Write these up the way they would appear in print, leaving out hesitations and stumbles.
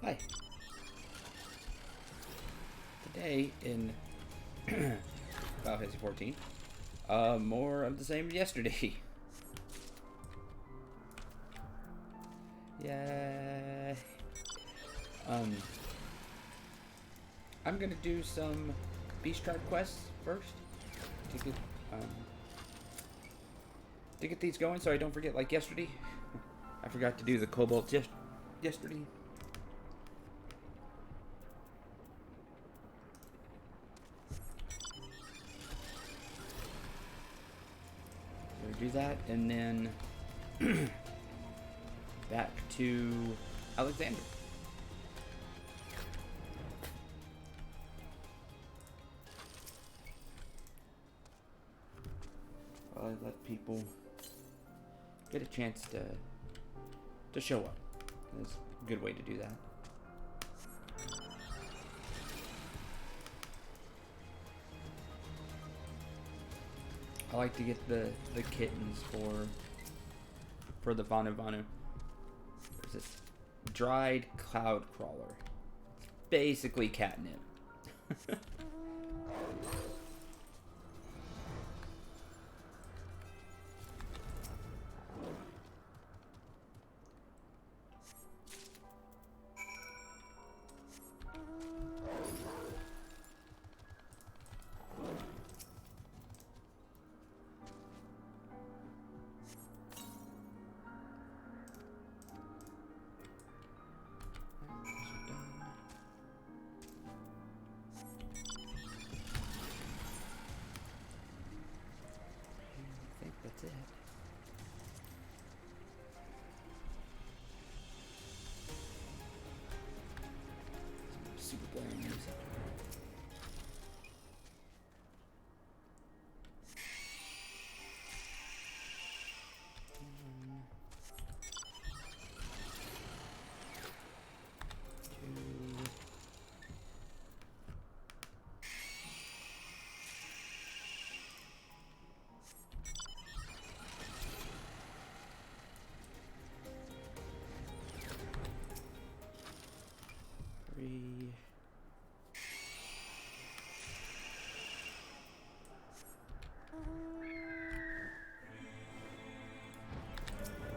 Hi. Today in FF14, more of the same as yesterday. Yeah. I'm gonna do some Beast Tribe quests first to get these going, so I don't forget. Like yesterday, I forgot to do the Cobalt yesterday. So do that, and then back to Alexander. I let people get a chance to show up. That's a good way to do that. I like to get the kittens for the Vanu. There's this dried cloud crawler. Basically catnip. That's it. Super boring music.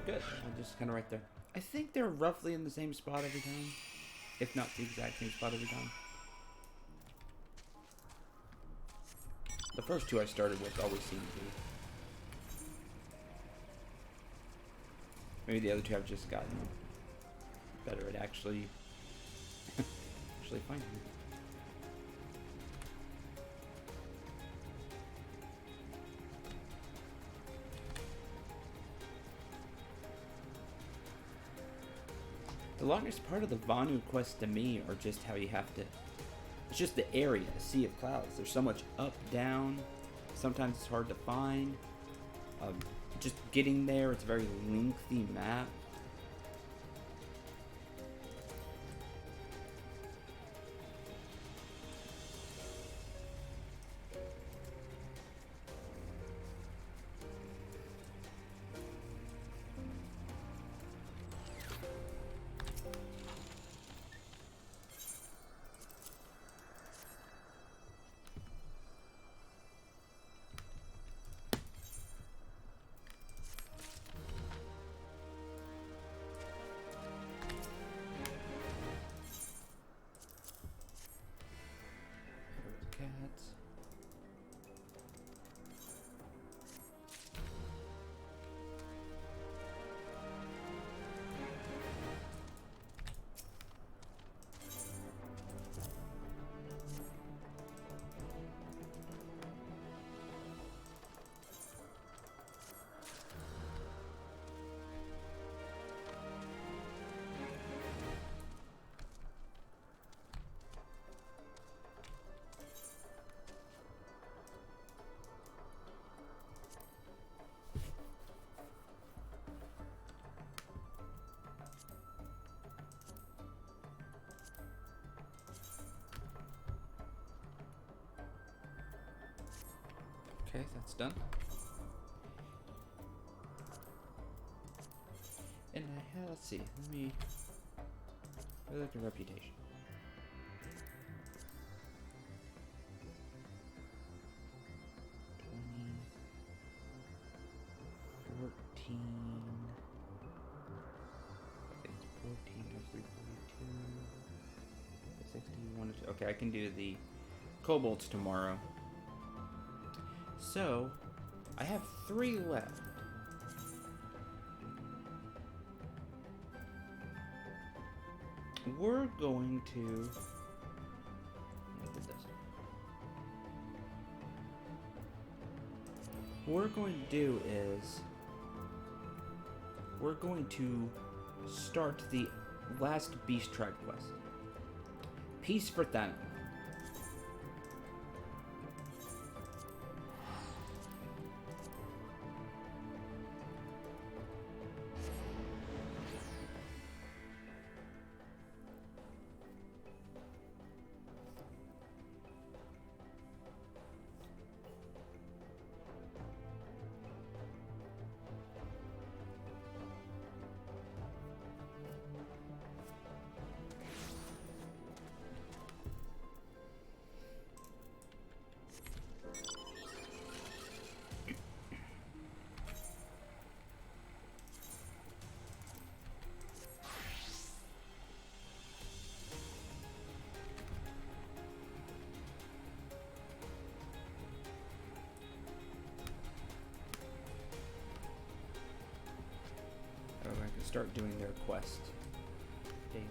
Good. I'm just kind of right there. I think they're roughly in the same spot every time, if not the exact same spot every time. The first two I started with always seem to be. Maybe the other two I've just gotten better at actually finding it. The longest part of the Vanu quest to me are just how you have to... It's just the area, a sea of clouds. There's so much up, down. Sometimes it's hard to find. Just getting there, it's a very lengthy map. Cats. Okay, that's done. And let's see, let me I like a reputation. Okay, I can do the kobolds tomorrow. So, I have 3 left. We're going to... Look at this. What we're going to do is... We're going to start the last Beast Tribe quest. Peace for Thanos. I can start doing their quest daily.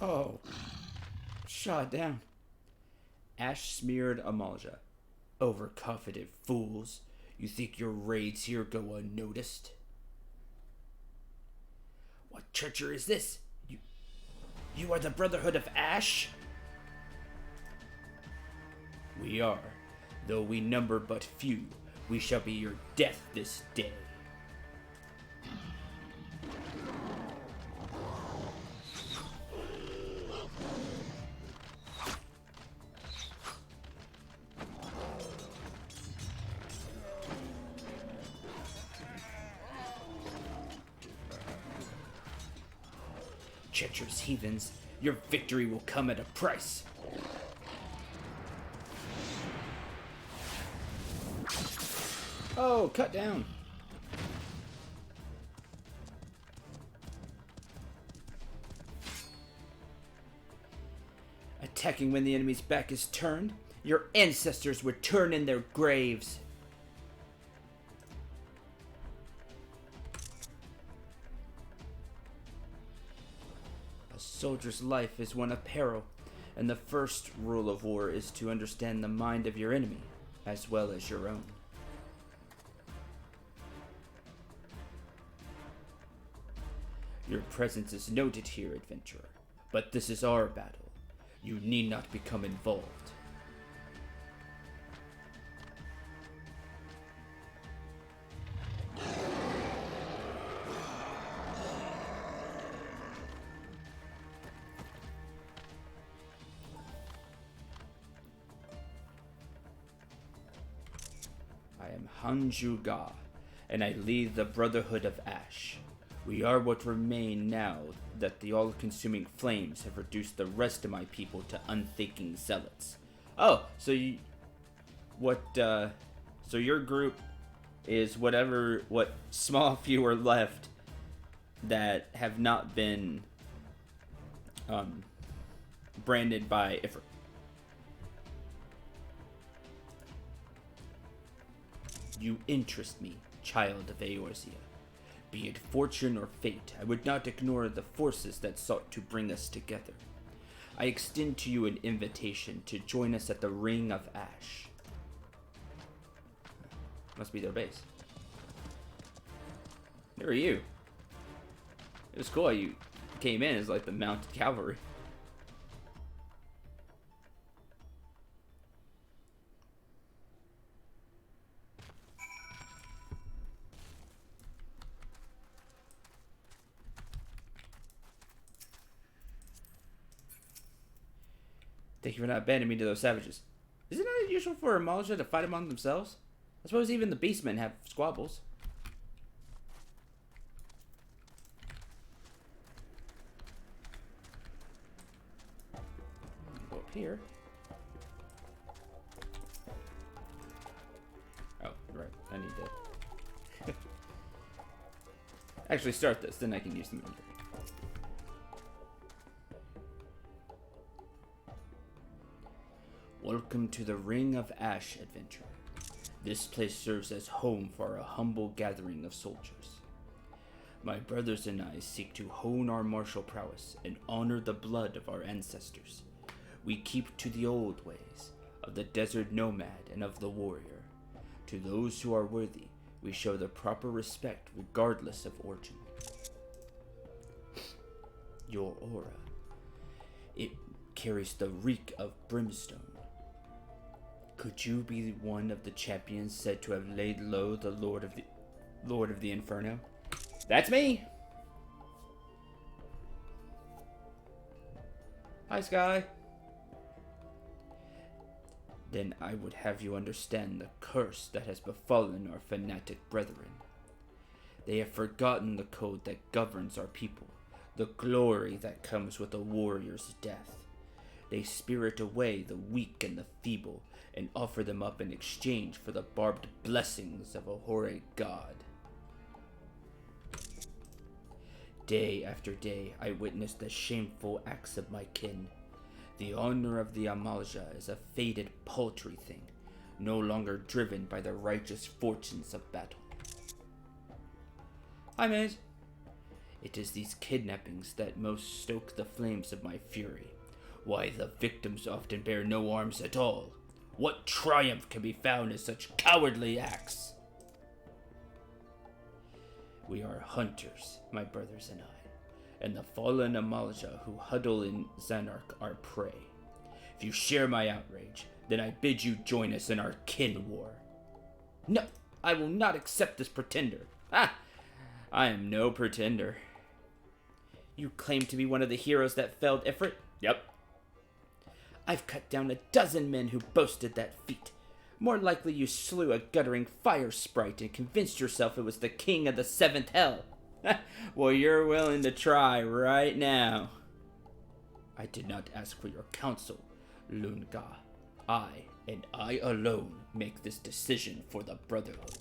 Oh, shot down. Ash smeared Amalja. Overconfident fools. You think your raids here go unnoticed? What treachery is this? You are the Brotherhood of Ash? We are. Though we number but few, we shall be your death this day. Treacherous heathens, your victory will come at a price. Oh, cut down. Attacking when the enemy's back is turned, your ancestors would turn in their graves. A soldier's life is one of peril, and the first rule of war is to understand the mind of your enemy, as well as your own. Your presence is noted here, adventurer, but this is our battle. You need not become involved. I am Hanju Ga, and I lead the Brotherhood of Ash. We are what remain now that the all-consuming flames have reduced the rest of my people to unthinking zealots. Oh, so so your group is what small few are left that have not been branded by Ifrit. You interest me, child of Eorzea. Be it fortune or fate, I would not ignore the forces that sought to bring us together. I extend to you an invitation to join us at the Ring of Ash. Must be their base. Who are you? It was cool how you came in as like the mounted cavalry. Thank you for not abandoning me to those savages. Is it not unusual for a Malja to fight among themselves? I suppose even the beastmen have squabbles. Go up here. Oh, right. I need to actually start this, then I can use the memory. Welcome to the Ring of Ash, adventurer. This place serves as home for a humble gathering of soldiers. My brothers and I seek to hone our martial prowess and honor the blood of our ancestors. We keep to the old ways of the desert nomad and of the warrior. To those who are worthy, we show the proper respect regardless of origin. Your aura. It carries the reek of brimstone. Could you be one of the champions said to have laid low the Lord of the Inferno? That's me! Hi, Sky. Then I would have you understand the curse that has befallen our fanatic brethren. They have forgotten the code that governs our people, the glory that comes with a warrior's death. They spirit away the weak and the feeble, and offer them up in exchange for the barbed blessings of a hoary god. Day after day, I witness the shameful acts of my kin. The honor of the Amalja is a faded, paltry thing, no longer driven by the righteous fortunes of battle. Hi, Maze. It is these kidnappings that most stoke the flames of my fury. Why, the victims often bear no arms at all. What triumph can be found in such cowardly acts? We are hunters, my brothers and I, and the fallen Amalja who huddle in Zanark are prey. If you share my outrage, then I bid you join us in our kin war. No, I will not accept this pretender. Ah, I am no pretender. You claim to be one of the heroes that felled Ifrit? Yep. I've cut down 12 men who boasted that feat. More likely you slew a guttering fire sprite and convinced yourself it was the king of the 7th hell. Well, you're willing to try right now. I did not ask for your counsel, Lunga. I, and I alone, make this decision for the Brotherhood.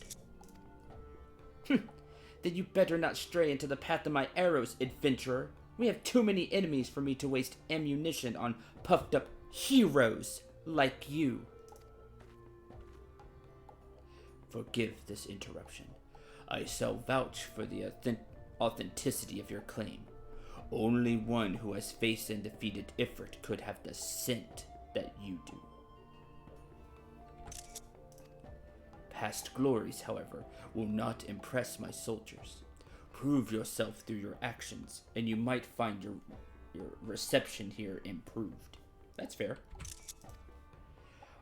Then you better not stray into the path of my arrows, adventurer. We have too many enemies for me to waste ammunition on puffed up heroes like you. Forgive this interruption. I shall vouch for the authenticity of your claim. Only one who has faced and defeated Ifrit could have the scent that you do. Past glories, however, will not impress my soldiers. Prove yourself through your actions, and you might find your reception here improved. That's fair.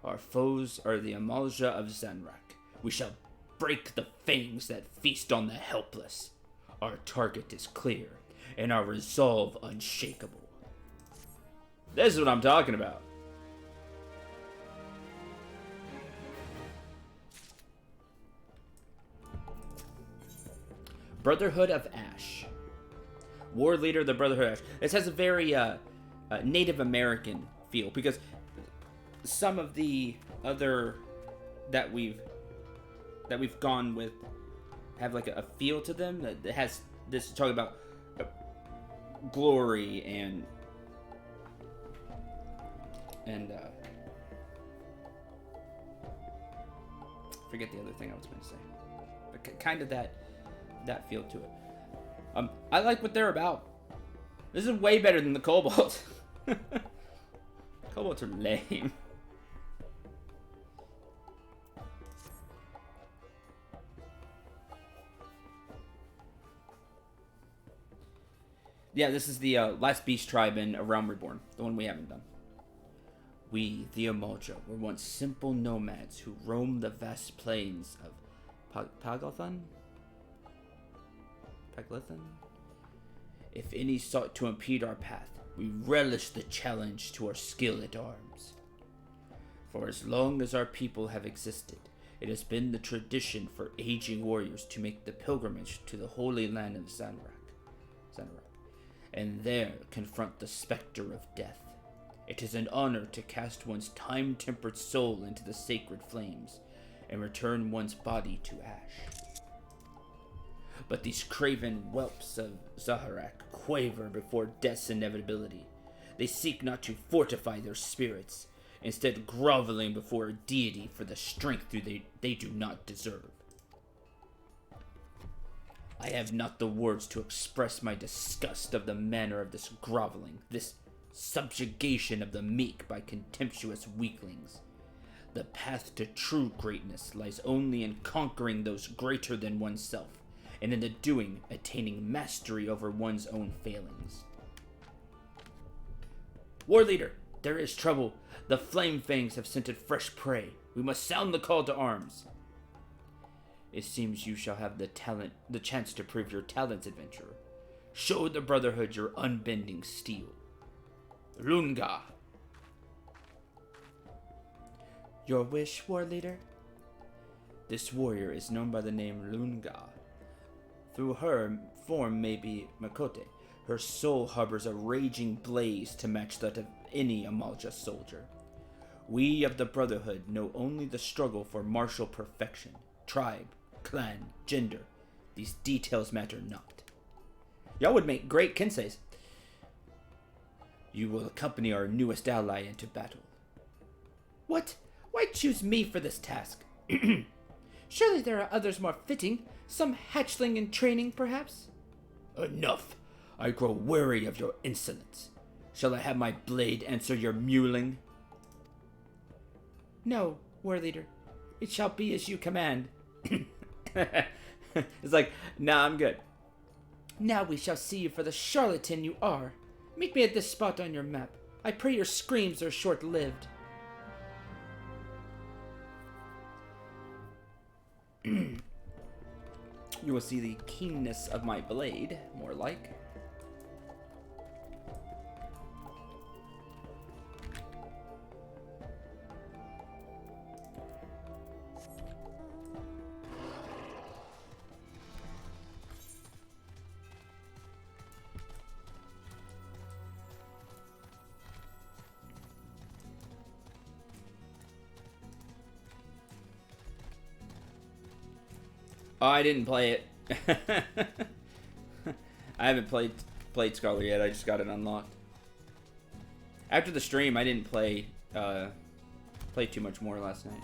Our foes are the Amalja of Zanrak. We shall break the fangs that feast on the helpless. Our target is clear, and our resolve unshakable. This is what I'm talking about. Brotherhood of Ash. War leader of the Brotherhood of Ash. This has a very Native American feel, because some of the other that we've gone with have like a feel to them that has this talking about glory and Forget the other thing I was going to say. But kind of that feel to it. I like what they're about. This is way better than the Kobolds. Kobolds are lame. Yeah, this is the last beast tribe in A Realm Reborn, the one we haven't done. We, the Amalja, were once simple nomads who roamed the vast plains of Pagothan? Paglithan? If any sought to impede our path, we relished the challenge to our skill at arms. For as long as our people have existed, it has been the tradition for aging warriors to make the pilgrimage to the holy land of Zanrak, and there confront the specter of death. It is an honor to cast one's time-tempered soul into the sacred flames and return one's body to ash. But these craven whelps of Zaharak quaver before death's inevitability. They seek not to fortify their spirits, instead groveling before a deity for the strength they do not deserve. I have not the words to express my disgust of the manner of this groveling, this subjugation of the meek by contemptuous weaklings. The path to true greatness lies only in conquering those greater than oneself, and in the doing, attaining mastery over one's own failings. War leader, there is trouble. The Flame Fangs have scented fresh prey. We must sound the call to arms. It seems you shall have the chance to prove your talents, adventurer. Show the Brotherhood your unbending steel. Lunga. Your wish, war leader? This warrior is known by the name Lunga. Through her form may be Makote. Her soul harbors a raging blaze to match that of any Amalja soldier. We of the Brotherhood know only the struggle for martial perfection. Tribe, clan, gender. These details matter not. Y'all would make great Kenseis. You will accompany our newest ally into battle. What? Why choose me for this task? Surely there are others more fitting. Some hatchling in training, perhaps? Enough! I grow weary of your insolence. Shall I have my blade answer your mewling? No, war leader. It shall be as you command. It's like, nah, I'm good. Now we shall see you for the charlatan you are. Meet me at this spot on your map. I pray your screams are short-lived. You will see the keenness of my blade, more like. Oh, I didn't play it. I haven't played Scholar yet. I just got it unlocked. After the stream, I didn't play too much more last night.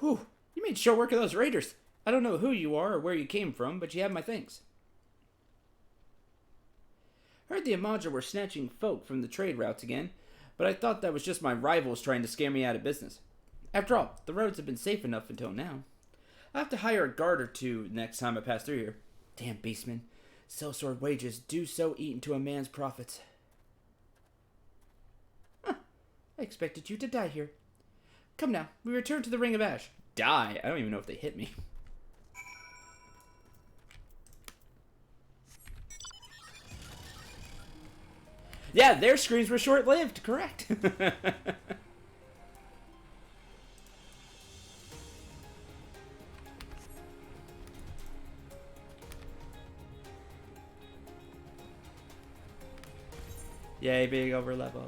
Whew, you made short work of those raiders. I don't know who you are or where you came from, but you have my thanks. Heard the Amalja were snatching folk from the trade routes again, but I thought that was just my rivals trying to scare me out of business. After all, the roads have been safe enough until now. I'll have to hire a guard or two next time I pass through here. Damn beastmen. Sellsword wages do so eat into a man's profits. Huh. I expected you to die here. Come now, we return to the Ring of Ash. Die? I don't even know if they hit me. Yeah, their screams were short-lived, correct. Yay, big over level.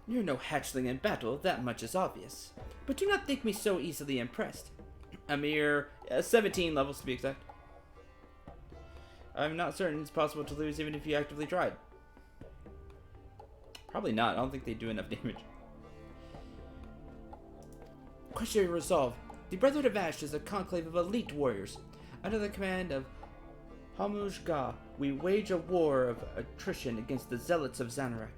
You're no hatchling in battle, that much is obvious. But do not think me so easily impressed. A mere 17 levels to be exact. I'm not certain it's possible to lose even if you actively tried. Probably not. I don't think they do enough damage. Question your resolve. The Brotherhood of Ash is a conclave of elite warriors. Under the command of Hamujga, we wage a war of attrition against the zealots of Xanarak.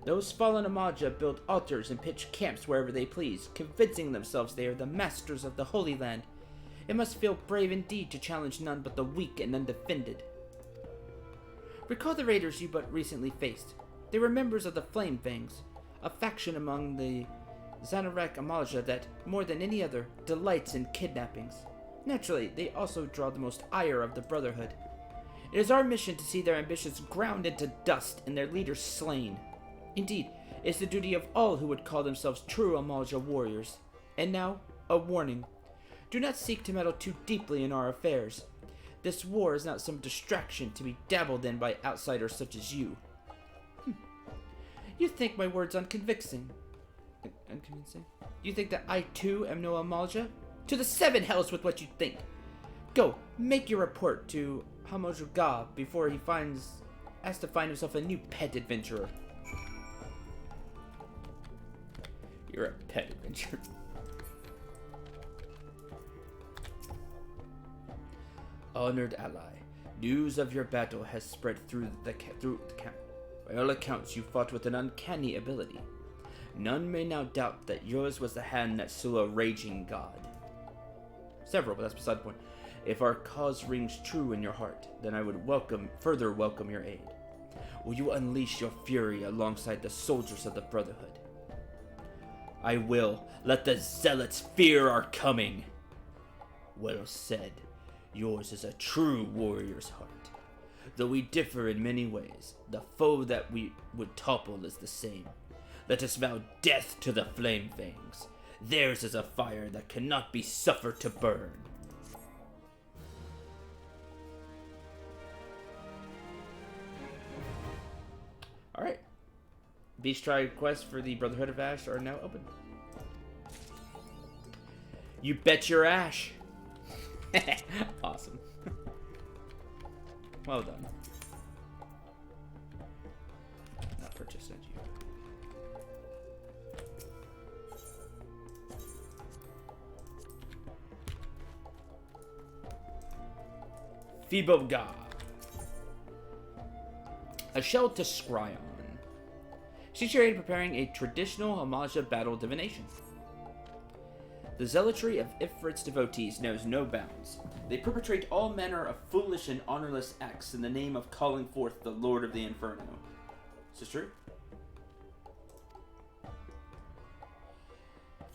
Those fallen Amaja build altars and pitch camps wherever they please, convincing themselves they are the masters of the Holy Land. It must feel brave indeed to challenge none but the weak and undefended. Recall the raiders you but recently faced. They were members of the Flame Fangs, a faction among the Xanarak Amaja that, more than any other, delights in kidnappings. Naturally, they also draw the most ire of the Brotherhood. It is our mission to see their ambitions ground into dust and their leaders slain. Indeed, it's the duty of all who would call themselves true Amalja warriors. And now, a warning. Do not seek to meddle too deeply in our affairs. This war is not some distraction to be dabbled in by outsiders such as you. You think my words unconvincing? Unconvincing? You think that I too am no Amalja? To the 7 hells with what you think! Go, make your report to Hamojuga before he has to find himself a new pet adventurer. You're a pet adventurer. Honored ally, news of your battle has spread through the camp. By all accounts, you fought with an uncanny ability. None may now doubt that yours was the hand that slew a raging god. Several, but that's beside the point. If our cause rings true in your heart, then I would further welcome your aid. Will you unleash your fury alongside the soldiers of the Brotherhood? I will. Let the zealots fear our coming. Well said. Yours is a true warrior's heart. Though we differ in many ways, the foe that we would topple is the same. Let us vow death to the Flame Fangs. Theirs is a fire that cannot be suffered to burn. Alright. Beast Tribe quests for the Brotherhood of Ash are now open. You bet your ash. Awesome. Well done. Not purchased, did you? Fiboga. A shell to scry on. Situated preparing a traditional Amaja battle divination. The zealotry of Ifrit's devotees knows no bounds. They perpetrate all manner of foolish and honorless acts in the name of calling forth the Lord of the Inferno. Is this true?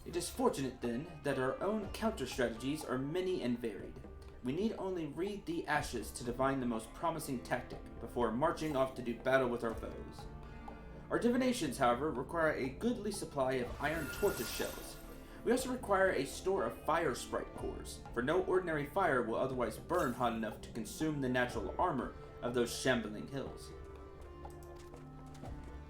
It is fortunate, then, that our own counter-strategies are many and varied. We need only read the ashes to divine the most promising tactic before marching off to do battle with our foes. Our divinations, however, require a goodly supply of iron tortoise shells. We also require a store of fire sprite cores, for no ordinary fire will otherwise burn hot enough to consume the natural armor of those shambling hills.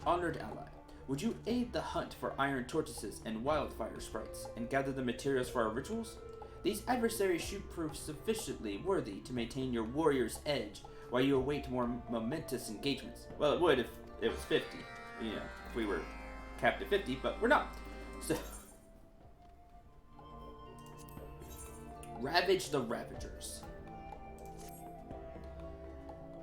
Honored ally, would you aid the hunt for iron tortoises and wildfire sprites, and gather the materials for our rituals? These adversaries should prove sufficiently worthy to maintain your warrior's edge while you await more momentous engagements. Well, it would if it was 50, you know, if we were capped at 50, but we're not. So, ravage the Ravagers.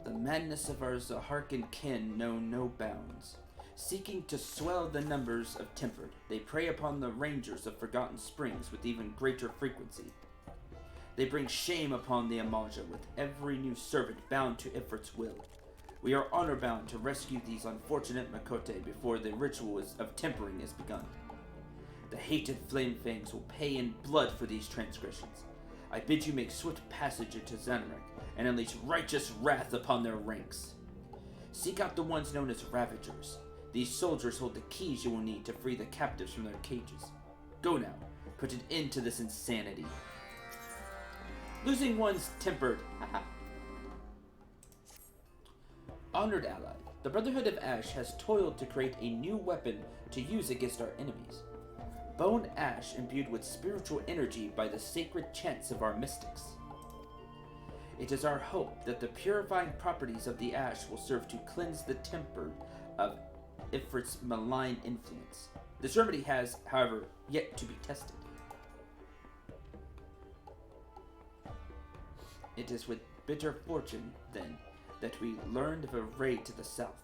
The madness of our Zaharkan kin know no bounds. Seeking to swell the numbers of Tempered, they prey upon the rangers of Forgotten Springs with even greater frequency. They bring shame upon the Amaja with every new servant bound to Ifrit's will. We are honor-bound to rescue these unfortunate Makote before the ritual of tempering is begun. The hated Flame Fangs will pay in blood for these transgressions. I bid you make swift passage into Xanarek and unleash righteous wrath upon their ranks. Seek out the ones known as Ravagers. These soldiers hold the keys you will need to free the captives from their cages. Go now. Put an end to this insanity. Losing one's Tempered. Honored ally, the Brotherhood of Ash has toiled to create a new weapon to use against our enemies. Bone Ash imbued with spiritual energy by the sacred chants of our mystics. It is our hope that the purifying properties of the ash will serve to cleanse the Tempered of Ifrit's malign influence. This remedy has, however, yet to be tested. It is with bitter fortune, then, that we learned of a raid to the south.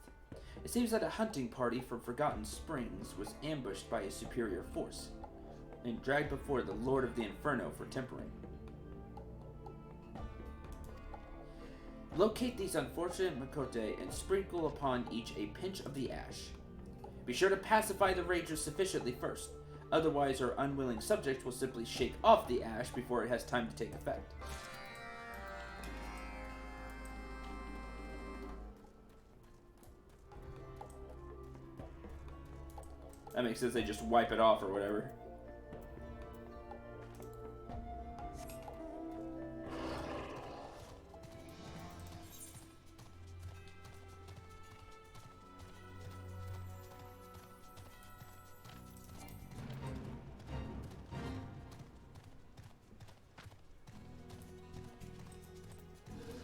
It seems that a hunting party from Forgotten Springs was ambushed by a superior force and dragged before the Lord of the Inferno for tempering. Locate these unfortunate Makote and sprinkle upon each a pinch of the ash. Be sure to pacify the ragers sufficiently first, otherwise our unwilling subject will simply shake off the ash before it has time to take effect. That makes sense, they just wipe it off or whatever.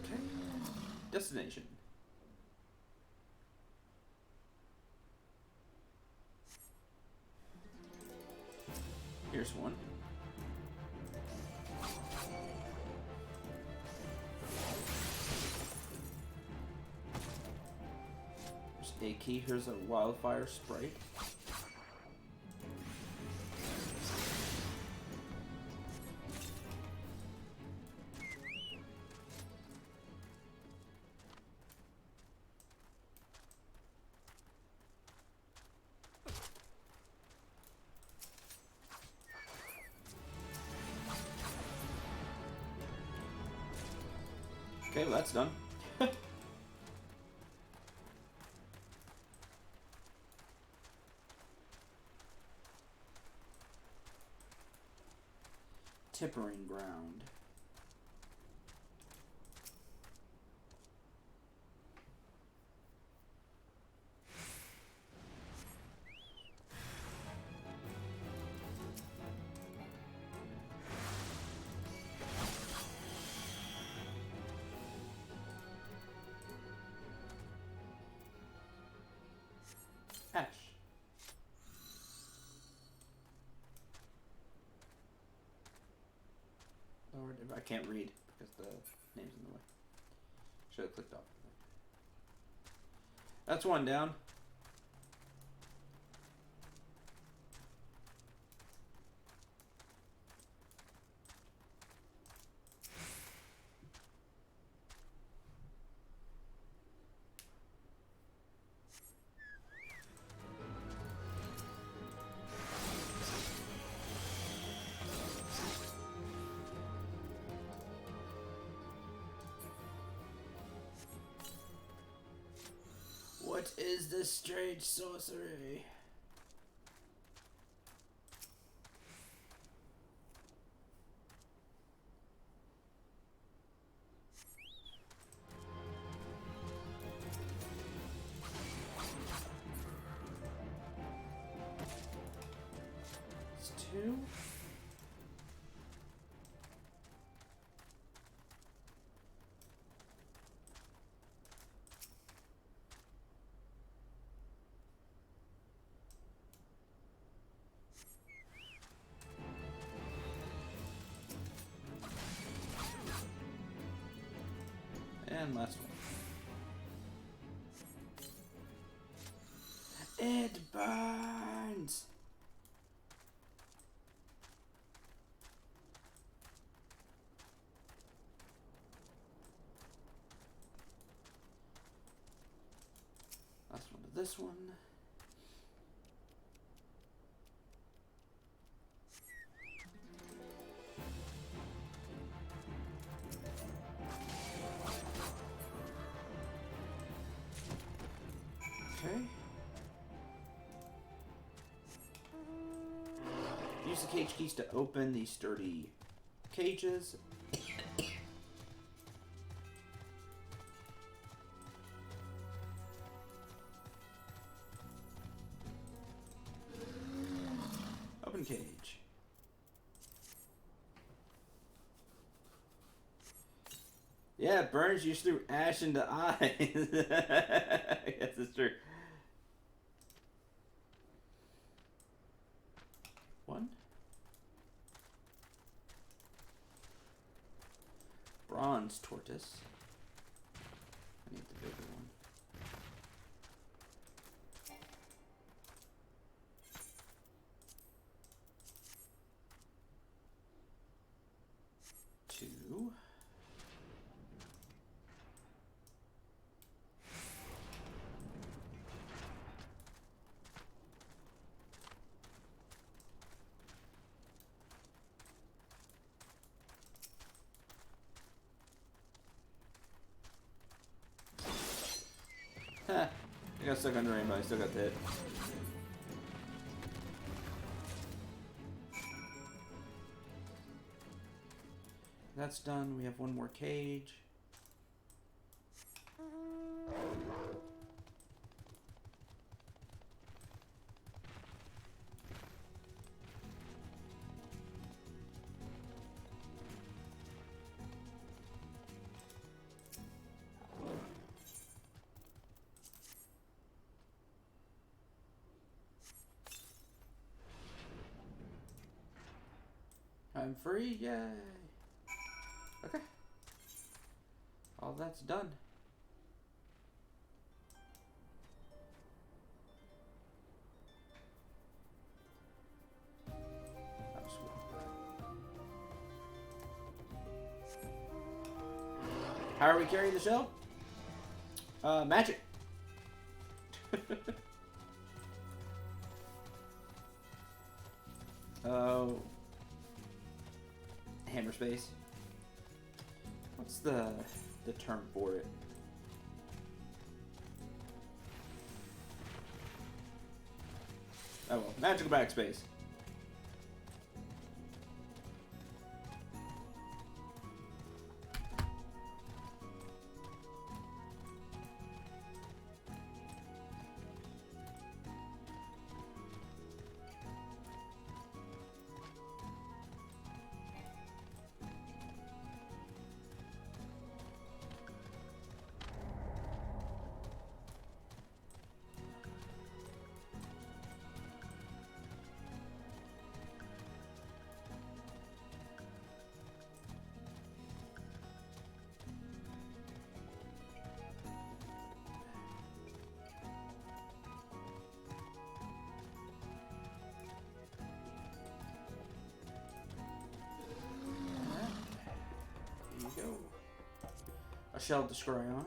Okay. Destination. Here's one. There's a key. Here's a wildfire sprite. Okay, well that's done. Tempering ground. Ash. Lord, I can't read because the name's in the way. Should have clicked off. That's one down. What is this strange sorcery? It's two. And last one. It burns! Last one to this one. Okay. Use the cage keys to open these sturdy cages. Open cage. Yeah, it burns you through ash into eyes. I guess it's true. One. Bronze tortoise. I need the bigger one. Two. Ha! I got stuck under rainbow. I still got the hit. That's done. We have one more cage. I'm free, yay! Okay. All that's done. How are we carrying the show? Magic. Oh. Hammer space. What's the term for it? Oh well, magical backspace. A shell to scry on.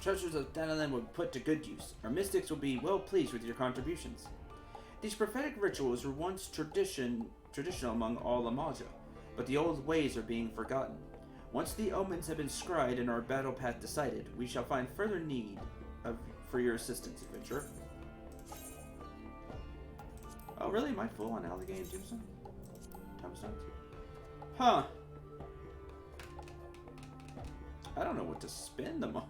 Treasures of Danalan will be put to good use. Our mystics will be well pleased with your contributions. These prophetic rituals were once traditional among all Amaja, but the old ways are being forgotten. Once the omens have been scried and our battle path decided, we shall find further need for your assistance, adventurer. Oh, really? Am I full on Alligator and Tombstone? Huh. I don't know what to spend them on.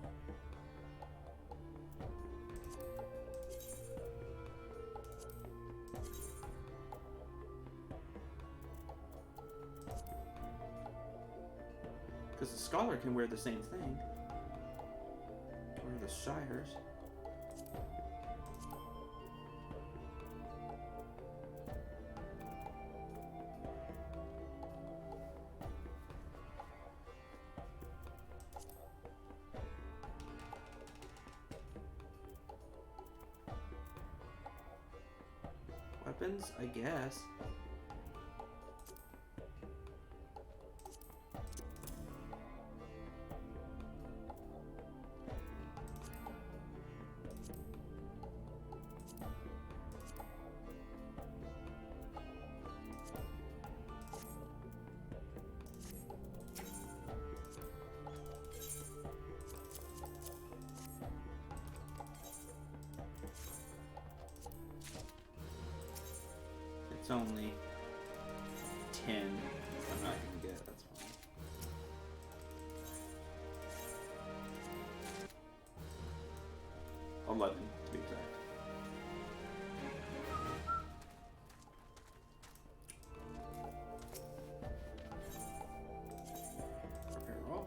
Because the scholar can wear the same thing. Or the shires. weapons, I guess. It's only 10. I'm not gonna get it, that's fine. $11 to be exact. Prepare roll.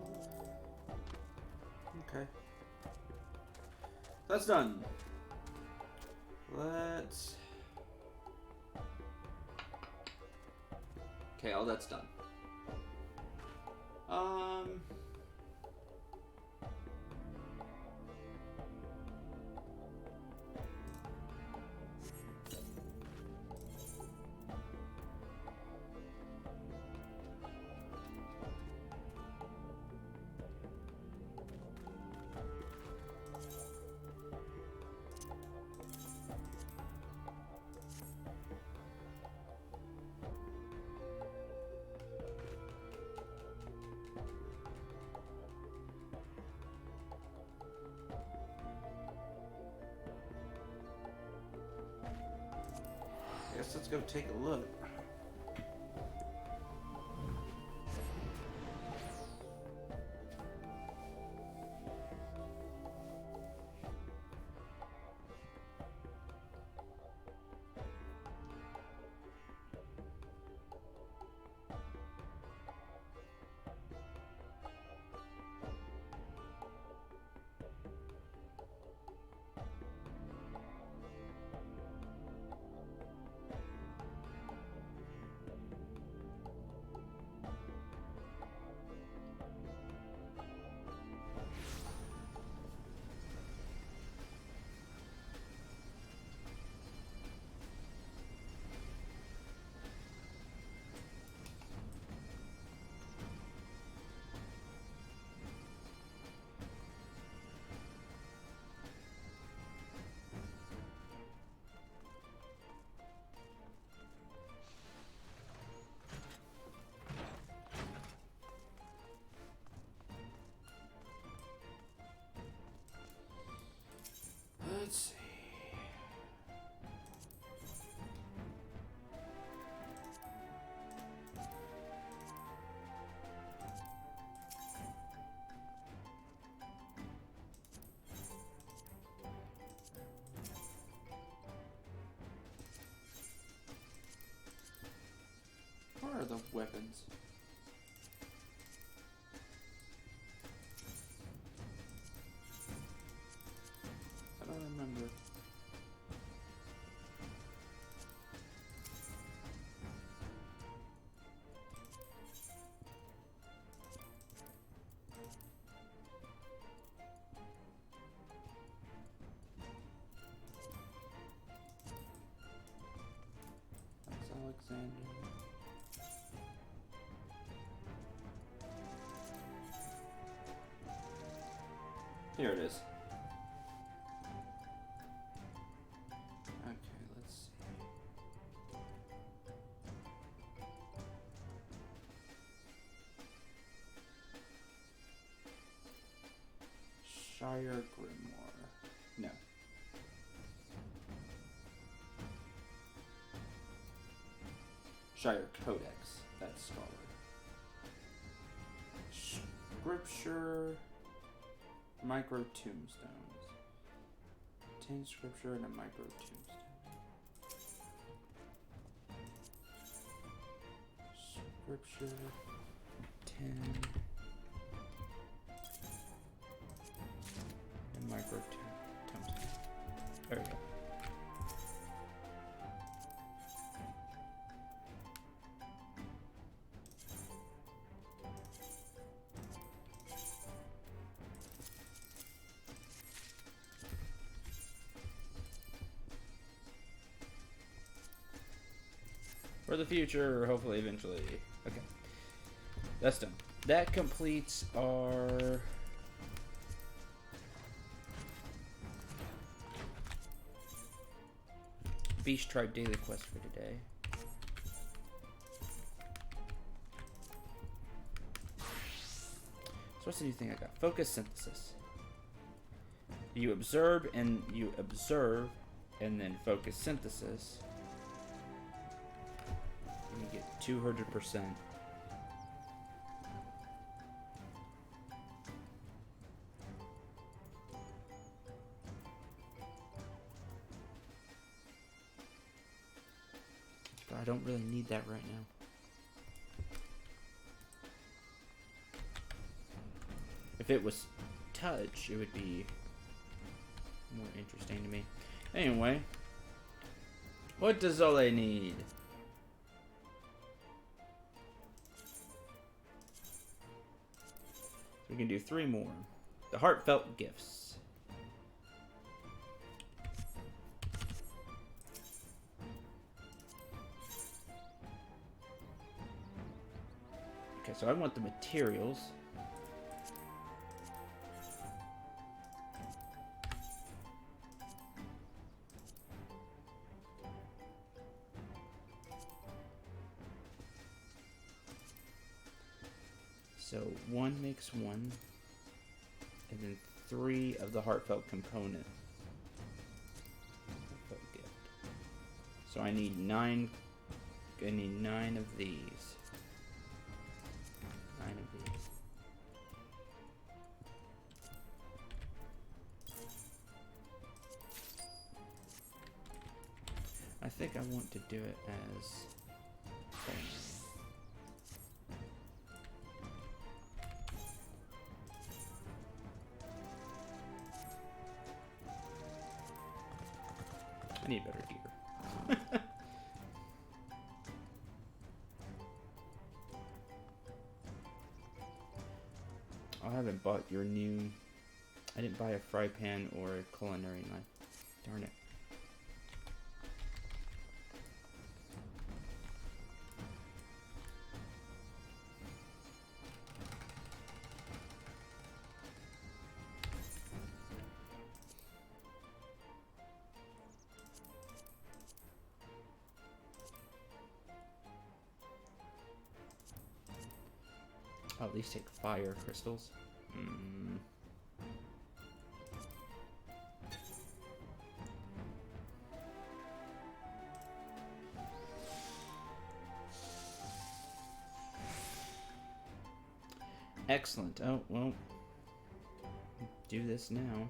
Okay. That's done. Let's. Okay, all that's done. I guess let's go take a look. Let's see. Where are the weapons? I don't remember. That's Alexander. Here it is. Okay, let's see. Shire Grimoire. No. Shire Codex. That's Scholar. Scripture. Micro tombstones. 10 scripture and a micro tombstone. Scripture. 10. And micro tombstone. There we go. For the future, hopefully, eventually. Okay. That's done. That completes our... Beast Tribe daily quest for today. So what's the new thing I got? Focus synthesis. You observe and then focus synthesis. And you get 200%. But I don't really need that right now. If it was touch, it would be more interesting to me. Anyway, what does Ole need? We can do 3 more. The heartfelt gifts. Okay, so I want the materials. So 1 makes 1, and then 3 of the heartfelt component. Heartfelt gift. So I need 9. I need 9 of these. 9 of these. I think I want to do it as culinary. I need better gear. I haven't bought your new... I didn't buy a fry pan or a culinary knife. Darn it. I'll at least take fire crystals. Excellent. Oh, well. Do this now.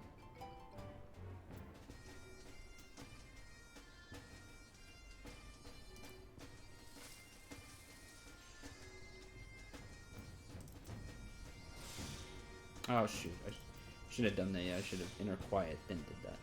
Oh shoot, I should have done that. Yeah, I should have inner quiet, then did that.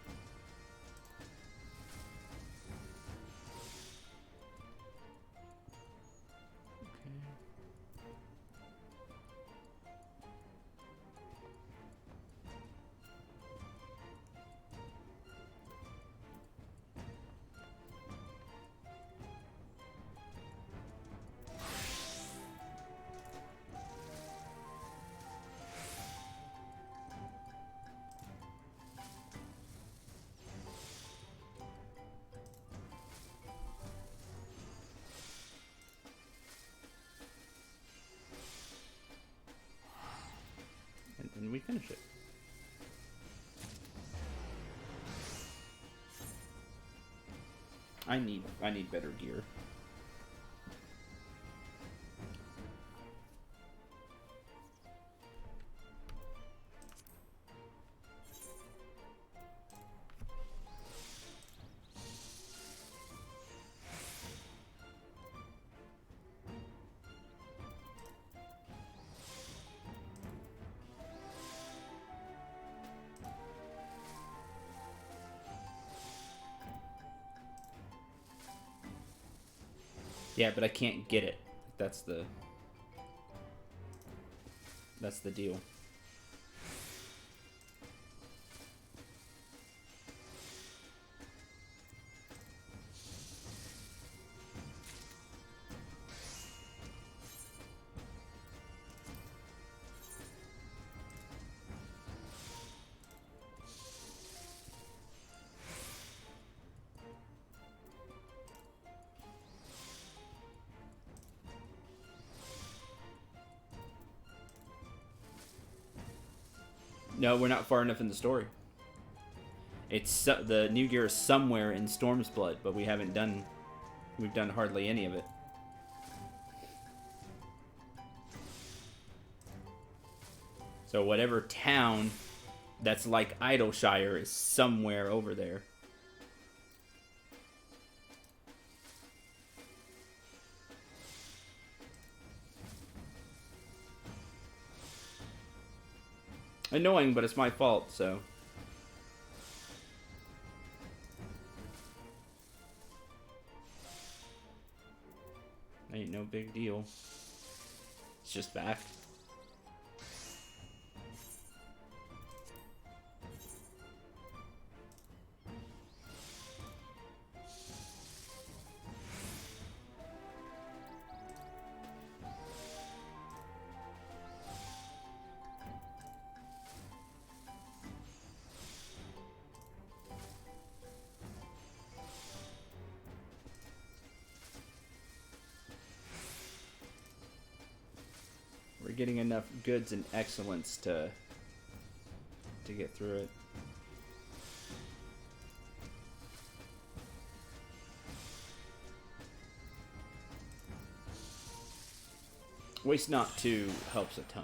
And we finish it. I need better gear. Yeah, but I can't get it. That's the deal. No, we're not far enough in the story. It's the new gear is somewhere in Storm's Blood, but we haven't done. We've done hardly any of it. So whatever town that's like Idleshire is somewhere over there. Annoying, but it's my fault, so. Ain't no big deal. It's just back. We're getting enough goods and excellence to get through it. Waste not 2 helps a ton.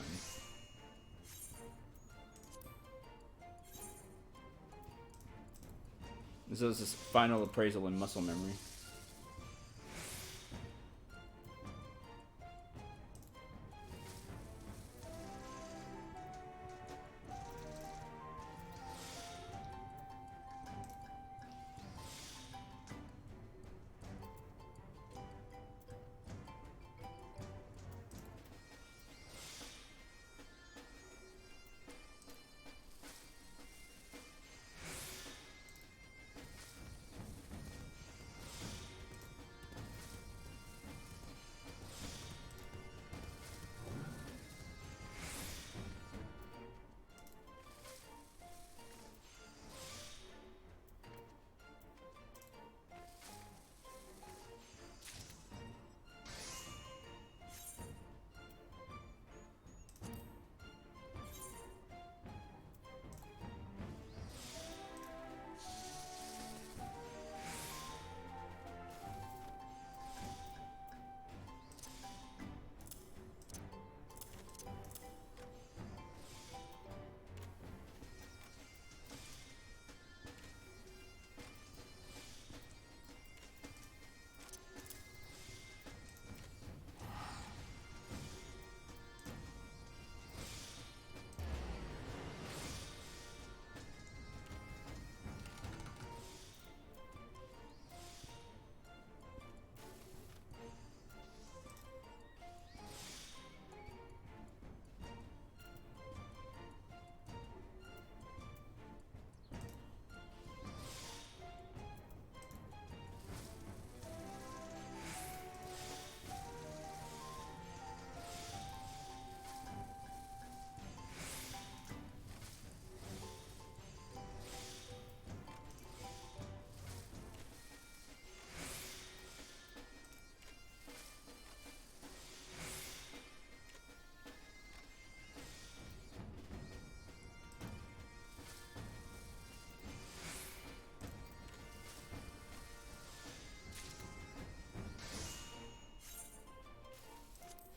This is this final appraisal in muscle memory.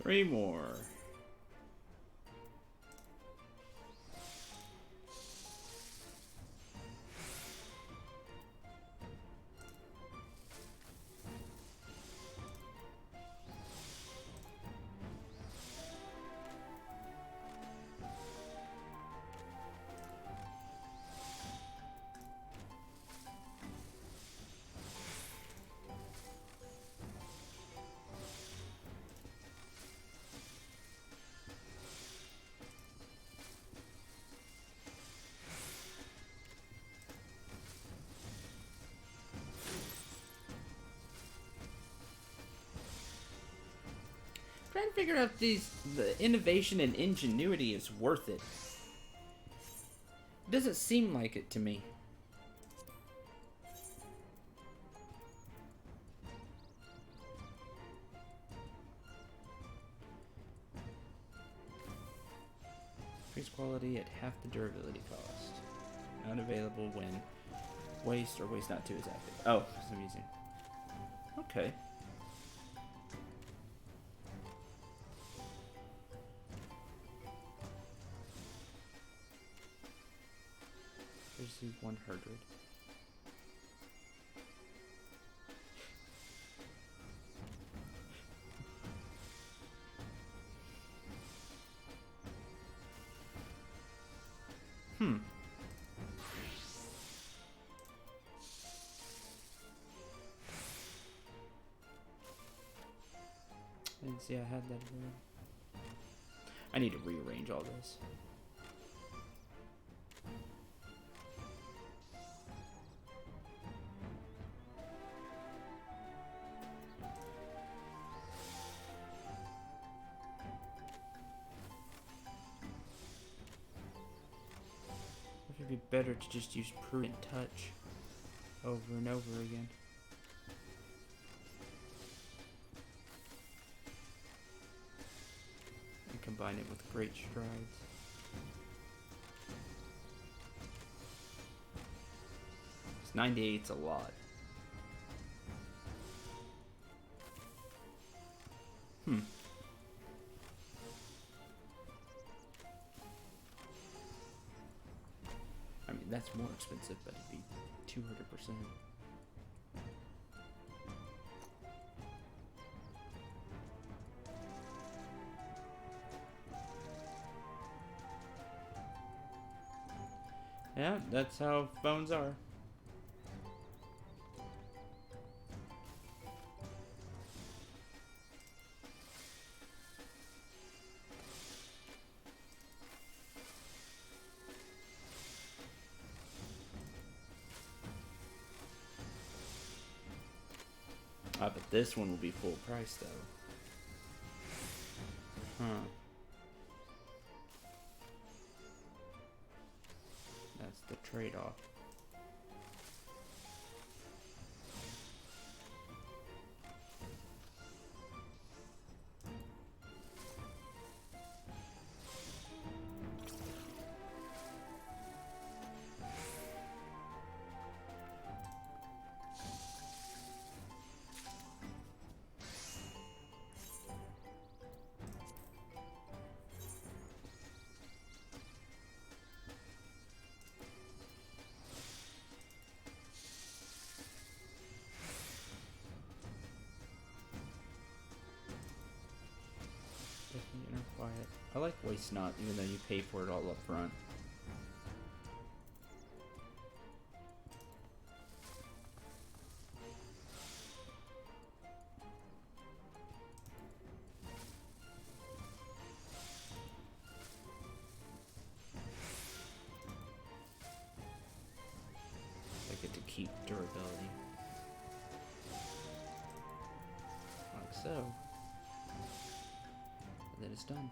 Three more. Trying to figure out if the innovation and ingenuity is worth it. It doesn't seem like it to me. Increase quality. quality at half the durability cost. Not available when waste or waste not 2 is active. Oh, for some reason. Okay. There's the 100. I didn't see I had that available. I need to rearrange all this. It would be better to just use Prudent Touch over and over again. And combine it with Great Strides. It's 98's a lot. I mean, that's more expensive, but it'd be 200%. Yeah, that's how phones are. But this one will be full price, though. Huh. That's the trade-off. Inner quiet. I like Waste Not, even though you pay for it all up front. I get to keep durability. Like so. And then it's done.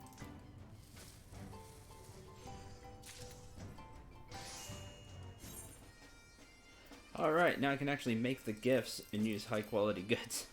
Alright, now I can actually make the gifts and use high quality goods.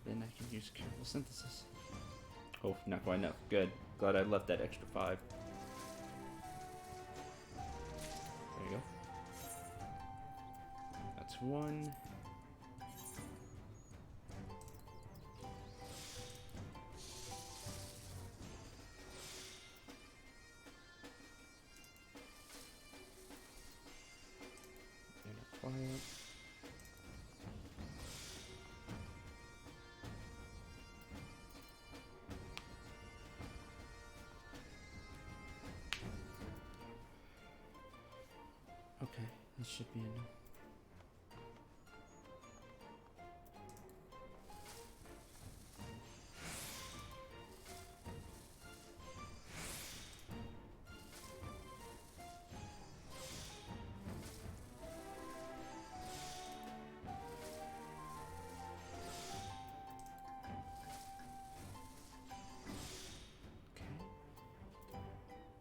Then I can use Careful Synthesis. Oh, not quite enough. Good. Glad I left that extra 5. -1. And a quiet. Okay, this should be enough.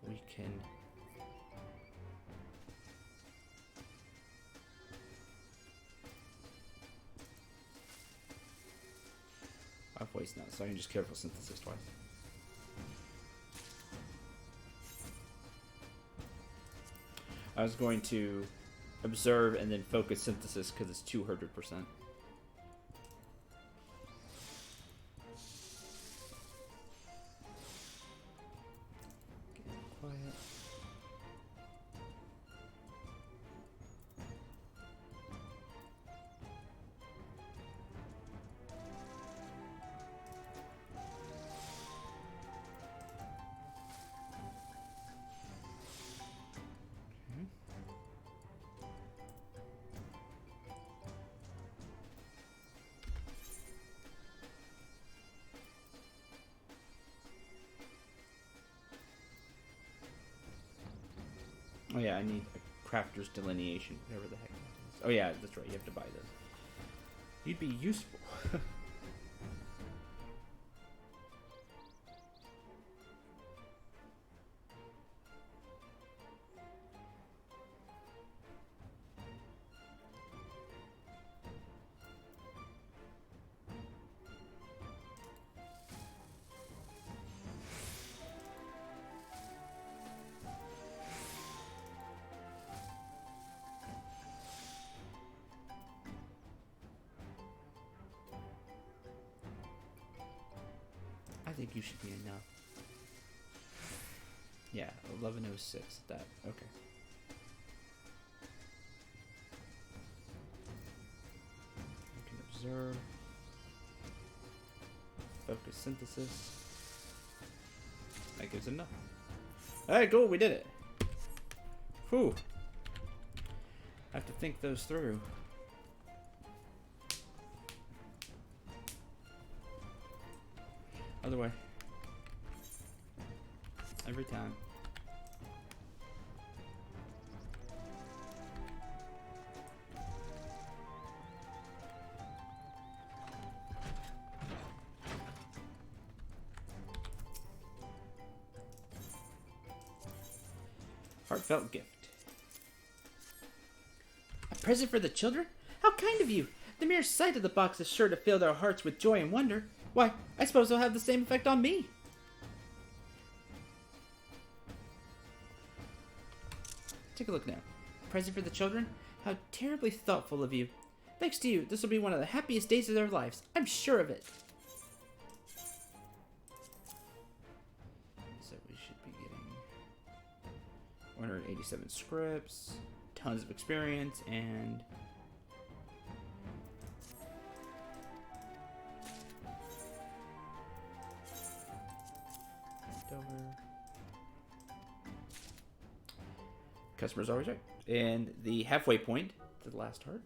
We can I've wasted now, so I can just careful synthesis twice. I was going to observe and then focus synthesis because it's 200%. Quiet. Oh yeah, I need a crafter's delineation, whatever the heck that is. Oh yeah, that's right, you have to buy those. You'd be useful. I think you should be enough. Yeah, 1106. That okay. You can observe. Focus synthesis. That gives enough. Alright, cool, we did it. Whew. I have to think those through. Other way. Every time. Heartfelt gift. A present for the children? How kind of you! The mere sight of the box is sure to fill their hearts with joy and wonder. Why, I suppose it'll have the same effect on me. Take a look now. Present for the children? How terribly thoughtful of you. Thanks to you, this will be one of the happiest days of their lives. I'm sure of it. So we should be getting 187 scripts, tons of experience, and over. Customer's always right. And the halfway point to the last heart.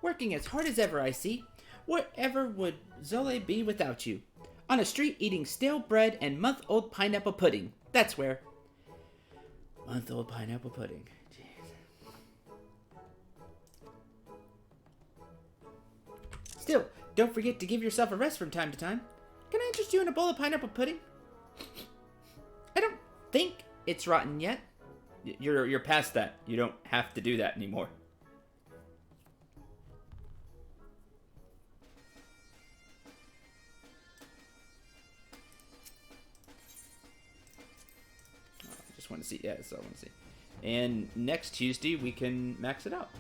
Working as hard as ever, I see. Whatever would Zole be without you? On a street eating stale bread and month-old pineapple pudding. That's where. Month-old pineapple pudding. Jeez. Still, don't forget to give yourself a rest from time to time. Can I interest you in a bowl of pineapple pudding? I don't think it's rotten yet. You're past that. You don't have to do that anymore. I just want to see. Yeah, that's all I want to see. And next Tuesday we can max it out.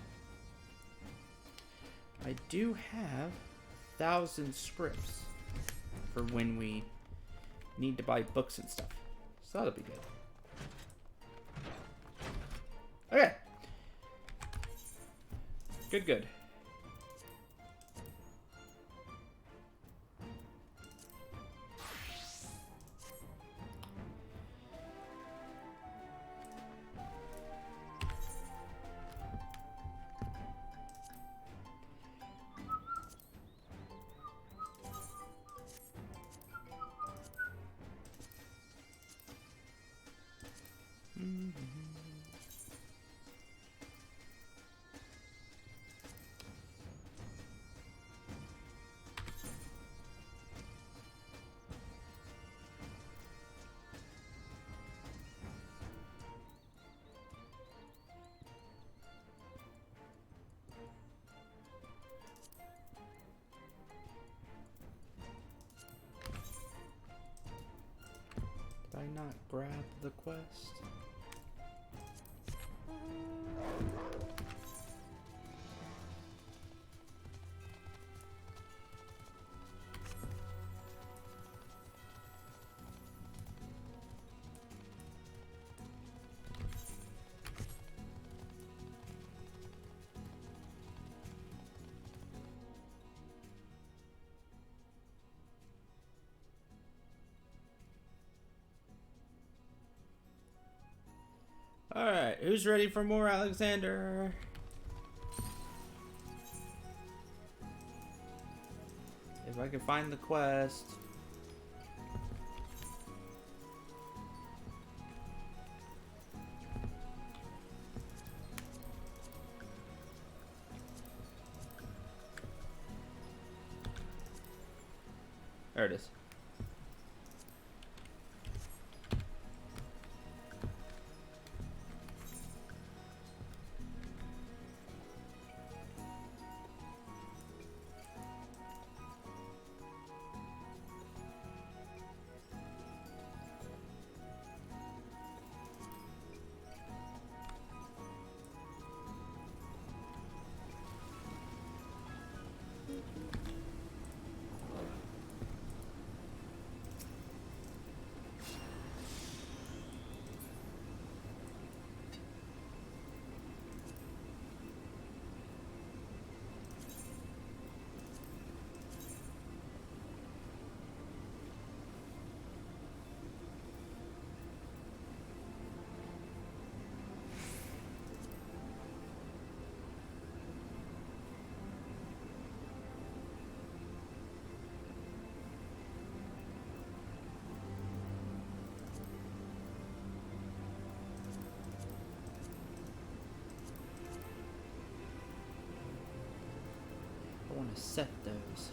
I do have 1,000 scripts for when we need to buy books and stuff. So that'll be good. Okay. Good, good. Did I not grab the quest? Alright, who's ready for more Alexander? If I can find the quest. There it is. I want to set those.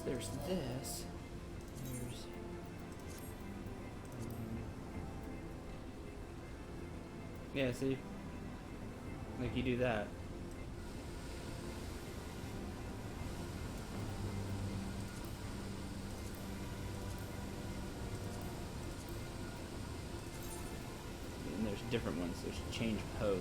There's this. There's yeah, see? Like you do that. different ones. There's change pose.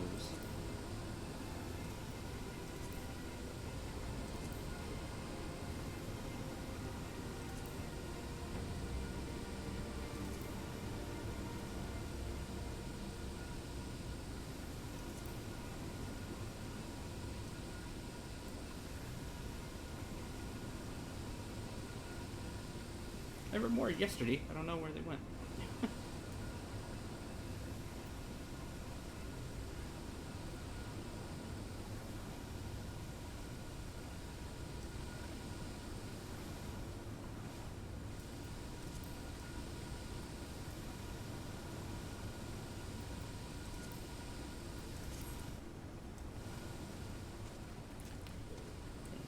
There were more yesterday. I don't know where they went.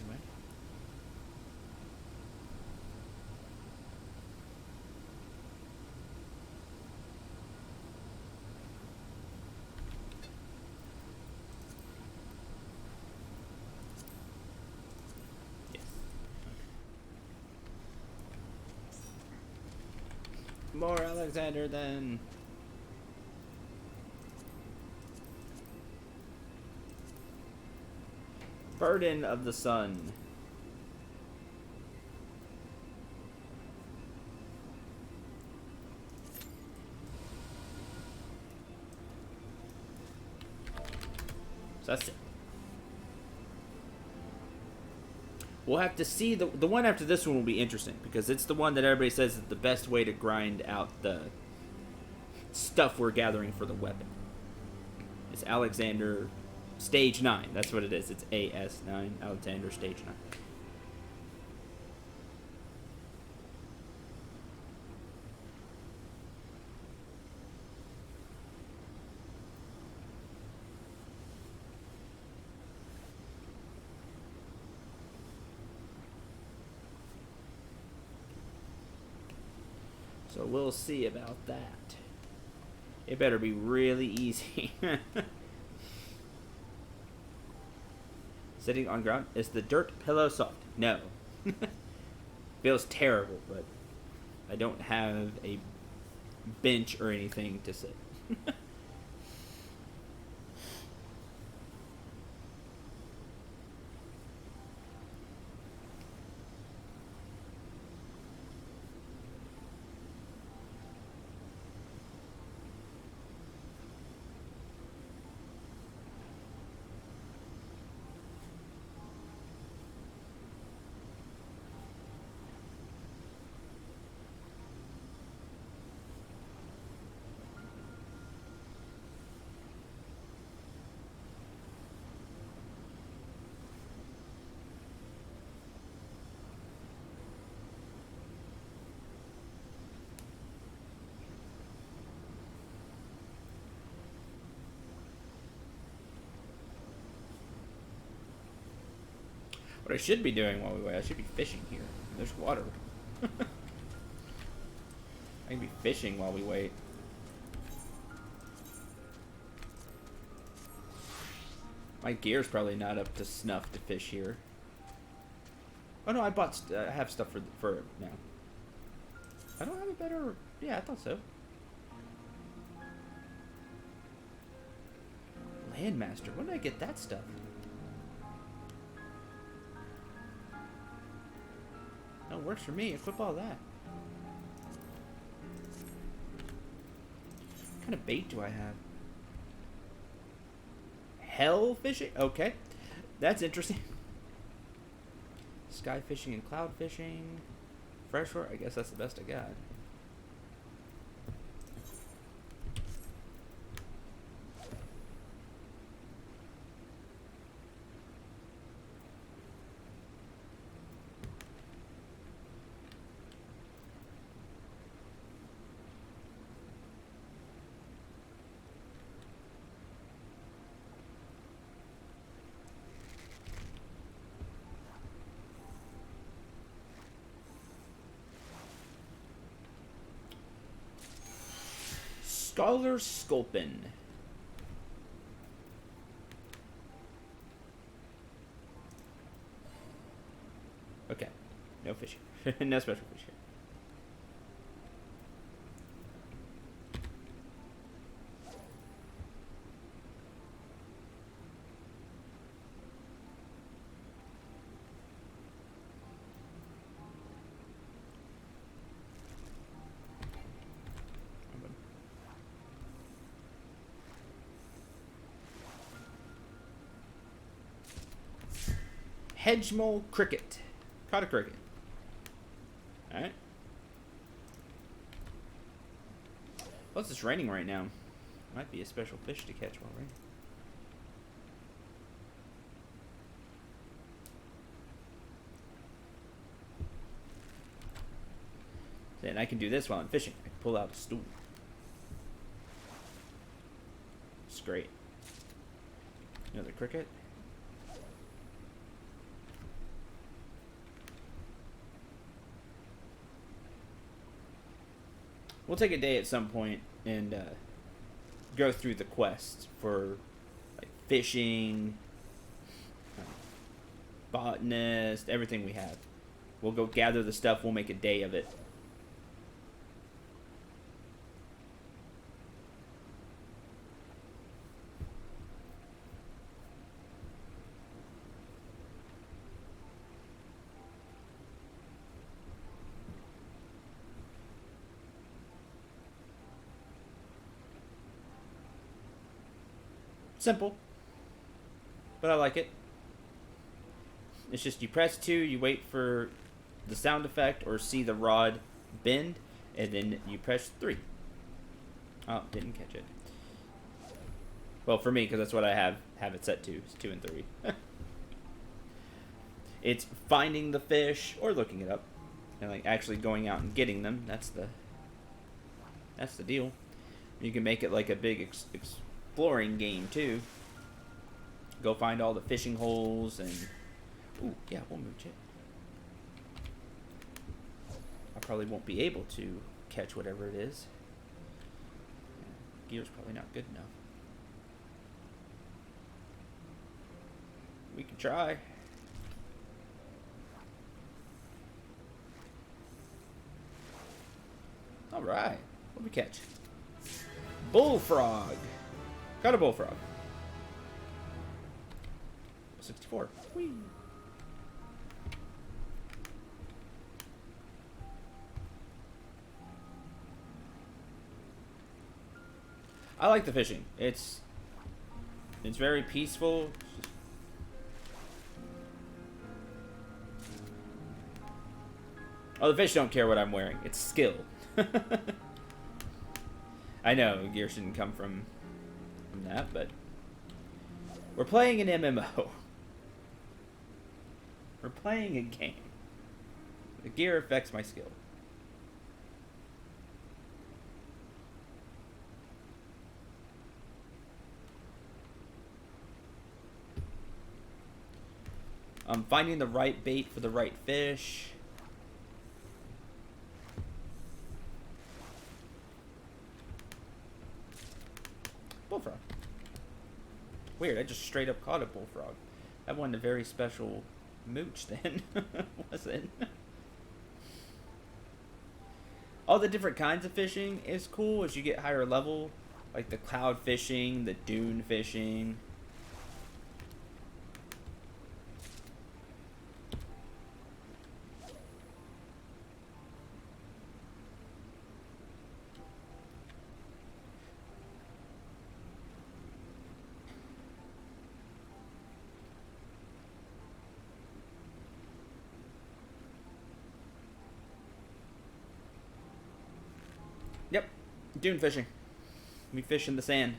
Anyway. Yes. More Alexander then. Burden of the Sun. So that's it. We'll have to see. The one after this one will be interesting because it's the one that everybody says is the best way to grind out the stuff we're gathering for the weapon. It's Alexander Stage 9. That's what it is. It's AS9. Alexander Stage 9. So we'll see about that. It better be really easy. Sitting on ground. Is the dirt pillow soft? No. Feels terrible, but I don't have a bench or anything to sit. What I should be doing while we wait, I should be fishing here. There's water. I can be fishing while we wait. My gear's probably not up to snuff to fish here. Oh no, I bought. I have stuff for it now. I don't have a better. Yeah, I thought so. Landmaster. When did I get that stuff? No, works for me. Equip all that. What kind of bait do I have? Hell fishing? Okay. That's interesting. Sky fishing and cloud fishing. Freshwater? I guess that's the best I got. Scholar Sculpin. Okay. No fishing. No special fish here. Hedgemole cricket. Caught a cricket. Alright. Plus it's raining right now. Might be a special fish to catch while raining. Then I can do this while I'm fishing. I can pull out a stool. It's great. Another cricket. We'll take a day at some point and go through the quest for like fishing, botanist, everything we have. We'll go gather the stuff. We'll make a day of it. Simple, but I like it. It's just you press 2, you wait for the sound effect or see the rod bend, and then you press 3. Oh, didn't catch it. Well, for me, because that's what I have it set to, is 2 and 3. It's finding the fish or looking it up, and like actually going out and getting them. That's the deal. You can make it like a big exploring game too. Go find all the fishing holes and ooh, yeah, we'll mooch it. I probably won't be able to catch whatever it is. Gear's probably not good enough. We can try. All right, what did we catch? Bullfrog. Got a bullfrog. 64. Whee. I like the fishing. It's very peaceful. Oh, the fish don't care what I'm wearing. It's skill. I know gear shouldn't come from that, but we're playing an MMO. We're playing a game. The gear affects my skill. Finding the right bait for the right fish. Bullfrog. Weird, I just straight up caught a bullfrog. That wasn't a very special mooch then, was it? All the different kinds of fishing is cool as you get higher level. Like the cloud fishing, the dune fishing. Yep, dune fishing. We fish in the sand.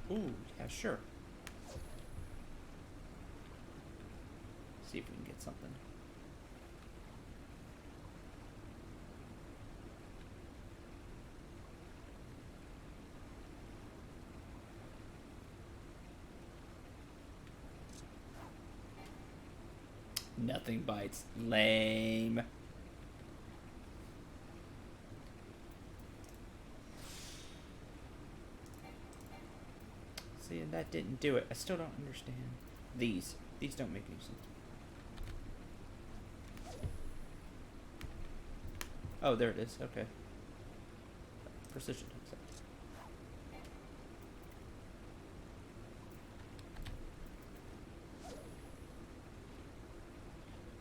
Ooh, yeah, sure. See if we can get something. Nothing bites. Lame. See, and that didn't do it. I still don't understand. These don't make any sense. Oh, there it is. Okay. Precision.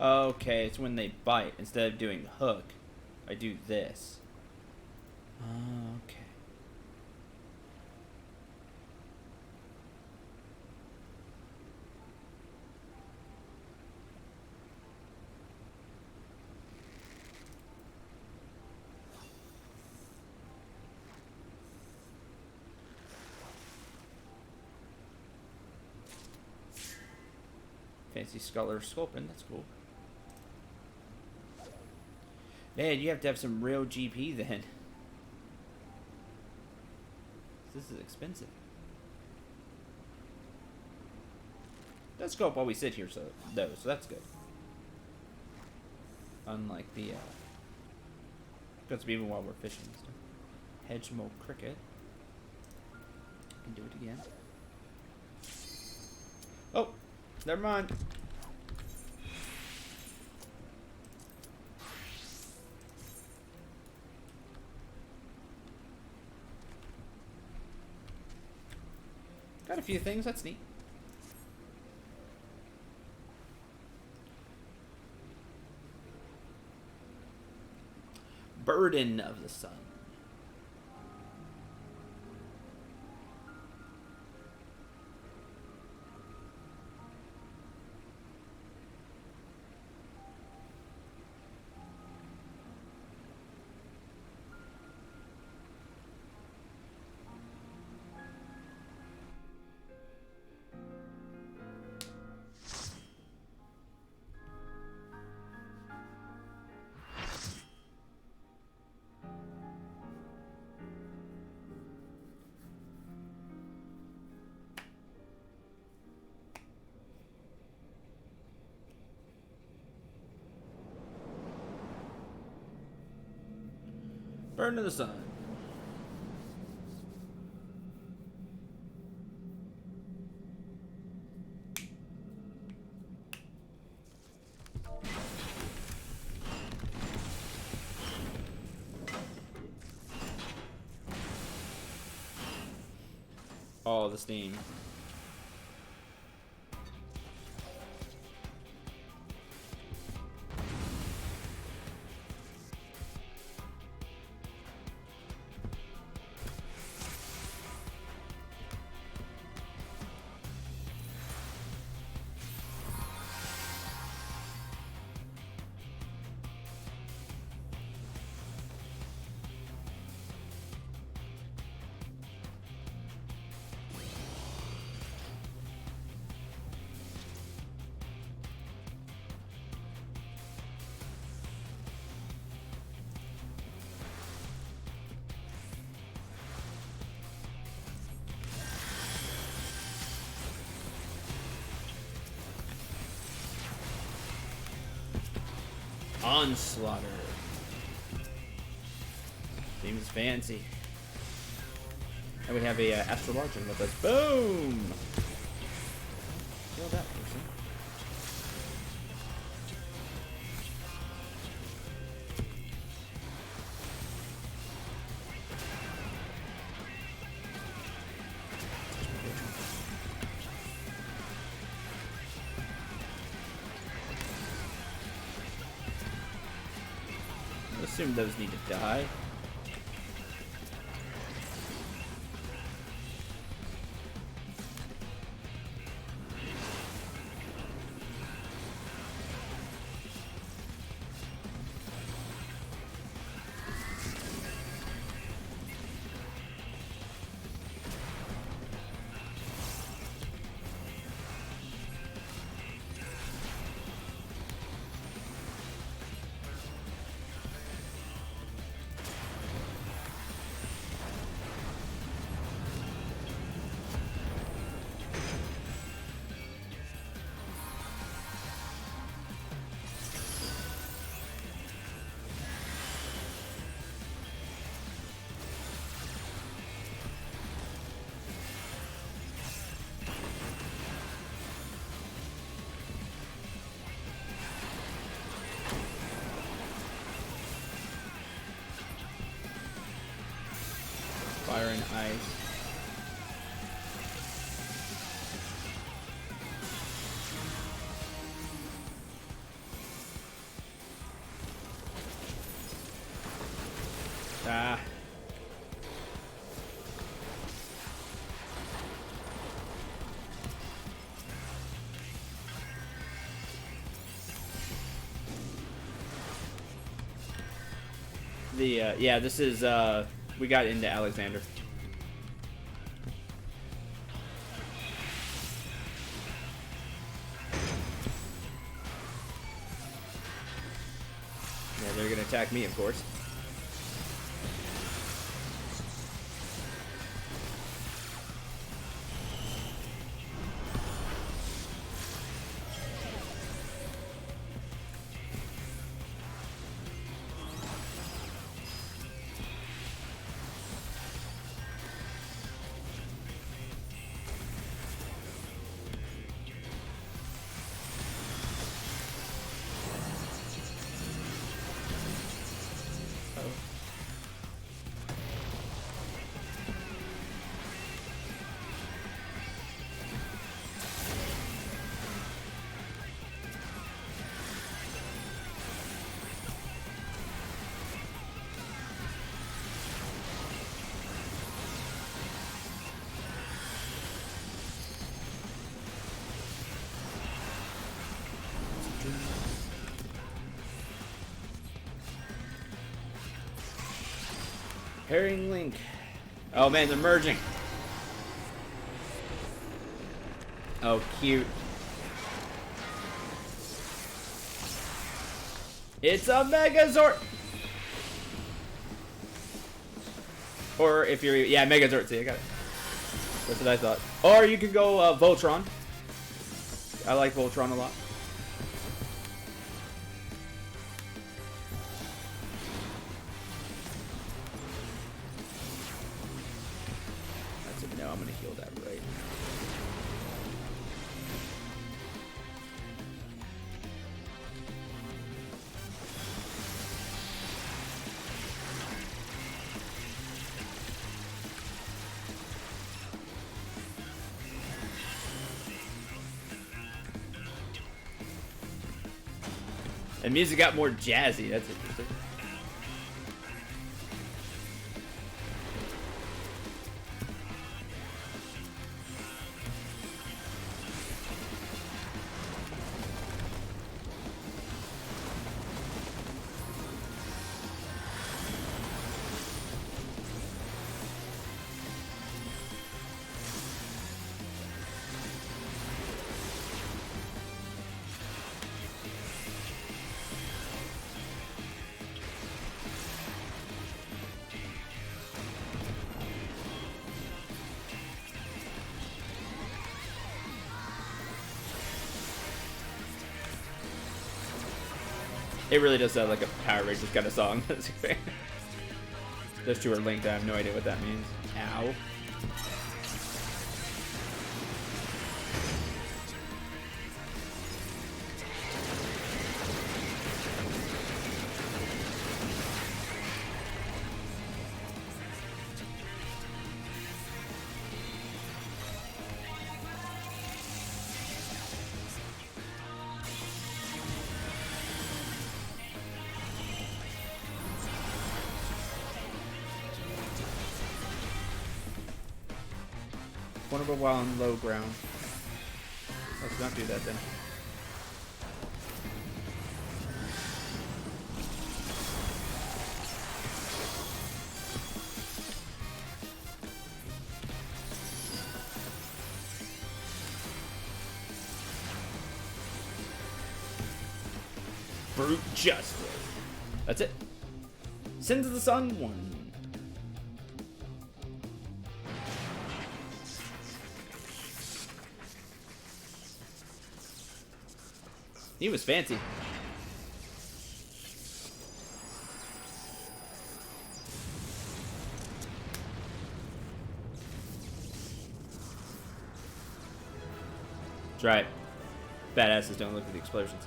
Okay, it's when they bite. Instead of doing hook, I do this. Okay. Fancy Sculler Sculpin, that's cool. Man, you have to have some real GP then. This is expensive. Let's go up while we sit here, so that's good. Unlike the good to be even while we're fishing and stuff. Hedgemole cricket. Can do it again. Oh, never mind. Got a few things, that's neat. Burden of the Sun. Burden of the Sun. Oh, the steam. Onslaughter. Seems fancy. And we have a Astrologian with us. Boom! Kill that person. I assume those need to die. Fire and ice. Ah. The yeah, this is we got into Alexander. Yeah, they're gonna attack me, of course. Herring Link. Oh man, they're merging. Oh, cute. It's a Megazord! Or if you're... Yeah, Megazord. See, I got it. That's what I thought. Or you could go Voltron. I like Voltron a lot. That's it. No, I'm going to heal that right now. The music got more jazzy. That's interesting. It really does sound like a Power Rangers kind of song. Those two are linked. I have no idea what that means. Ow. Vulnerable while on low ground. Let's not do that then. Brute justice. That's it. Sins of the Sun 1. He was fancy. That's right. Badasses don't look at the explosions.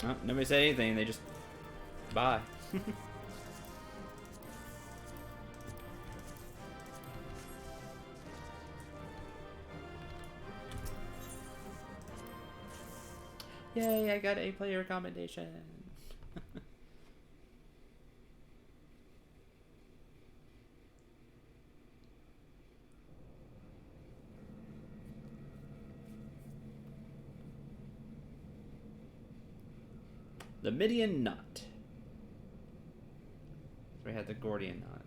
Oh, nobody said anything. They just... Bye. Yay, I got a player commendation. The Midian knot. We had the Gordian knot.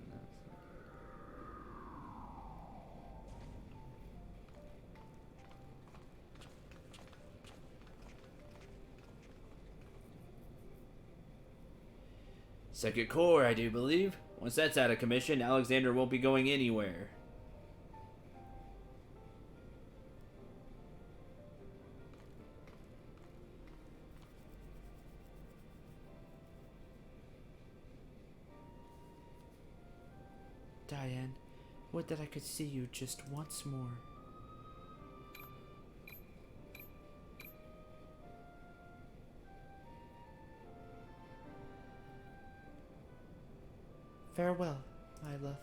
Second core, I do believe. Once that's out of commission, Alexander won't be going anywhere. Diane, would that I could see you just once more. Farewell, my love.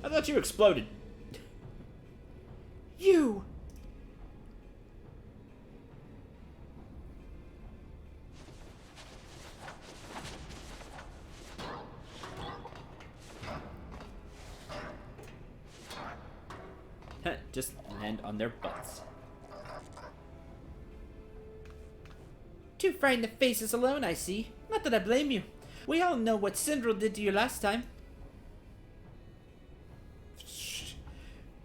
I thought you exploded. You! Just land on their butts. Too frightened of faces alone, I see. Not that I blame you. We all know what Syndrel did to you last time.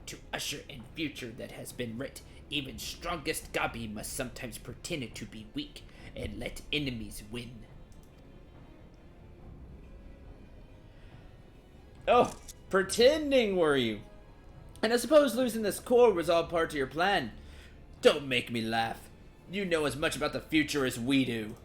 To usher in future that has been writ, even strongest Gabi must sometimes pretend to be weak and let enemies win. Oh, pretending were you? And I suppose losing this core was all part of your plan. Don't make me laugh. You know as much about the future as we do.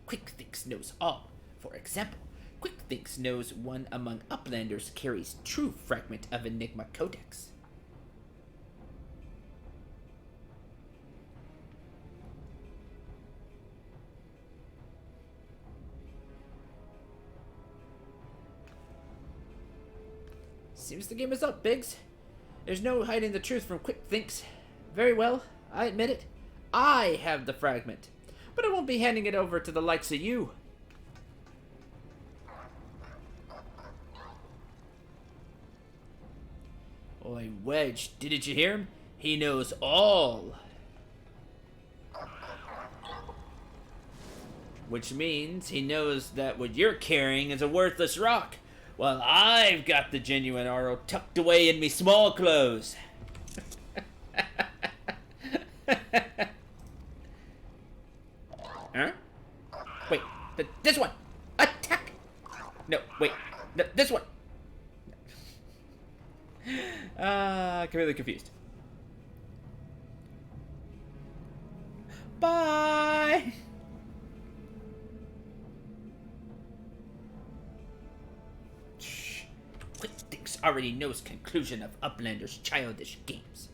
Quick knows all. For example, Quick knows one among Uplanders carries true fragment of Enigma Codex. Seems the game is up, Biggs. There's no hiding the truth from Quick. Very well, I admit it. I have the fragment, but I won't be handing it over to the likes of you. Oi, Wedge, didn't you hear him? He knows all. Which means he knows that what you're carrying is a worthless rock, while I've got the genuine Arrow tucked away in me small clothes. Huh? Wait, this one! Attack! No, wait, this one! Completely confused. Bye! Shh. Quick already knows conclusion of Uplander's childish games.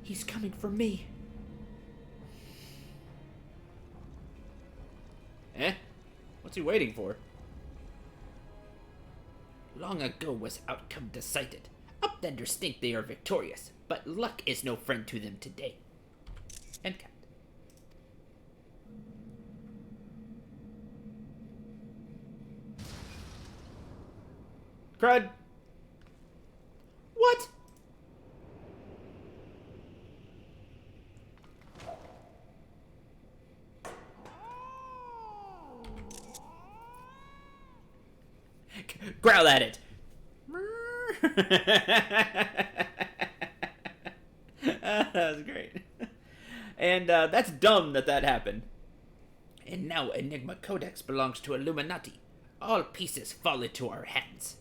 He's coming for me. Eh? What's he waiting for? Long ago was outcome decided. Uplanders think they are victorious, but luck is no friend to them today. End count. Crud. What? Growl at it. That was great. And that's dumb that happened. And now Enigma Codex belongs to Illuminati. All pieces fall into our hands.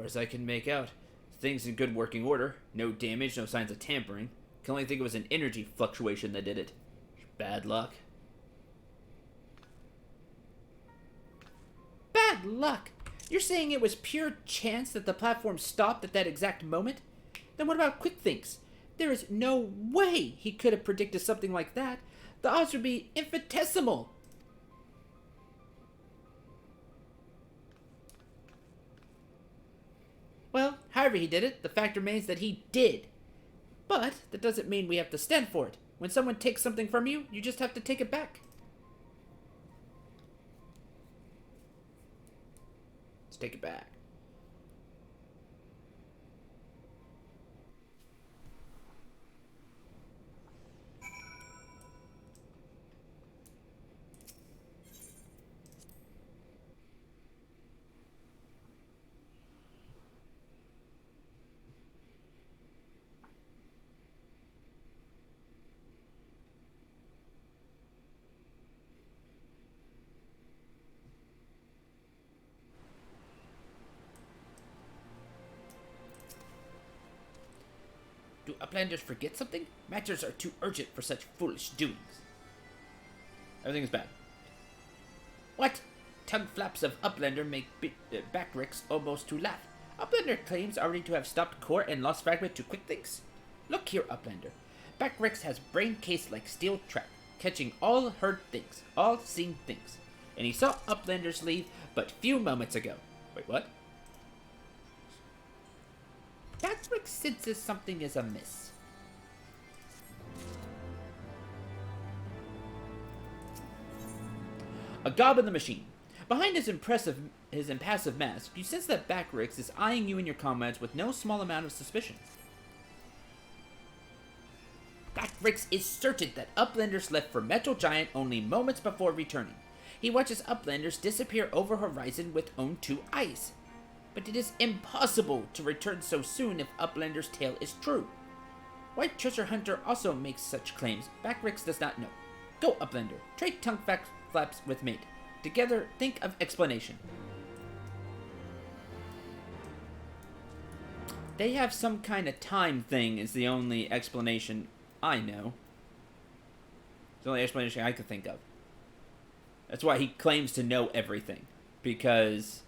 far as I can make out, things in good working order. No damage, no signs of tampering. Can only think it was an energy fluctuation that did it. Bad luck. Bad luck? You're saying it was pure chance that the platform stopped at that exact moment? Then what about quick thinks? There is no way he could have predicted something like that. The odds would be infinitesimal. Well, however he did it, the fact remains that he did. But that doesn't mean we have to stand for it. When someone takes something from you, you just have to take it back. Let's take it back. Do Uplanders forget something? Matters are too urgent for such foolish doings. Everything is bad. What? Tongue flaps of Uplander make Backrix almost to laugh. Uplander claims already to have stopped core and lost fragment to quick things. Look here, Uplander. Backrix has brain case like steel trap, catching all heard things, all seen things. And he saw Uplanders leave but few moments ago. Wait, what? Backrix senses something is amiss. A gob in the machine. Behind his impassive mask, you sense that Backrix is eyeing you and your comrades with no small amount of suspicion. Backrix is certain that Uplanders left for Metal Giant only moments before returning. He watches Uplanders disappear over horizon with own two eyes. But it is impossible to return so soon if Uplander's tale is true. White Treasure Hunter also makes such claims. Backrix does not know. Go, Uplander. Trade tongue flaps with mate. Together, think of explanation. They have some kind of time thing is the only explanation I know. It's the only explanation I could think of. That's why he claims to know everything. Because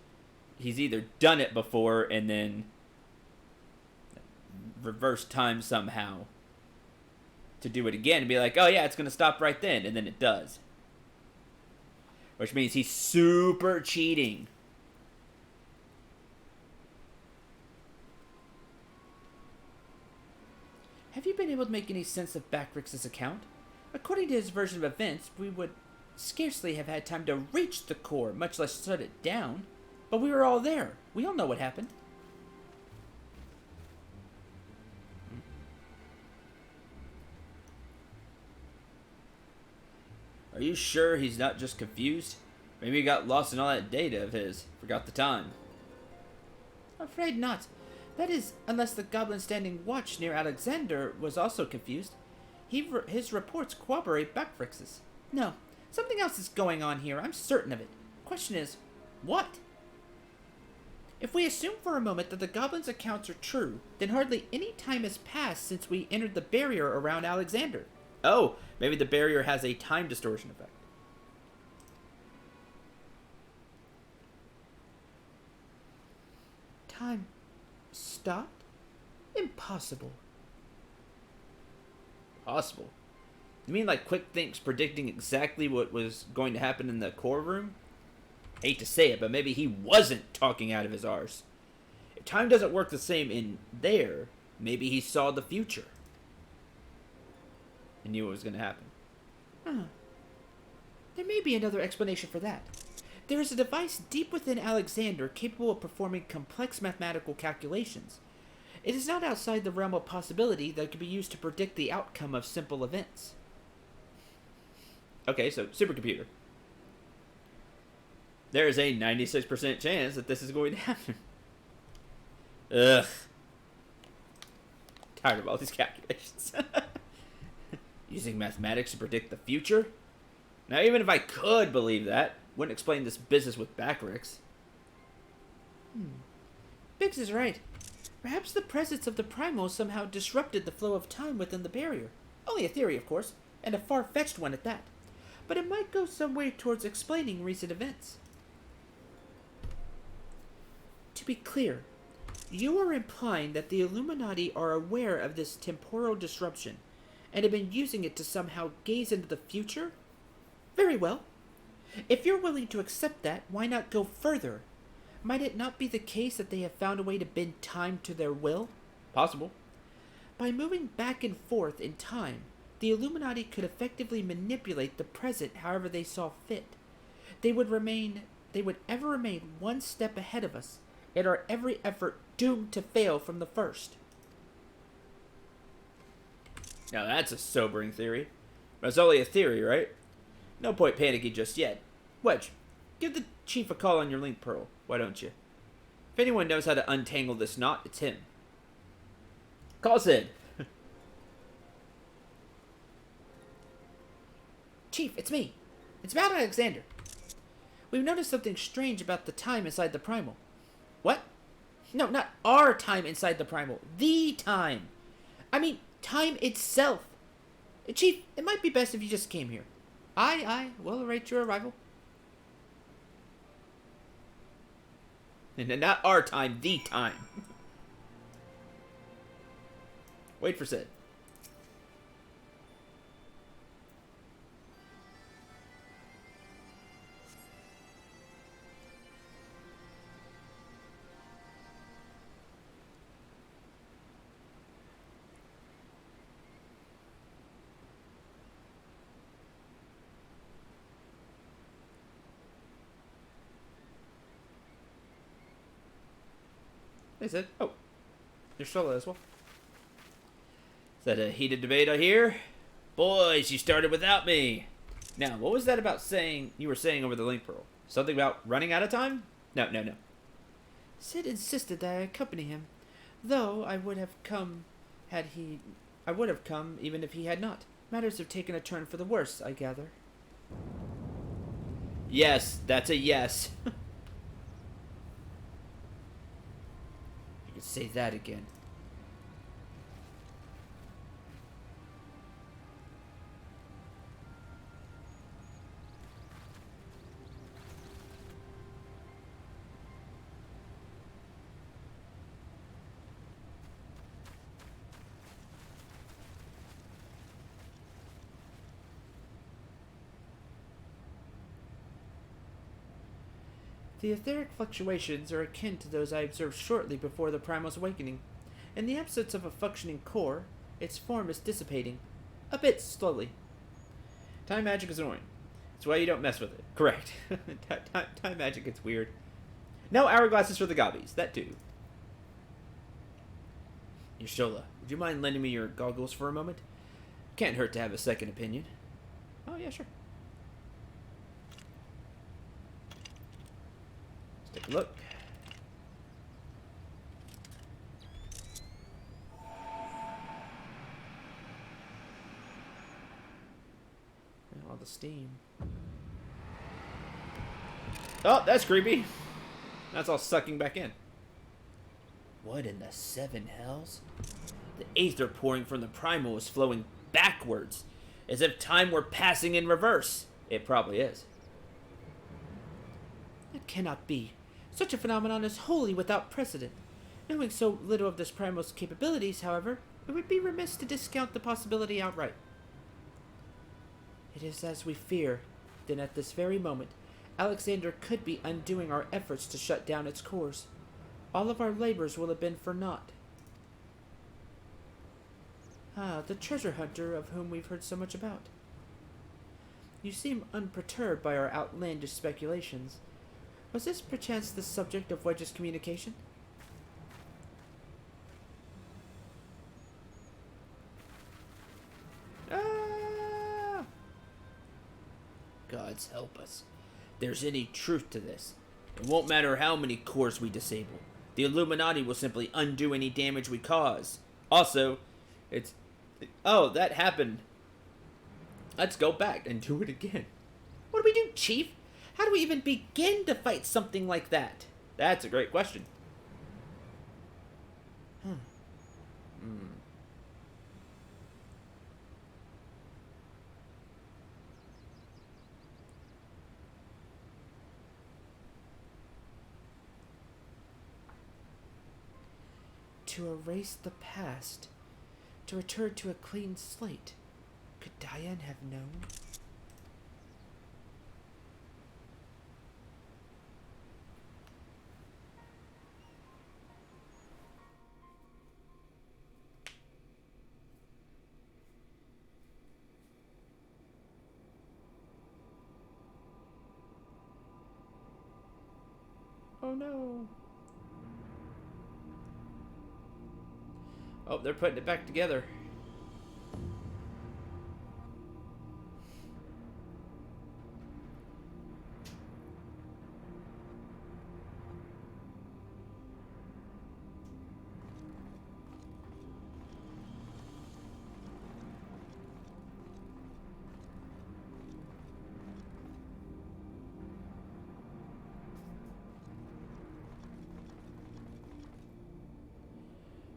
he's either done it before and then reverse time somehow to do it again and be like, oh yeah, it's going to stop right then, and then it does. Which means he's super cheating. Have you been able to make any sense of Backrix's account? According to his version of events, we would scarcely have had time to reach the core, much less shut it down. But we were all there. We all know what happened. Are you sure he's not just confused? Maybe he got lost in all that data of his. Forgot the time. I'm afraid not. That is, unless the goblin standing watch near Alexander was also confused. His reports corroborate Backrix's. No, something else is going on here. I'm certain of it. Question is, what? If we assume for a moment that the goblin's accounts are true, then hardly any time has passed since we entered the barrier around Alexander. Oh, maybe the barrier has a time distortion effect. Time stopped? Impossible. Possible? You mean like Quick Think's predicting exactly what was going to happen in the core room? Hate to say it, but maybe he wasn't talking out of his arse. If time doesn't work the same in there, maybe he saw the future and knew what was going to happen. There may be another explanation for that. There is a device deep within Alexander capable of performing complex mathematical calculations. It is not outside the realm of possibility that it could be used to predict the outcome of simple events. Okay, so supercomputer. There is a 96% chance that this is going to happen. Ugh. Tired of all these calculations. Using mathematics to predict the future? Now, even if I could believe that, wouldn't explain this business with Backrix. Biggs is right. Perhaps the presence of the primal somehow disrupted the flow of time within the barrier. Only a theory, of course, and a far-fetched one at that. But it might go some way towards explaining recent events. To be clear, you are implying that the Illuminati are aware of this temporal disruption and have been using it to somehow gaze into the future? Very well. If you're willing to accept that, why not go further? Might it not be the case that they have found a way to bend time to their will? Possible. By moving back and forth in time, the Illuminati could effectively manipulate the present however they saw fit. They would ever remain one step ahead of us, and our every effort doomed to fail from the first. Now that's a sobering theory. But it's only a theory, right? No point panicking just yet. Wedge, give the chief a call on your link pearl, why don't you? If anyone knows how to untangle this knot, it's him. Call Sid. Chief, it's me. It's about Alexander. We've noticed something strange about the time inside the primal. What? No, not our time inside the primal. The time. I mean, time itself. Chief, it might be best if you just came here. Aye, we'll await your arrival. And not our time, the time. Wait for Sid. Hey Sid. Oh, you're solo as well. Is that a heated debate I hear? Boys, you started without me. Now, what was that about you were saying over the link pearl? Something about running out of time? No. Sid insisted that I accompany him, though I would have come even if he had not. Matters have taken a turn for the worse, I gather. Yes, that's a yes. You could say that again. The etheric fluctuations are akin to those I observed shortly before the primal's awakening. In the absence of a functioning core, its form is dissipating. A bit slowly. Time magic is annoying. That's why you don't mess with it. Correct. Time magic gets weird. No hourglasses for the gobbies. That too. Yashola, would you mind lending me your goggles for a moment? Can't hurt to have a second opinion. Oh, yeah, sure. Let's take a look. All the steam. Oh, that's creepy. That's all sucking back in. What in the seven hells? The aether pouring from the primal is flowing backwards, as if time were passing in reverse. It probably is. It cannot be. Such a phenomenon is wholly without precedent. Knowing so little of this primal's capabilities, however, it would be remiss to discount the possibility outright. It is as we fear. Then at this very moment, Alexander could be undoing our efforts to shut down its cores. All of our labors will have been for naught. Ah, the treasure hunter of whom we've heard so much about. You seem unperturbed by our outlandish speculations. Was this perchance the subject of Wedge's communication? Gods help us. There's any truth to this. It won't matter how many cores we disable. The Illuminati will simply undo any damage we cause. Also, oh, that happened. Let's go back and do it again. What do we do, Chief? How do we even begin to fight something like that? That's a great question. To erase the past, to return to a clean slate. Could Diane have known? Oh no. Oh, they're putting it back together.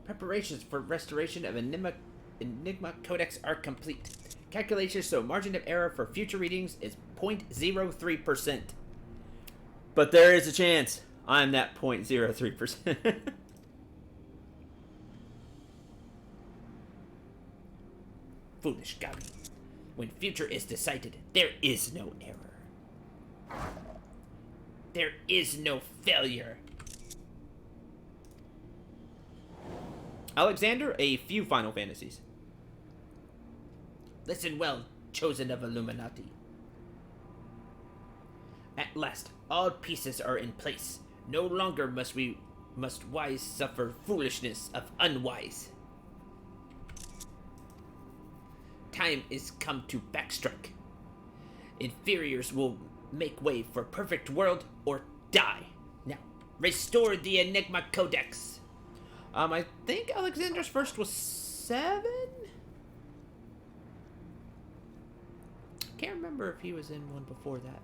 Preparations for restoration of Enigma Codex are complete. Calculations show margin of error for future readings is 0.03%. But there is a chance I'm that 0.03%. Foolish Gabi. When future is decided, there is no error. There is no failure. Alexander, a few Final Fantasies. Listen well, chosen of Illuminati. At last, all pieces are in place. No longer must wise suffer foolishness of unwise. Time is come to backstrike. Inferiors will make way for perfect world or die. Now, restore the Enigma Codex. I think Alexander's first was 7? Can't remember if he was in one before that.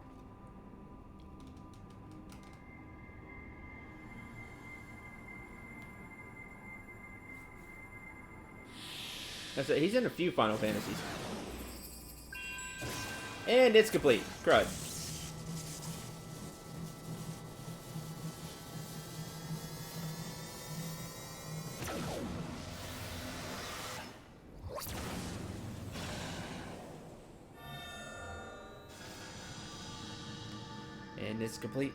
That's it. He's in a few Final Fantasies. And it's complete. Crud. And it's complete.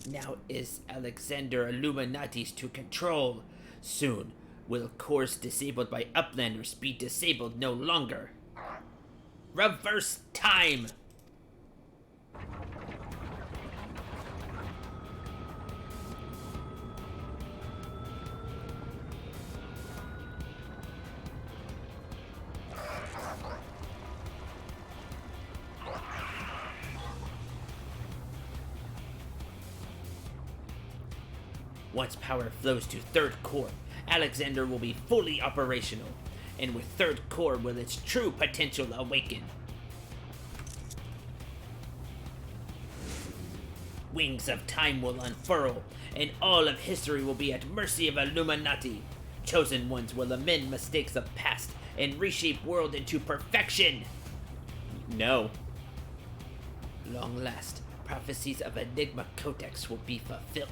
Now is Alexander Illuminati's to control. Soon will cores disabled by Uplanders be disabled no longer. Reverse time! Once power flows to third core, Alexander will be fully operational, and with third core will its true potential awaken. Wings of time will unfurl, and all of history will be at mercy of Illuminati. Chosen ones will amend mistakes of past and reshape world into perfection. No. Long last, prophecies of Enigma Codex will be fulfilled.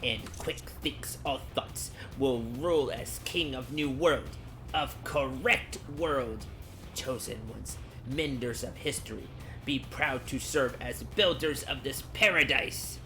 And quick thinks all thoughts will rule as king of new world, of correct world. Chosen ones, menders of history, be proud to serve as builders of this paradise.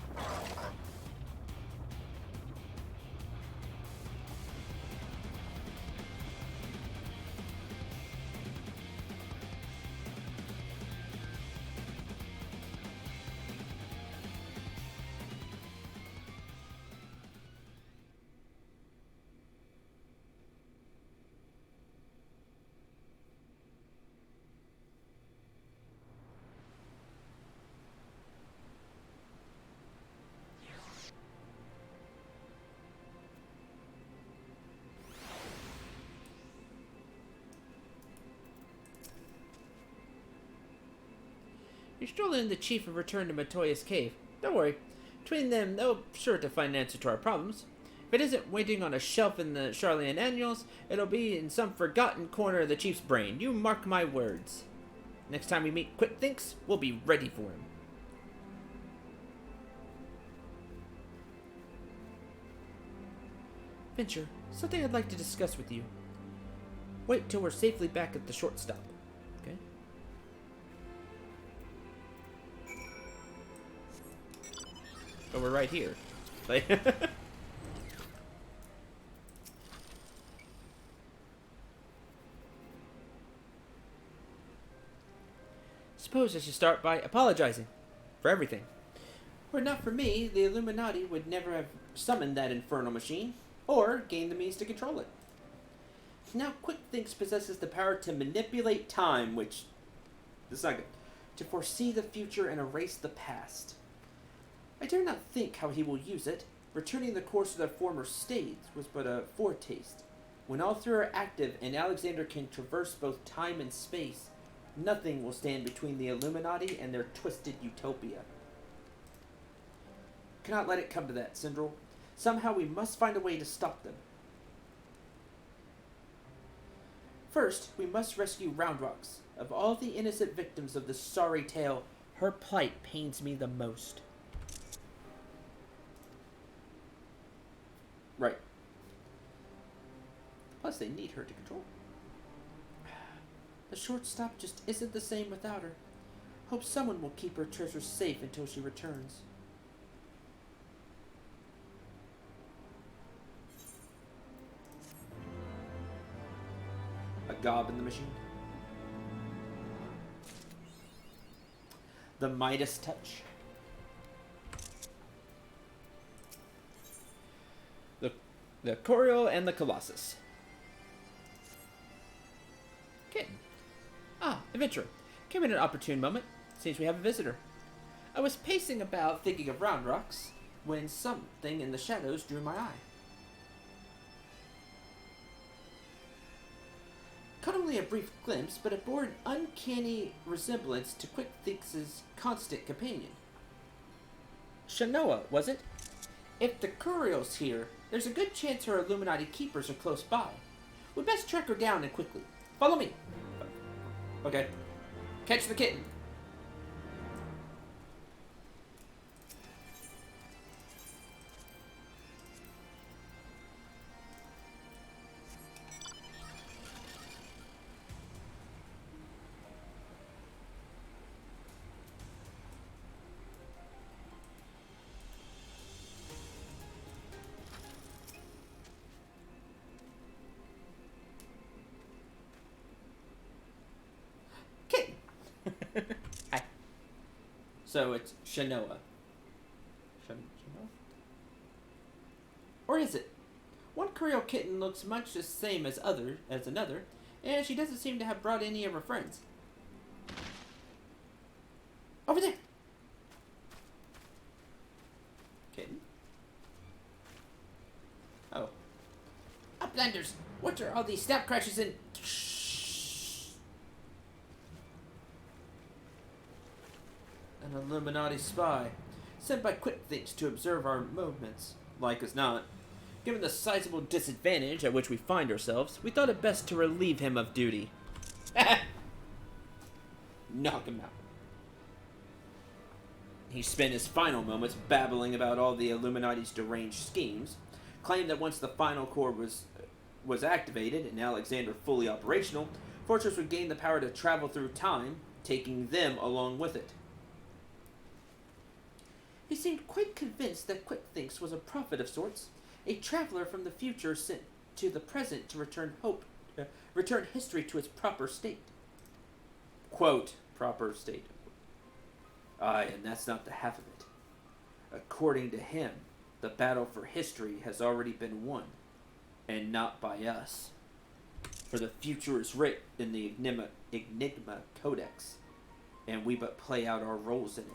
You stroll in the chief and return to Matoya's cave. Don't worry. Between them, they'll sure to find an answer to our problems. If it isn't waiting on a shelf in the Charlian Annuals, it'll be in some forgotten corner of the chief's brain. You mark my words. Next time we meet Quick Thinks, we'll be ready for him. Venture, something I'd like to discuss with you. Wait till we're safely back at the short stop, okay? Oh, we're right here. Like Suppose I should start by apologizing for everything. Were it not for me, the Illuminati would never have summoned that infernal machine, or gained the means to control it. Now Quick Thinks possesses the power to manipulate time, which is not good, to foresee the future and erase the past. I dare not think how he will use it. Returning the course of their former states was but a foretaste. When all three are active and Alexander can traverse both time and space, nothing will stand between the Illuminati and their twisted utopia. Cannot let it come to that, Syndrel. Somehow we must find a way to stop them. First, we must rescue Roundrocks. Of all the innocent victims of this sorry tale, her plight pains me the most. Right. Plus, they need her to control. The short stop just isn't the same without her. Hope someone will keep her treasure safe until she returns. A gob in the machine. The Midas touch. The Coriol and the Colossus. Kitten. Ah, adventurer. Came in an opportune moment. Seems we have a visitor. I was pacing about thinking of Roundrocks when something in the shadows drew my eye. Caught only a brief glimpse, but it bore an uncanny resemblance to Quick Thinks' constant companion. Shanoa, was it? If the Curiel's here, there's a good chance her Illuminati keepers are close by. We'd best track her down and quickly. Follow me. Okay. Catch the kitten. Hi. So it's Shanoa. Shanoa? Or is it? One Curiel kitten looks much the same as another, and she doesn't seem to have brought any of her friends. Over there! Kitten? Oh. Uplanders! What are all these snap crashes and... An Illuminati spy, sent by Quick Thinks to observe our movements. Like as not. Given the sizable disadvantage at which we find ourselves, we thought it best to relieve him of duty. Knock him out. He spent his final moments babbling about all the Illuminati's deranged schemes, claimed that once the final core was activated and Alexander fully operational, Fortress would gain the power to travel through time, taking them along with it. He seemed quite convinced that Quick Thinks was a prophet of sorts, a traveler from the future sent to the present to return history to its proper state. Quote, proper state. Aye, and that's not the half of it. According to him, the battle for history has already been won, and not by us. For the future is writ in the Enigma Codex, and we but play out our roles in it.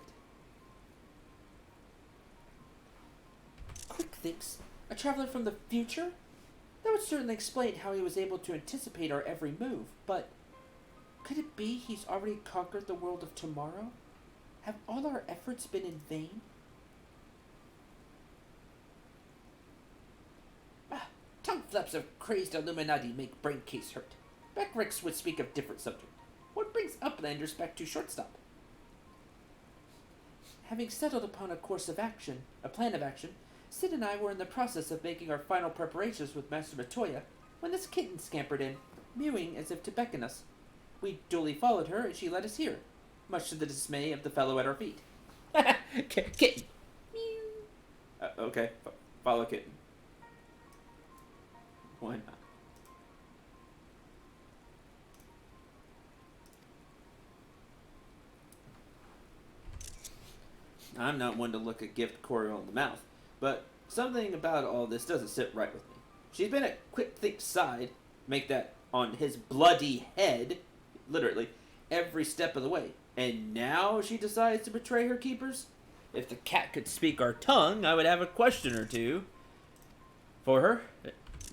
Quick Thinks, a traveler from the future? That would certainly explain how he was able to anticipate our every move, but could it be he's already conquered the world of tomorrow? Have all our efforts been in vain? Tongue flaps of crazed Illuminati make brain case hurt. Beckrix would speak of different subject. What brings Uplanders back to shortstop? Having settled upon a plan of action, Sid and I were in the process of making our final preparations with Master Matoya when this kitten scampered in, mewing as if to beckon us. We duly followed her, and she led us here, much to the dismay of the fellow at our feet. Kitten. Mew. Okay, follow kitten. Why not? I'm not one to look a gift Coriel in the mouth, but something about all this doesn't sit right with me. She's been at Quick-Think's side, make that on his bloody head, literally, every step of the way. And now she decides to betray her keepers? If the cat could speak our tongue, I would have a question or two for her.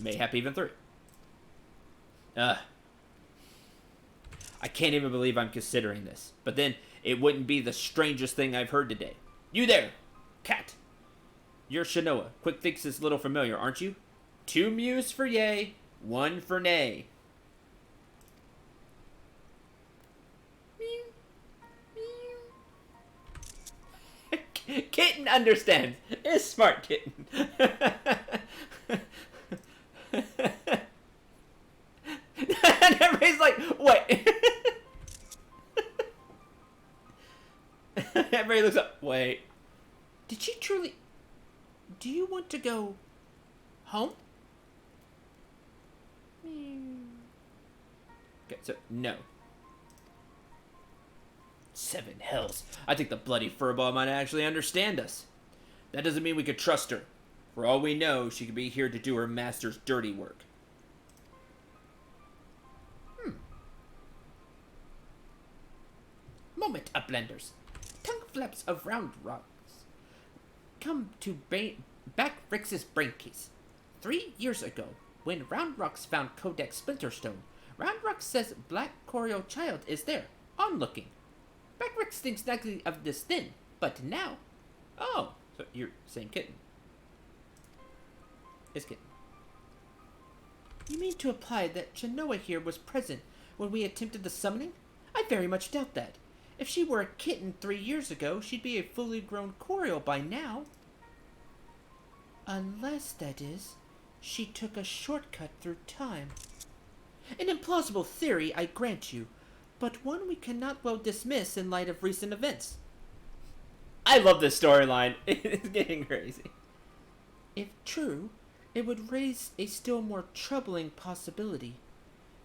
Mayhap even 3. I can't even believe I'm considering this. But then, it wouldn't be the strangest thing I've heard today. You there, cat. You're Shanoa. Quick-Think's is little familiar, aren't you? 2 mews for yay, 1 for nay. Kitten understands. It's smart kitten. And everybody's like, wait. Everybody looks up. Wait. Did she truly... Do you want to go... home? Okay, so, no. 7 hells. I think the bloody furball might actually understand us. That doesn't mean we could trust her. For all we know, she could be here to do her master's dirty work. Moment, Uplanders. Tongue flaps of Round Rocks. Come to back Rix's brain case. 3 years ago, when Round Rocks found Codex Splinterstone, Round Rocks says Black Coriel Child is there, onlooking. Beckrix thinks nothing of this then, but now... Oh, so you're same kitten. It's kitten. You mean to imply that Genoa here was present when we attempted the summoning? I very much doubt that. If she were a kitten 3 years ago, she'd be a fully grown Coriel by now. Unless, that is, she took a shortcut through time. An implausible theory, I grant you, but one we cannot well dismiss in light of recent events. I love this storyline. It's getting crazy. If true, it would raise a still more troubling possibility.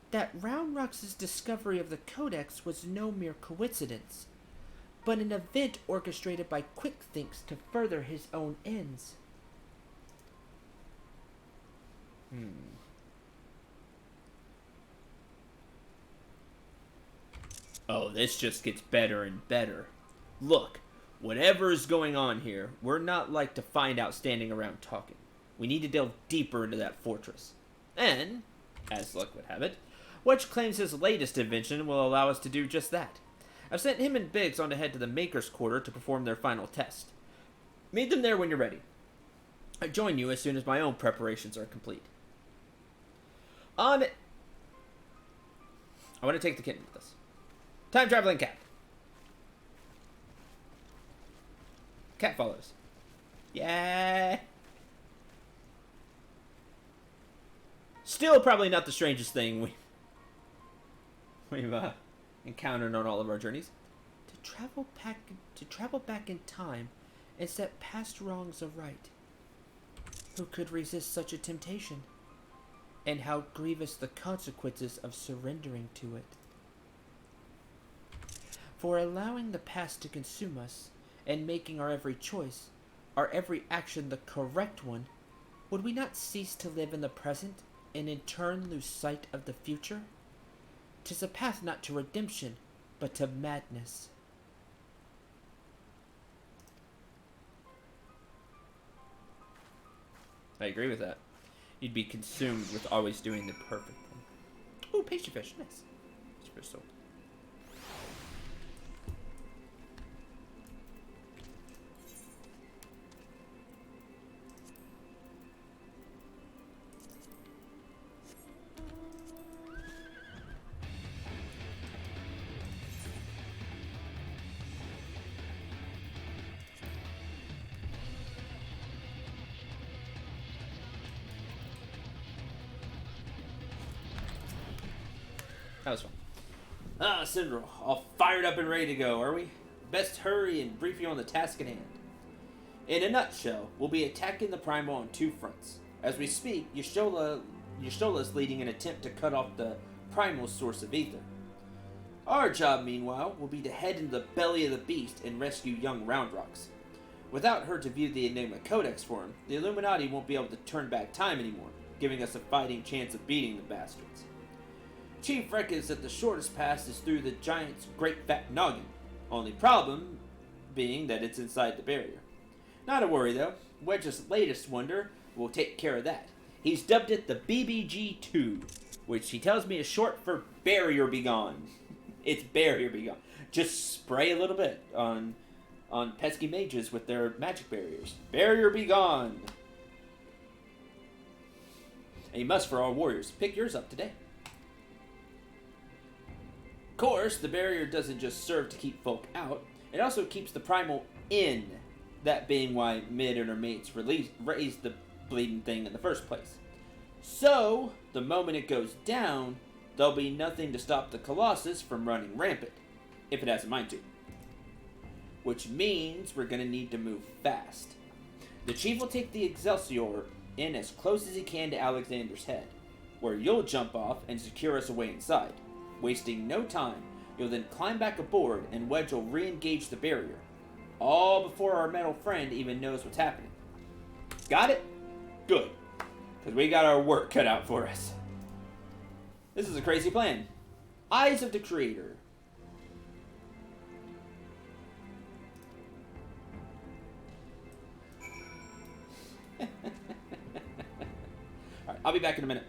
That Round Rock's discovery of the Codex was no mere coincidence, but an event orchestrated by Quick-Thinks to further his own ends. Oh, this just gets better and better. Look, whatever is going on here, we're not like to find out standing around talking. We need to delve deeper into that fortress. And, as luck would have it, Wedge claims his latest invention will allow us to do just that. I've sent him and Biggs on ahead to the Maker's Quarter to perform their final test. Meet them there when you're ready. I join you as soon as my own preparations are complete. On it. I want to take the kitten with us. Time traveling cat. Cat follows. Yeah. Still probably not the strangest thing we've encountered on all of our journeys. To travel back in time and set past wrongs aright. Who could resist such a temptation? And how grievous the consequences of surrendering to it. For allowing the past to consume us, and making our every choice, our every action the correct one, would we not cease to live in the present, and in turn lose sight of the future? 'Tis a path not to redemption, but to madness. I agree with that. You'd be consumed with always doing the perfect thing. Ooh, pastry fish, nice. Pastry fish sold. That was fun. Ah, Syndrome, all fired up and ready to go, are we? Best hurry and brief you on the task at hand. In a nutshell, we'll be attacking the Primal on two fronts. As we speak, Yashtola's leading an attempt to cut off the Primal's source of ether. Our job, meanwhile, will be to head into the belly of the beast and rescue young Roundrocks. Without her to view the Enigma Codex for him, the Illuminati won't be able to turn back time anymore, giving us a fighting chance of beating the bastards. Chief reckons that the shortest pass is through the giant's great fat noggin, only problem being that it's inside the barrier. Not a worry though, Wedge's latest wonder will take care of that. He's dubbed it the BBG-2, which he tells me is short for Barrier Begone. It's Barrier Begone. Just spray a little bit on pesky mages with their magic barriers. Barrier Begone! A must for all warriors. Pick yours up today. Of course, the barrier doesn't just serve to keep folk out, it also keeps the primal in. That being why Mid and her mates raised the bleeding thing in the first place. So, the moment it goes down, there'll be nothing to stop the Colossus from running rampant, if it has a mind to. Which means we're going to need to move fast. The Chief will take the Excelsior in as close as he can to Alexander's head, where you'll jump off and secure us away inside. Wasting no time, you'll then climb back aboard and Wedge will re-engage the barrier, all before our metal friend even knows what's happening. Got it? Good. Because we got our work cut out for us. This is a crazy plan. Eyes of the Creator. Alright, I'll be back in a minute.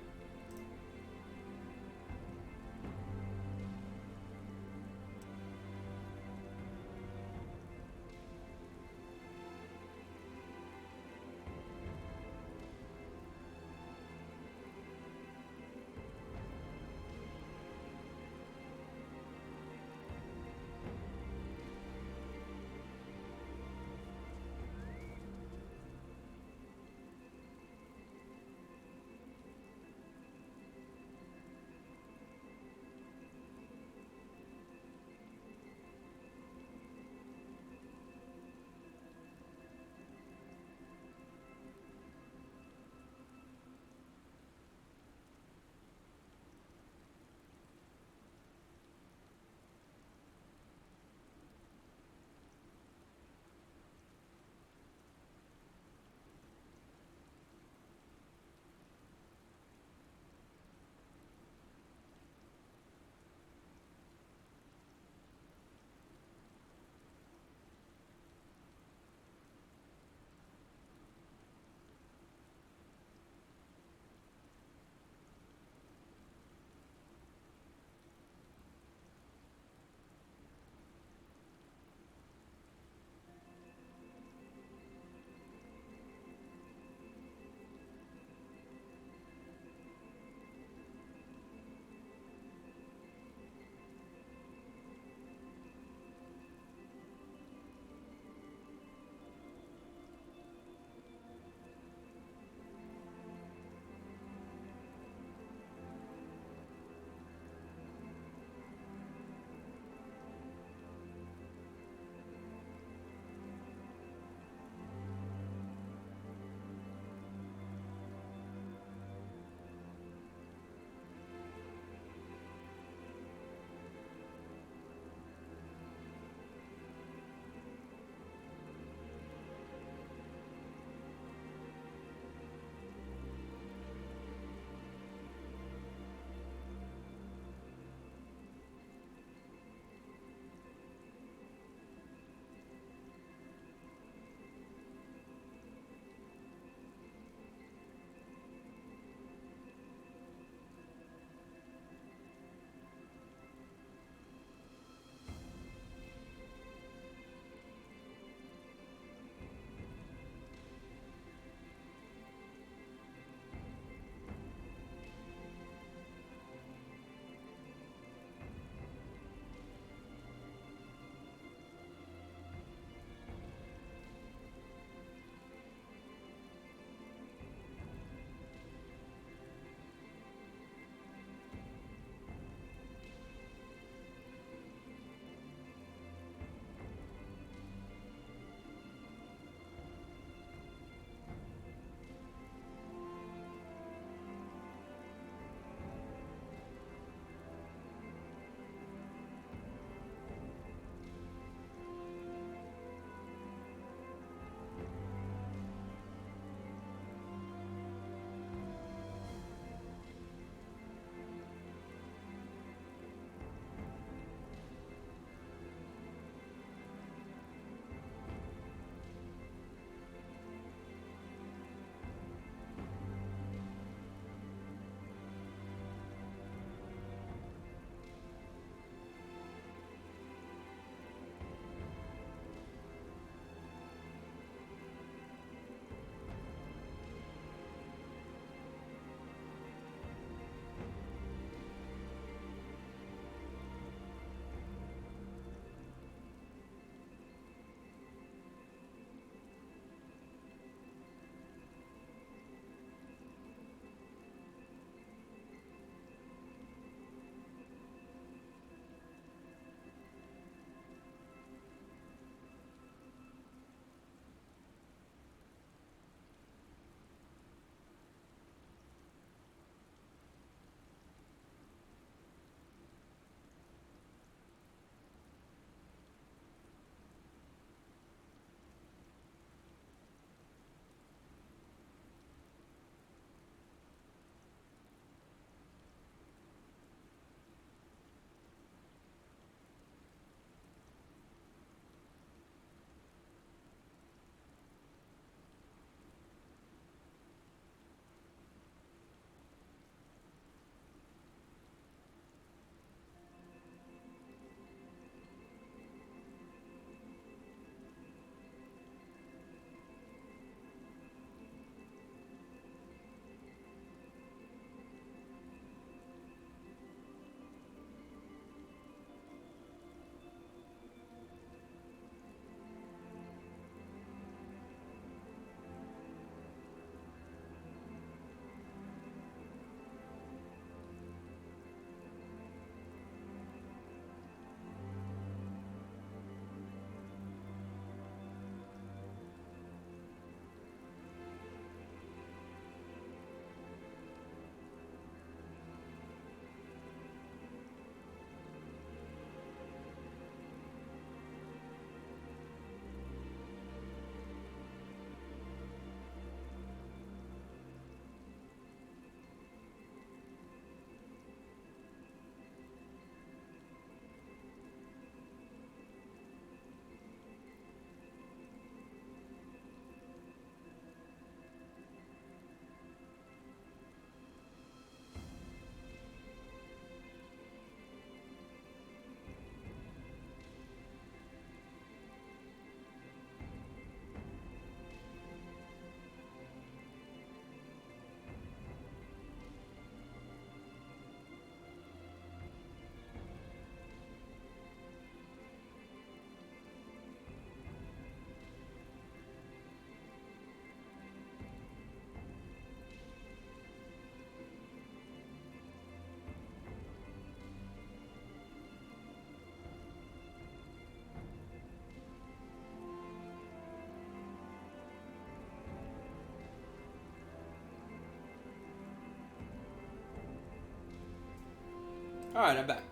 Alright, I'm back.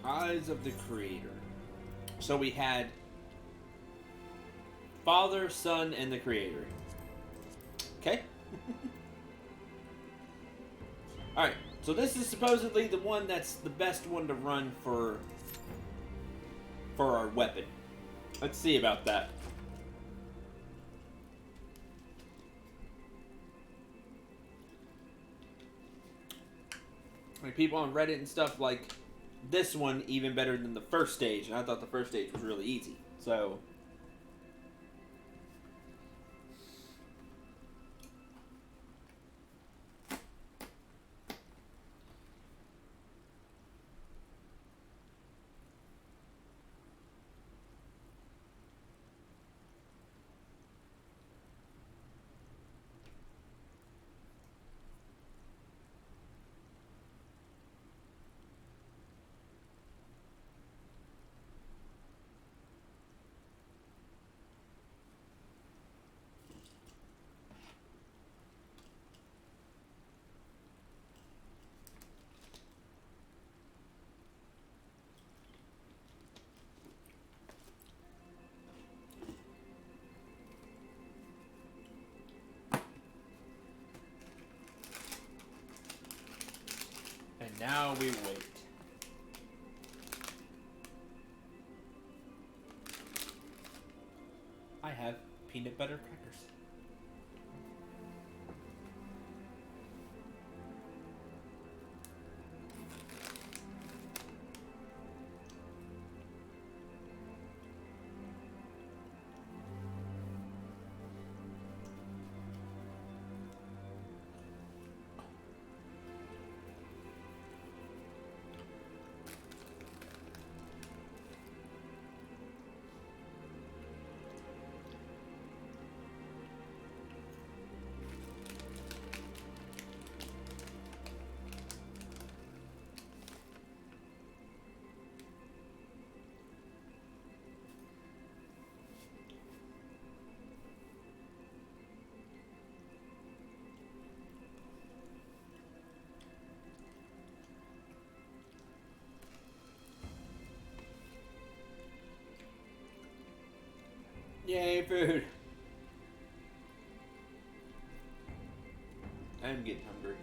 Eyes of the Creator. So we had Father, Son, and the Creator. Okay? Alright, so this is supposedly the one that's the best one to run for our weapon. Let's see about that. Like, people on Reddit and stuff like this one even better than the first stage, and I thought the first stage was really easy. So and now we wait. I have peanut butter crackers. Yay, food! I'm getting hungry.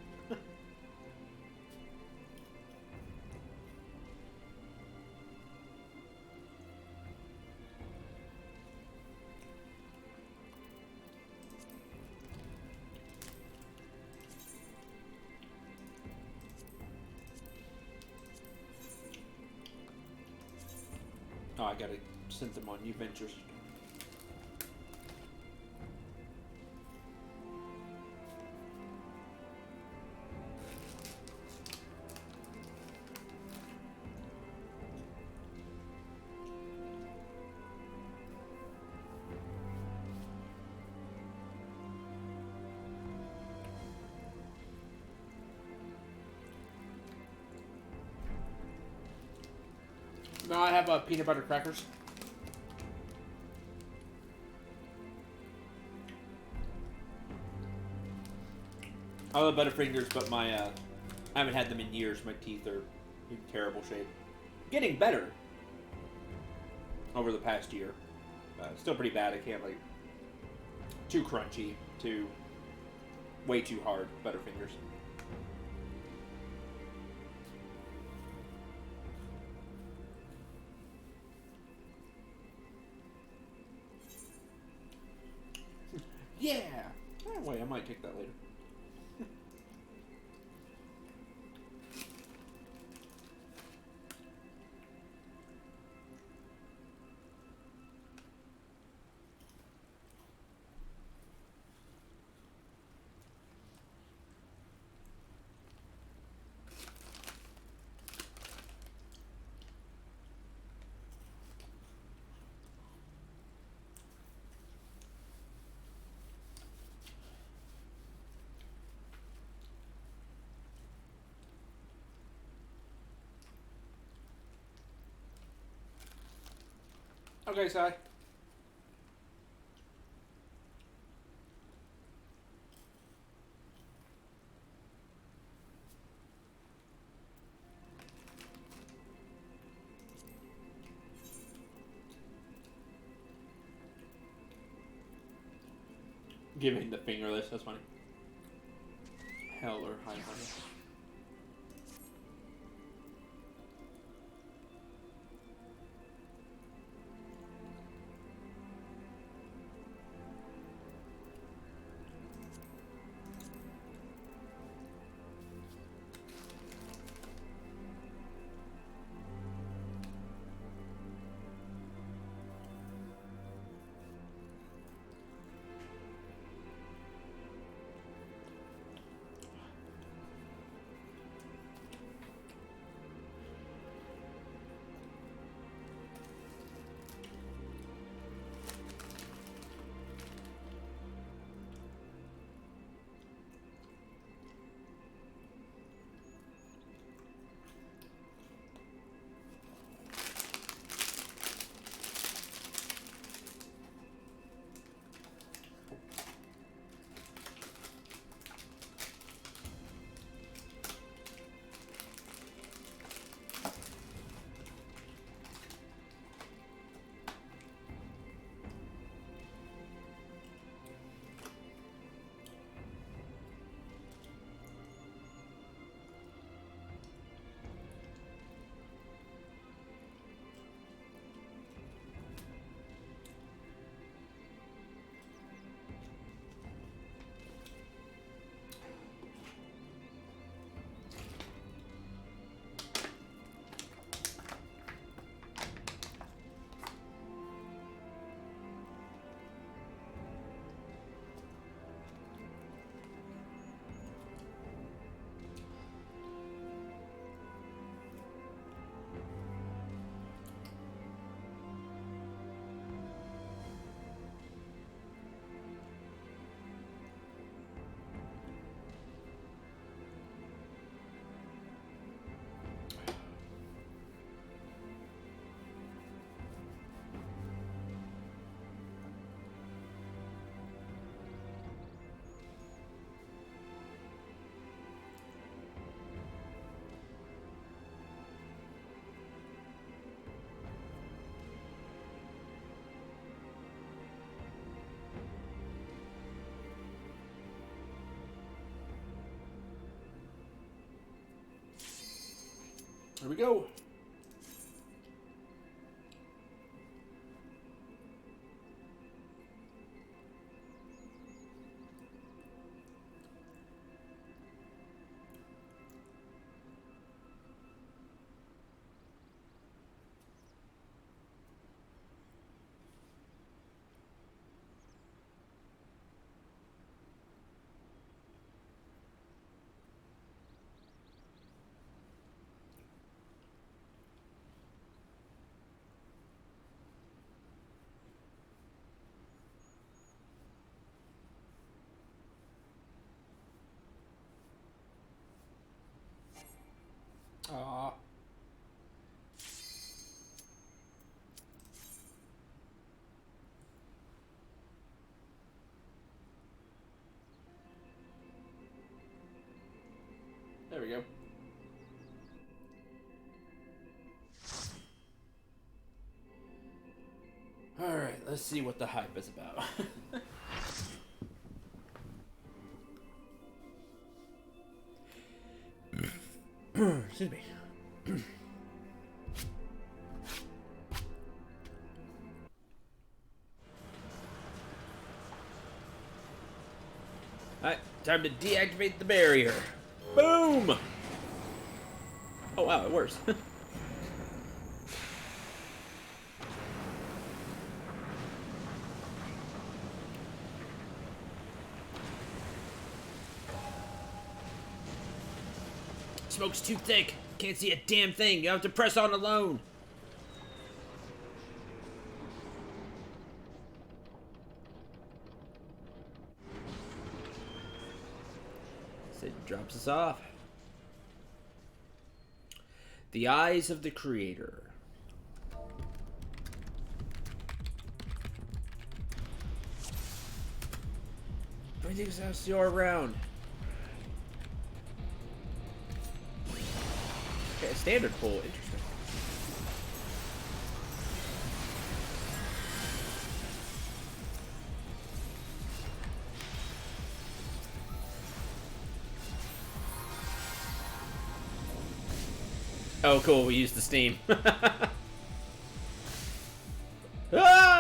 Oh, I gotta send them on new ventures. No, I have peanut butter crackers. I love Butterfingers, but my I haven't had them in years. My teeth are in terrible shape. Getting better over the past year. Still pretty bad. I can't, like, too crunchy, way too hard Butterfingers. Yeah! Oh, wait, I might take that later. Okay, Sai. Giving the fingerless, that's funny. Hell or high money. Here we go. Aw. There we go. Alright, let's see what the hype is about. Excuse me. Alright, time to deactivate the barrier. Boom! Oh wow, it works. Smoke's too thick. Can't see a damn thing. You have to press on alone. Sid drops us off. The eyes of the creator. thinks I'll see you around. Okay, standard pull. Interesting. Oh, cool. We used the steam. Ah!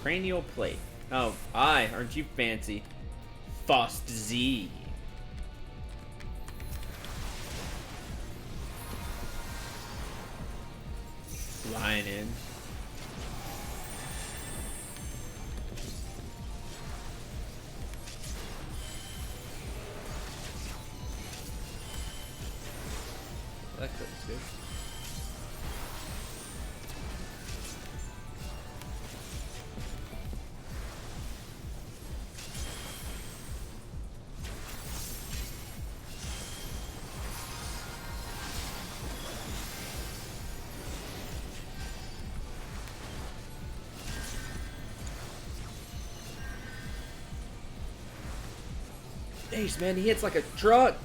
Cranial plate. Oh, aren't you fancy? Fost Z. Flying in. That crit's good. Jeez, man, he hits like a truck.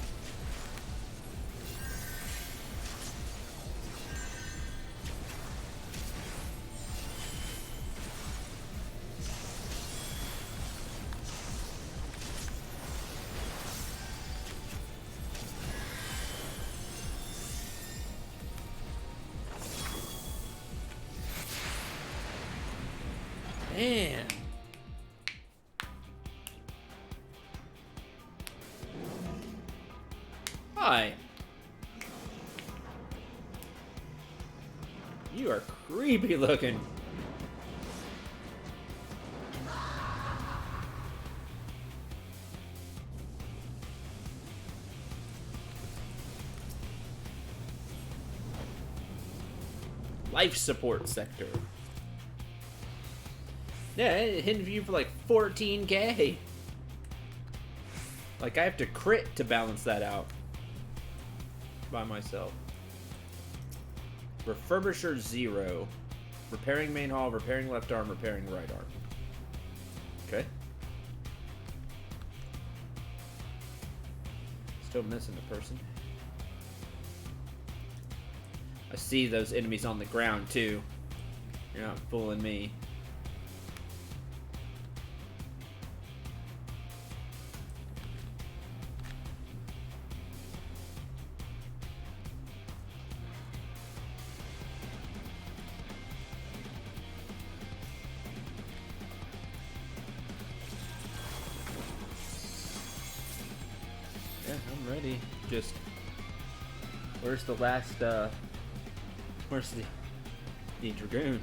Man. Hi. You are creepy looking. Life support sector. Yeah, hidden view for like 14K. Like I have to crit to balance that out by myself. Refurbisher 0. Repairing main hall, repairing left arm, repairing right arm. Okay. Still missing a person. I see those enemies on the ground too. You're not fooling me. Yeah, I'm ready. Just where's the last where's the dragoon?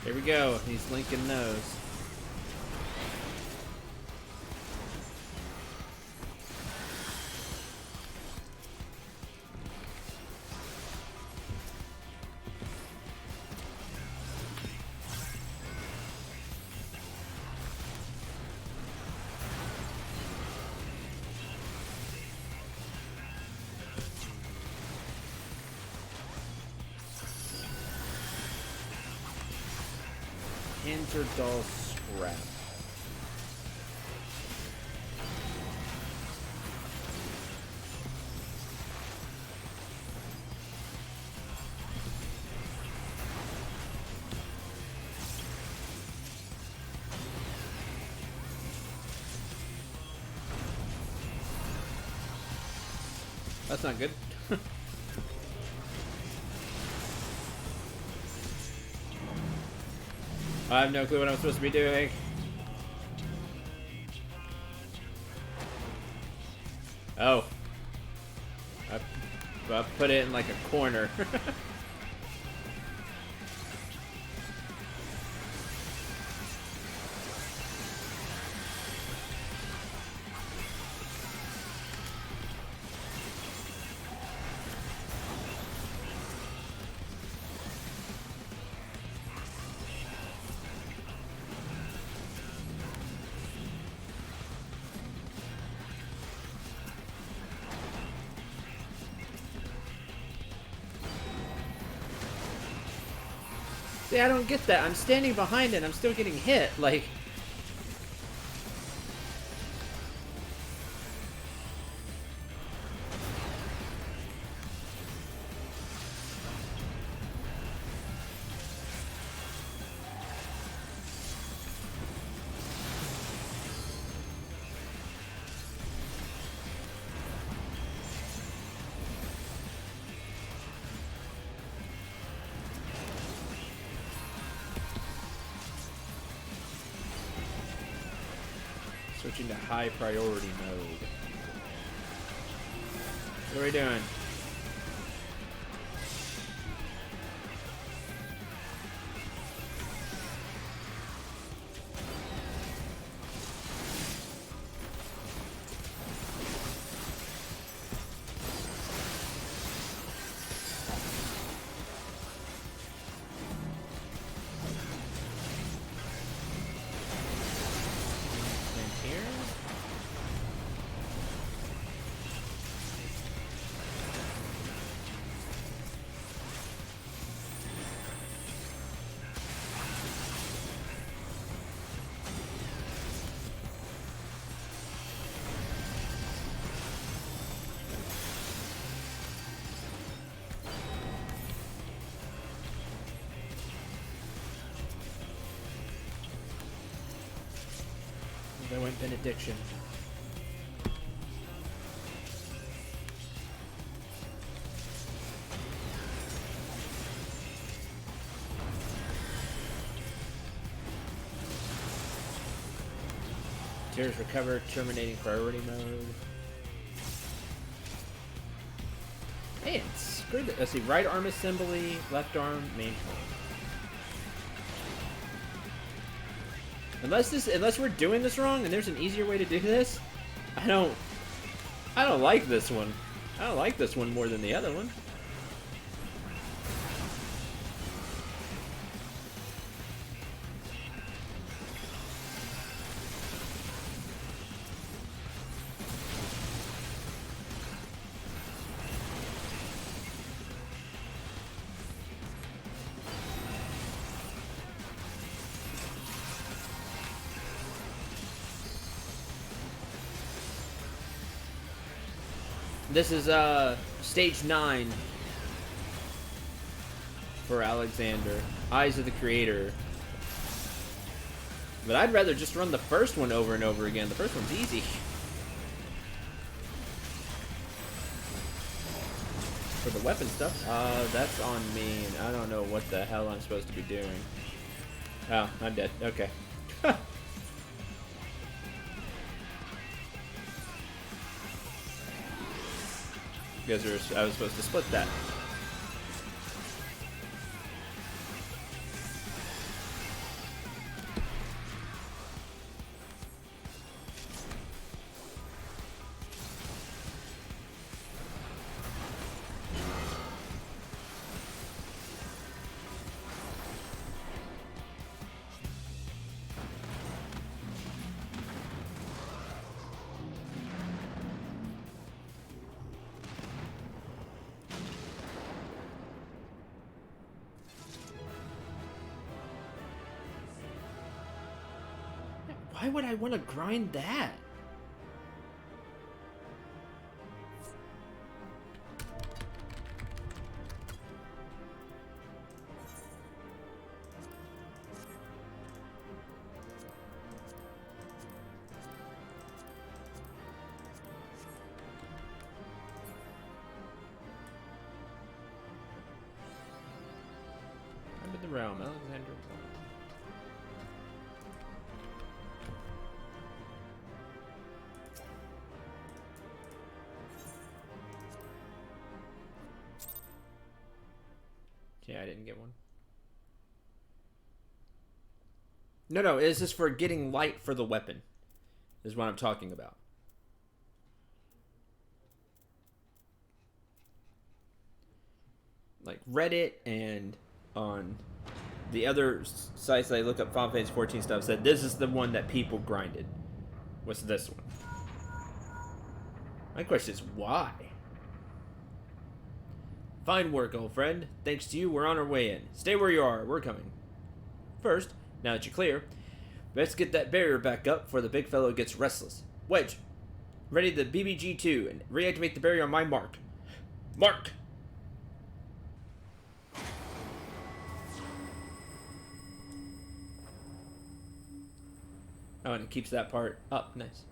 Here we go. He's linking those. Interdoll scrap. That's not good. I have no clue what I'm supposed to be doing. Oh. I put it in like a corner. See, I don't get that. I'm standing behind it and I'm still getting hit. Like... Switching to high priority mode. What are we doing? I went benediction. Tears recover, terminating priority mode. Man, screw that. Let's see, right arm assembly, left arm main hold. Unless we're doing this wrong and there's an easier way to do this, I don't like this one. I don't like this one more than the other one. This is stage 9 for Alexander. Eyes of the Creator. But I'd rather just run the first one over and over again. The first one's easy. For the weapon stuff, that's on me, and I don't know what the hell I'm supposed to be doing. Oh, I'm dead. Okay. Because I was supposed to split that. Why would I want to grind that? Yeah, I didn't get one. No, this is for getting light for the weapon. Is what I'm talking about. Like Reddit and on the other sites that I look up Final Fantasy 14 stuff said this is the one that people grinded. What's this one? My question is why? Fine work, old friend. Thanks to you, we're on our way in. Stay where you are. We're coming. First, now that you're clear, let's get that barrier back up before the big fellow gets restless. Wedge, ready the BBG-2 and reactivate the barrier on my mark. Mark! Oh, and it keeps that part up. Nice.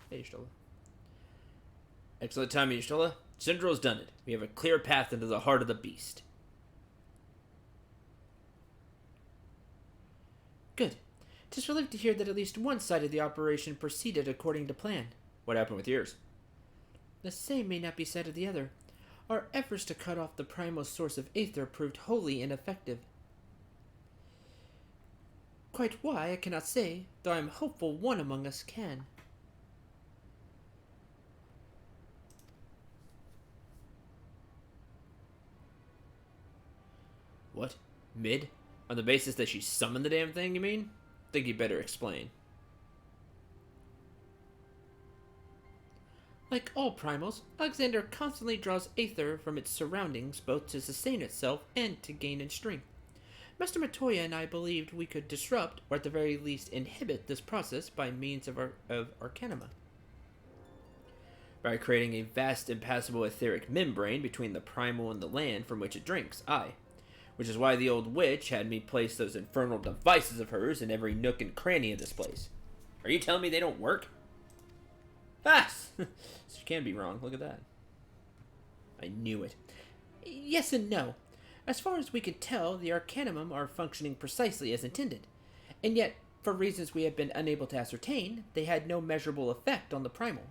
Hey, Stola. Excellent timing, Stola. Syndro's done it. We have a clear path into the heart of the beast. Good. 'Tis relieved to hear that at least one side of the operation proceeded according to plan. What happened with yours? The same may not be said of the other. Our efforts to cut off the primal source of aether proved wholly ineffective. Quite why, I cannot say, though I am hopeful one among us can. What? Mid? On the basis that she summoned the damn thing, you mean? Think you better explain. Like all primals, Alexander constantly draws aether from its surroundings both to sustain itself and to gain in strength. Master Matoya and I believed we could disrupt, or at the very least inhibit, this process by means of Anima. By creating a vast, impassable etheric membrane between the primal and the land from which it drinks, aye. Which is why the old witch had me place those infernal devices of hers in every nook and cranny of this place. Are you telling me they don't work? Ah! She can't be wrong. Look at that. I knew it. Yes and no. As far as we could tell, the Arcanum are functioning precisely as intended. And yet, for reasons we have been unable to ascertain, they had no measurable effect on the primal.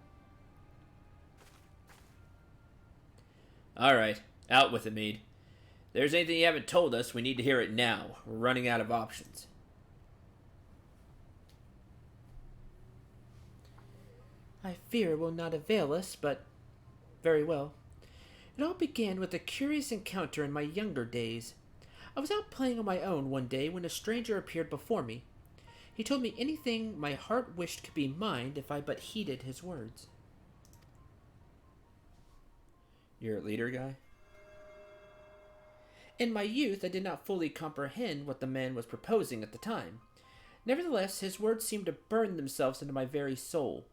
Alright, out with it, Mead. If there's anything you haven't told us, we need to hear it now. We're running out of options. I fear it will not avail us, but very well. It all began with a curious encounter in my younger days. I was out playing on my own one day when a stranger appeared before me. He told me anything my heart wished could be mine if I but heeded his words. You're a leader guy? In my youth, I did not fully comprehend what the man was proposing at the time. Nevertheless, his words seemed to burn themselves into my very soul.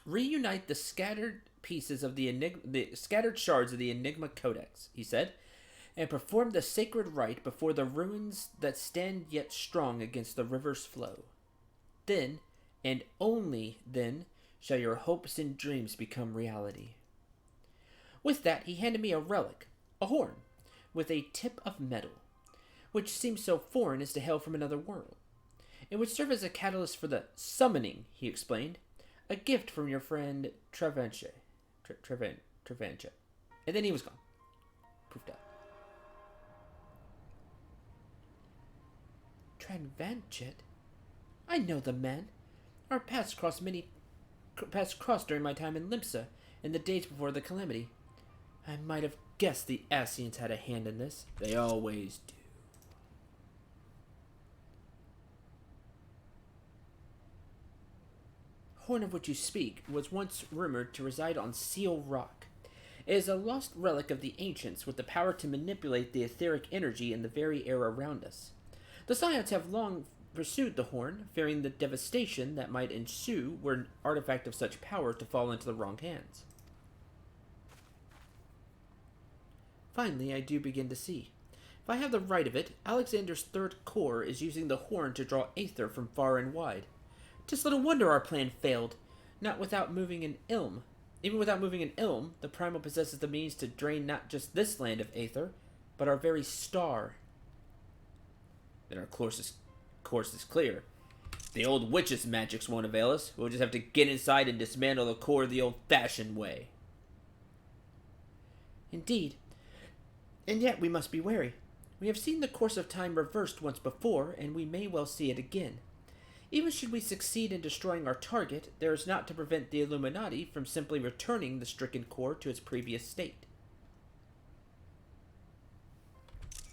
Reunite the scattered pieces of the scattered shards of the Enigma Codex, he said, and perform the sacred rite before the ruins that stand yet strong against the river's flow. Then, and only then, shall your hopes and dreams become reality. With that, he handed me a relic, a horn, with a tip of metal, which seemed so foreign as to hail from another world. It would serve as a catalyst for the summoning, he explained, a gift from your friend Trevanche. Trevanche. And then he was gone. Poofed out. Trevanche? I know the man. Our paths crossed during my time in Limsa, in the days before the calamity. I might have guessed the Ascians had a hand in this. They always do. Horn of which you speak was once rumored to reside on Seal Rock. It is a lost relic of the ancients with the power to manipulate the etheric energy in the very air around us. The Scions have long pursued the horn, fearing the devastation that might ensue were an artifact of such power to fall into the wrong hands. Finally, I do begin to see. If I have the right of it, Alexander's third core is using the horn to draw aether from far and wide. 'Tis little wonder our plan failed, not without moving an Ilm. Even without moving an Ilm, the primal possesses the means to drain not just this land of aether, but our very star. Then our course is clear. The old witch's magics won't avail us. We'll just have to get inside and dismantle the core the old-fashioned way. Indeed. And yet we must be wary. We have seen the course of time reversed once before, and we may well see it again. Even should we succeed in destroying our target, there is naught to prevent the Illuminati from simply returning the stricken core to its previous state.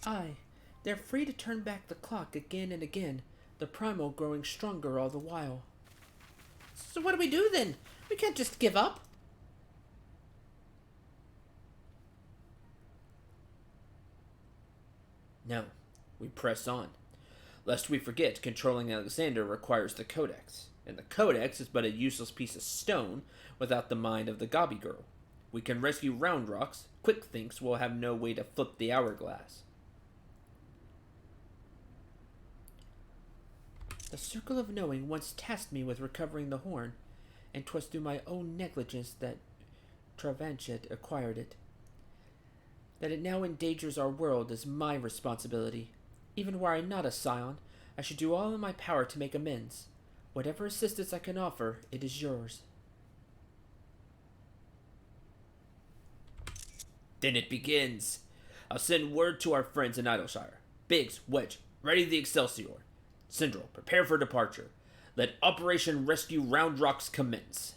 Aye, they're free to turn back the clock again and again, the primal growing stronger all the while. So what do we do then? We can't just give up. No, we press on. Lest we forget, controlling Alexander requires the Codex, and the Codex is but a useless piece of stone without the mind of the Gobby Girl. We can rescue Round Rocks. Quick thinks we'll have no way to flip the hourglass. The Circle of Knowing once tasked me with recovering the horn, and 'twas through my own negligence that Travanchet acquired it. That it now endangers our world is my responsibility. Even were I not a scion, I should do all in my power to make amends. Whatever assistance I can offer, it is yours. Then it begins. I'll send word to our friends in Idleshire. Biggs, Wedge, ready the Excelsior. Syndrome, prepare for departure. Let Operation Rescue Round Rocks commence.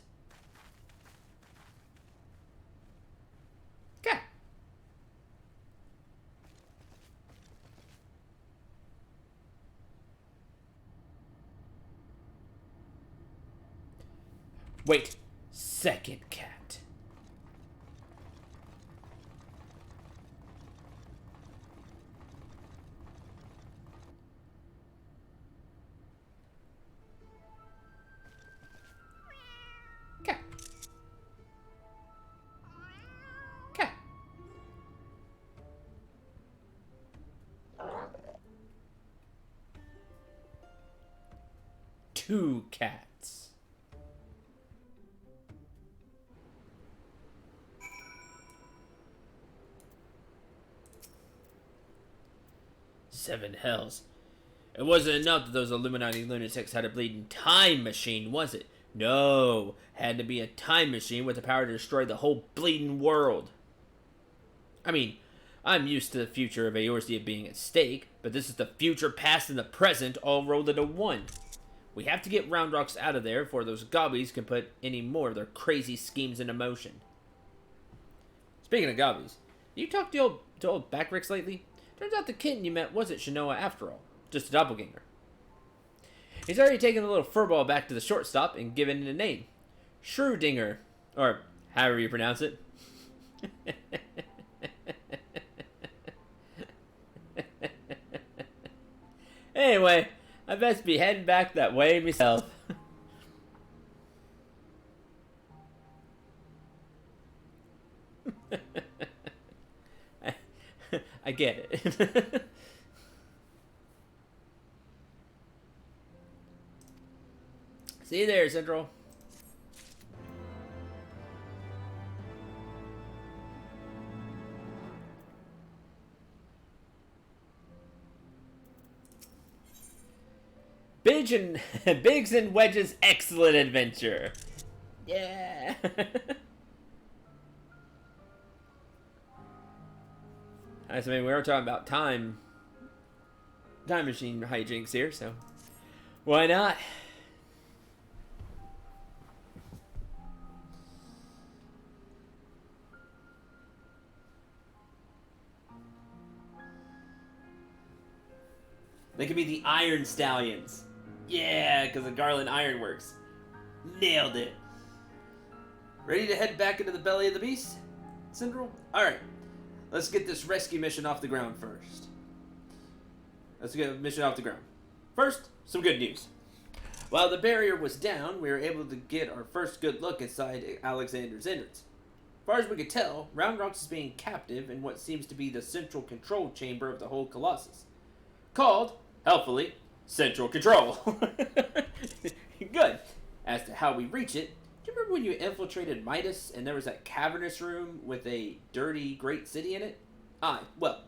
Okay. Wait, second cat. Okay. Okay. Two cats. Seven hells. It wasn't enough that those Illuminati lunatics had a bleeding time machine, was it? No, had to be a time machine with the power to destroy the whole bleeding world. I mean, I'm used to the future of Eorzea being at stake, but this is the future, past, and the present all rolled into one. We have to get Round Rocks out of there before those gobbies can put any more of their crazy schemes into motion. Speaking of gobbies, you talked to old Backricks lately? Turns out the kitten you met wasn't Shanoa after all, just a doppelganger. He's already taken the little furball back to the shortstop and given it a name. Schrödinger, or however you pronounce it. Anyway, I best be heading back that way myself. I get it. See you there, Central. Biggs and Wedge's excellent adventure. Yeah. I mean, we were talking about time machine hijinks here, so why not? They could be the Iron Stallions. Yeah, because the Garland Ironworks. Nailed it. Ready to head back into the belly of the beast, Syndrome? Alright. Let's get this rescue mission off the ground first. Let's get a mission off the ground. First, some good news. While the barrier was down, we were able to get our first good look inside Alexander's entrance. As far as we could tell, Round Rocks is being captive in what seems to be the central control chamber of the whole Colossus. Called, helpfully, Central Control. Good. As to how we reach it, do you remember when you infiltrated Midas and there was that cavernous room with a dirty great city in it? Aye, well,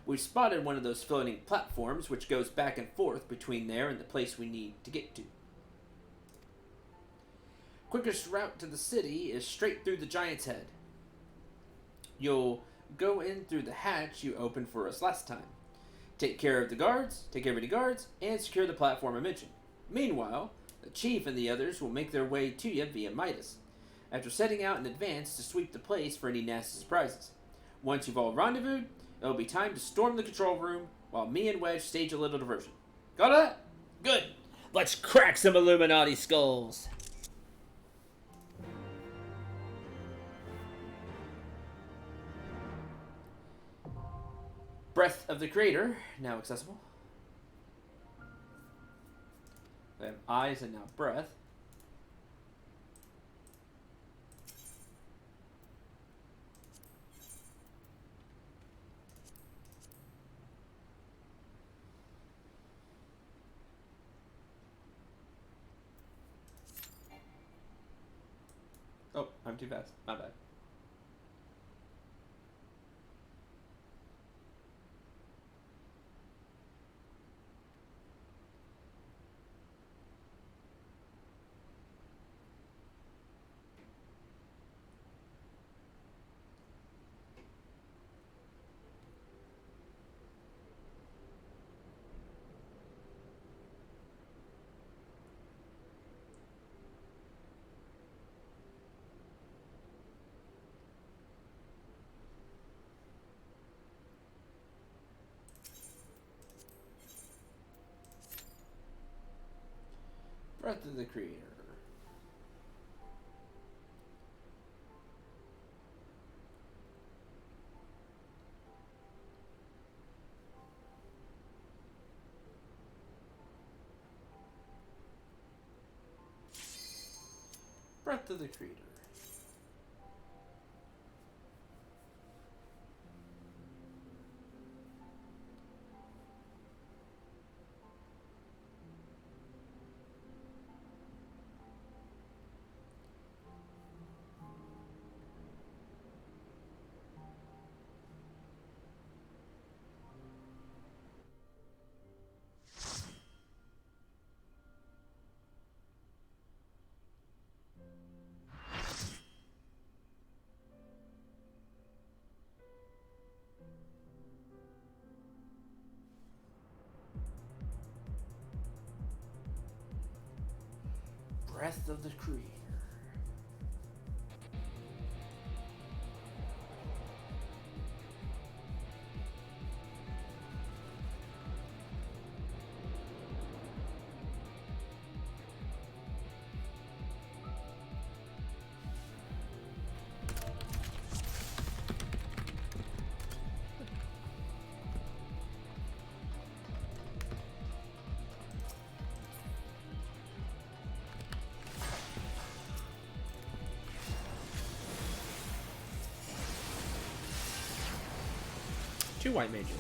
We've spotted one of those floating platforms which goes back and forth between there and the place we need to get to. Quickest route to the city is straight through the Giant's Head. You'll go in through the hatch you opened for us last time. Take care of the guards, and secure the platform I mentioned. Meanwhile, the chief and the others will make their way to you via Midas, after setting out in advance to sweep the place for any nasty surprises. Once you've all rendezvoused, it'll be time to storm the control room while me and Wedge stage a little diversion. Got that? Good. Let's crack some Illuminati skulls. Breath of the Creator, now accessible. I have eyes and now breath. Oh, I'm too fast. My bad. Breath of the Creator. Breath of the Creator. Breath of the Creator. Two white mages.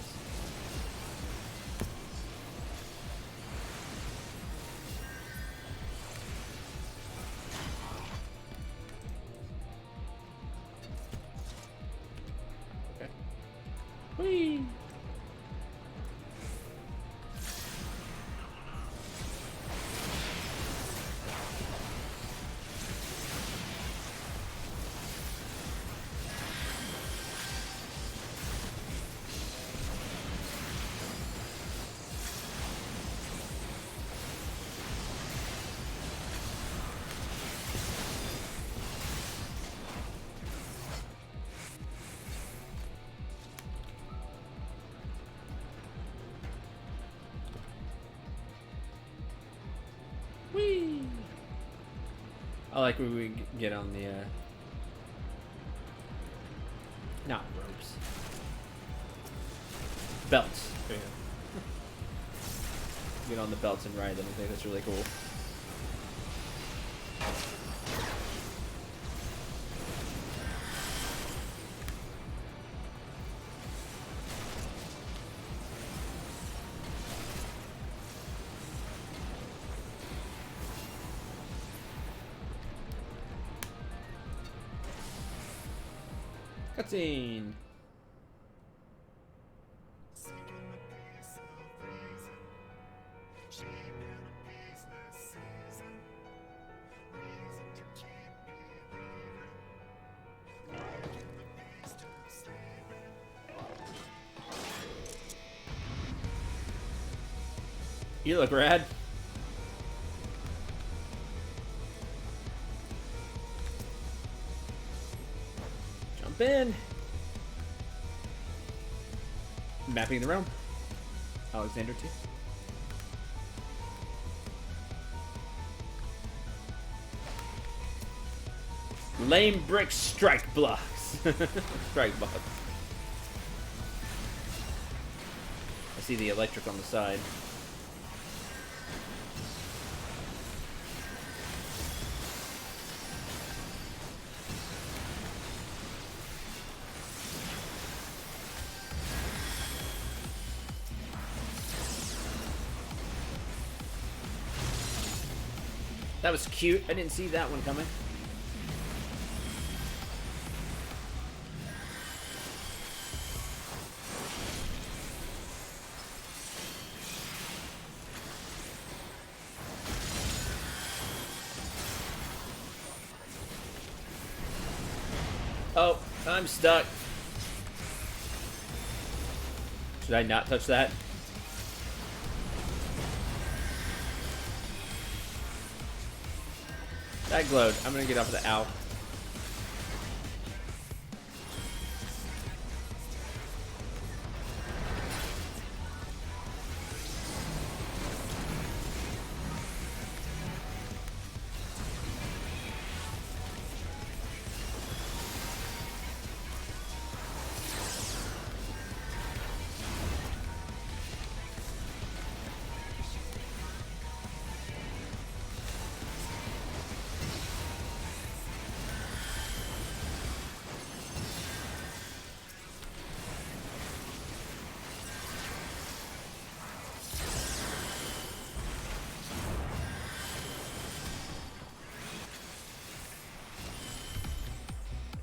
Okay. Whee! Whee! I like when we get on the, not ropes. Belts. There you go. Get on the belts and ride them. I think that's really cool. Cutscene. You look rad. Jump in. Mapping the realm. Alexander 2. Lame brick strike blocks. Strike blocks. I see the electric on the side. That was cute. I didn't see that one coming. Oh, I'm stuck. Should I not touch that? That glowed. I'm gonna get off the owl.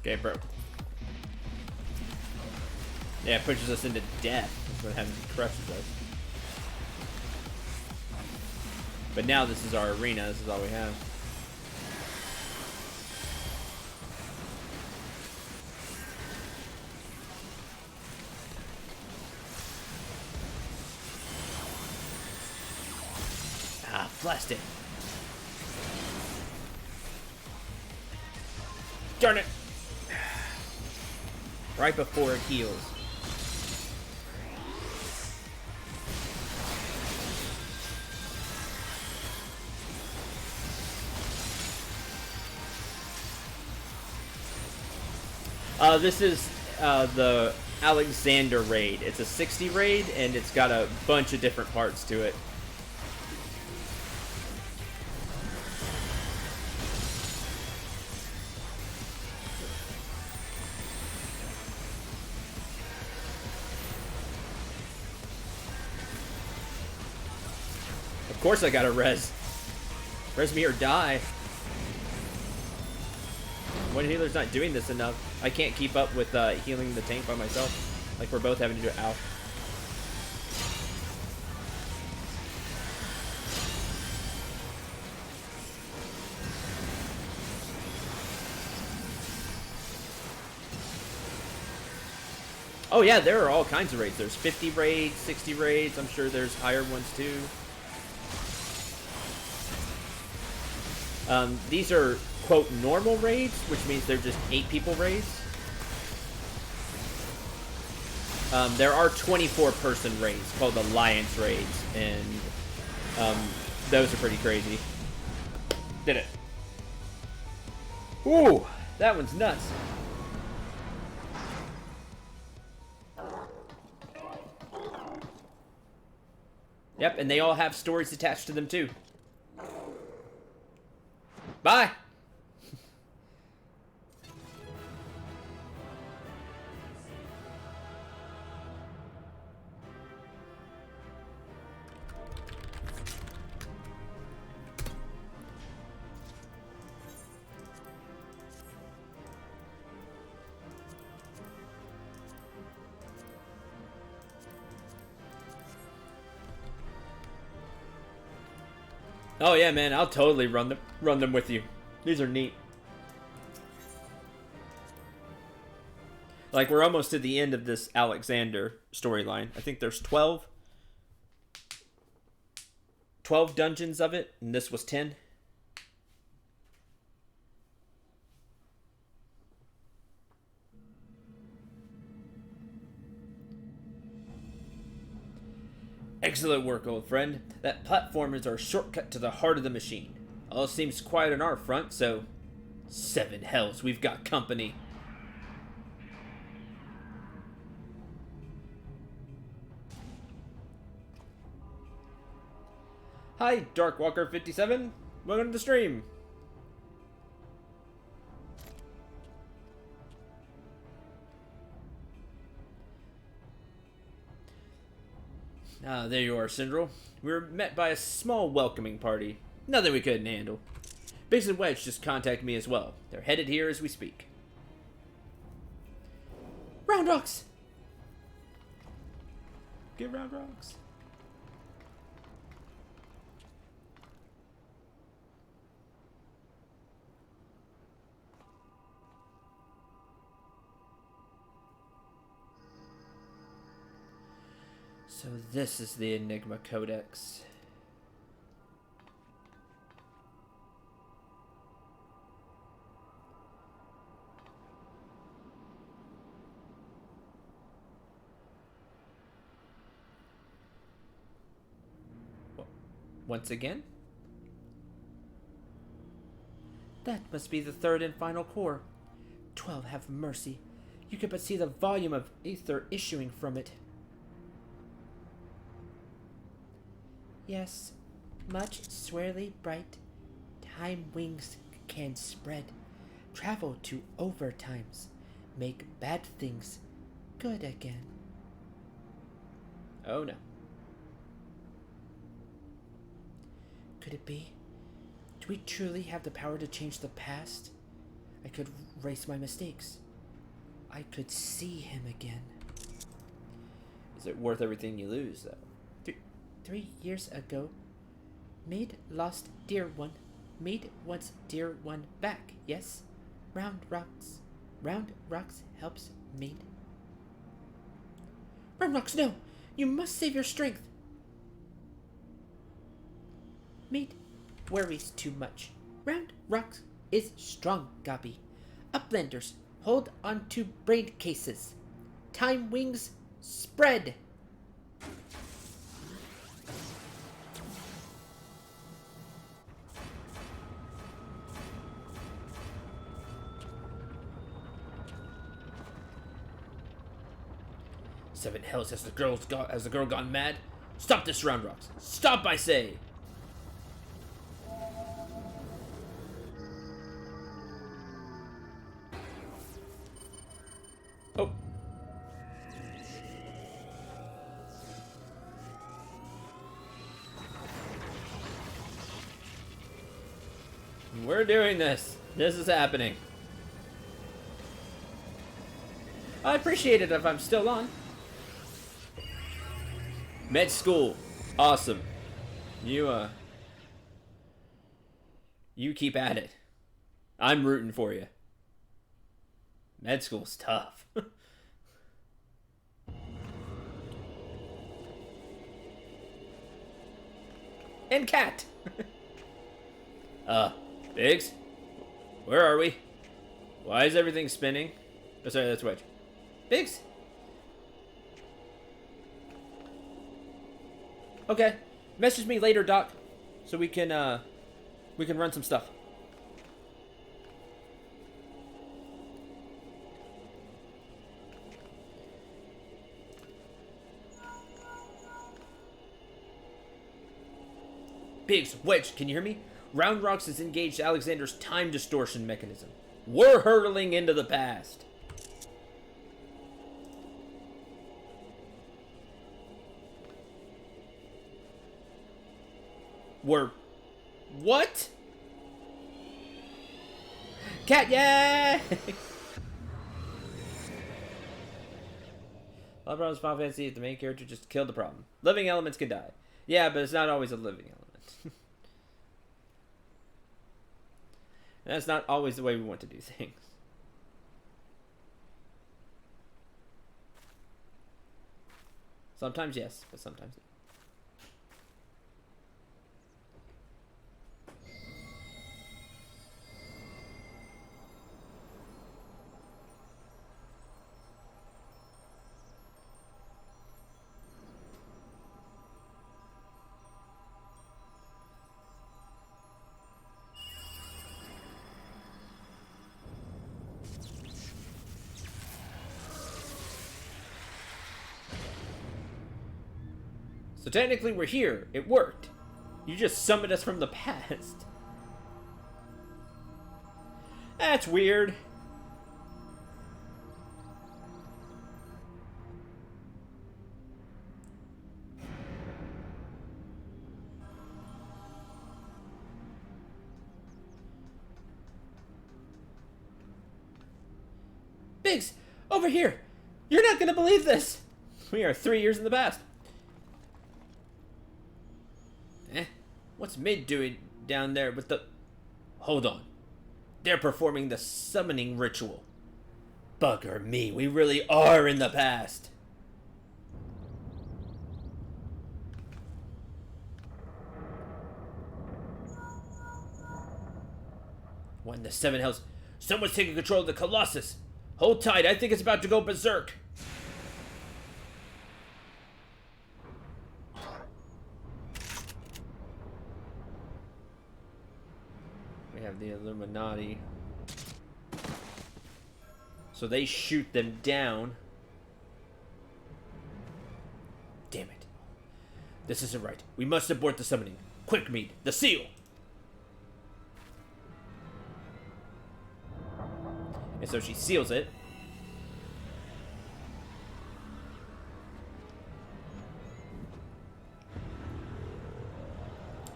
Okay, bro. Yeah, it pushes us into death. That's what happens. It crushes us. But now this is our arena. This is all we have. Ah, blast it. Darn it. Right before it heals. This is the Alexander raid. It's a 60 raid, and it's got a bunch of different parts to it. Of course I gotta res. Res me or die. One healer's not doing this enough. I can't keep up with healing the tank by myself. Like we're both having to do it. Ow. Oh yeah, there are all kinds of raids. There's 50 raids, 60 raids. I'm sure there's higher ones too. These are, quote, normal raids, which means they're just 8 people raids. There are 24-person raids called Alliance raids, and those are pretty crazy. Did it. Ooh, that one's nuts. Yep, and they all have stories attached to them too. Bye! Oh yeah, man, I'll totally run them with you. These are neat. Like, we're almost to the end of this Alexander storyline. I think there's 12. 12 dungeons of it, and this was 10. Excellent work, old friend. That platform is our shortcut to the heart of the machine. All seems quiet on our front, so... 7 hells, we've got company. Hi, Darkwalker57. Welcome to the stream. Ah, there you are, Syndrel. We were met by a small welcoming party. Nothing we couldn't handle. Biggs and Wedge just contacted me as well. They're headed here as we speak. Round rocks! Get round rocks. So this is the Enigma Codex. Once again? That must be the third and final core. 12, have mercy. You could but see the volume of ether issuing from it. Yes, much swirly bright. Time wings can spread. Travel to overtimes. Make bad things good again. Oh no. Could it be? Do we truly have the power to change the past? I could erase my mistakes. I could see him again. Is it worth everything you lose, though? 3 years ago, made lost dear one, made once dear one back, yes? Round rocks helps made. Round rocks, no! You must save your strength! Made worries too much. Round rocks is strong, Gabi. Uplanders, hold on to brain cases. Time wings, spread! Seven hells, has the girl gone mad? Stop this, Round Rocks! Stop, I say! Oh. We're doing this. This is happening. I appreciate it if I'm still on. Med school. Awesome. You keep at it. I'm rooting for you. Med school's tough. And cat. Biggs? Where are we? Why is everything spinning? Oh, sorry, that's Wedge. Biggs? Okay. Message me later, Doc. So we can run some stuff. Biggs, Wedge, can you hear me? Round Rocks has engaged Alexander's time distortion mechanism. We're hurtling into the past. What? Cat, yeah! A lot of problems Final Fantasy if the main character just killed the problem. Living elements can die. Yeah, but it's not always a living element. That's not always the way we want to do things. Sometimes yes, but sometimes no. So technically we're here. It worked. You just summoned us from the past. That's weird. Biggs, over here. You're not gonna believe this. We are 3 years in the past. What's Mid doing down there with the... Hold on. They're performing the summoning ritual. Bugger me, we really are in the past. What in the seven hells? Someone's taking control of the Colossus. Hold tight, I think it's about to go berserk. We have the Illuminati. So they shoot them down. Damn it. This isn't right. We must abort the summoning. Quick, Mead. The seal! And so she seals it.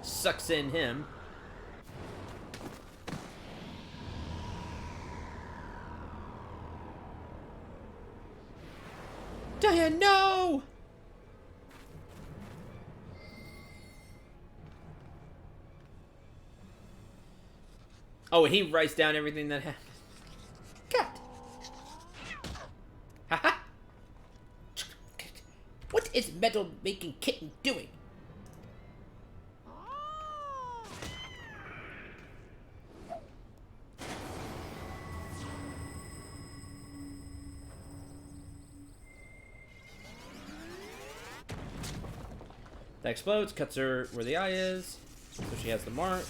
Sucks in him. Diane, no! Oh, and he writes down everything that happened. Cat. Haha! What is Metal Making Kitten doing? That explodes, cuts her where the eye is, so she has the mark.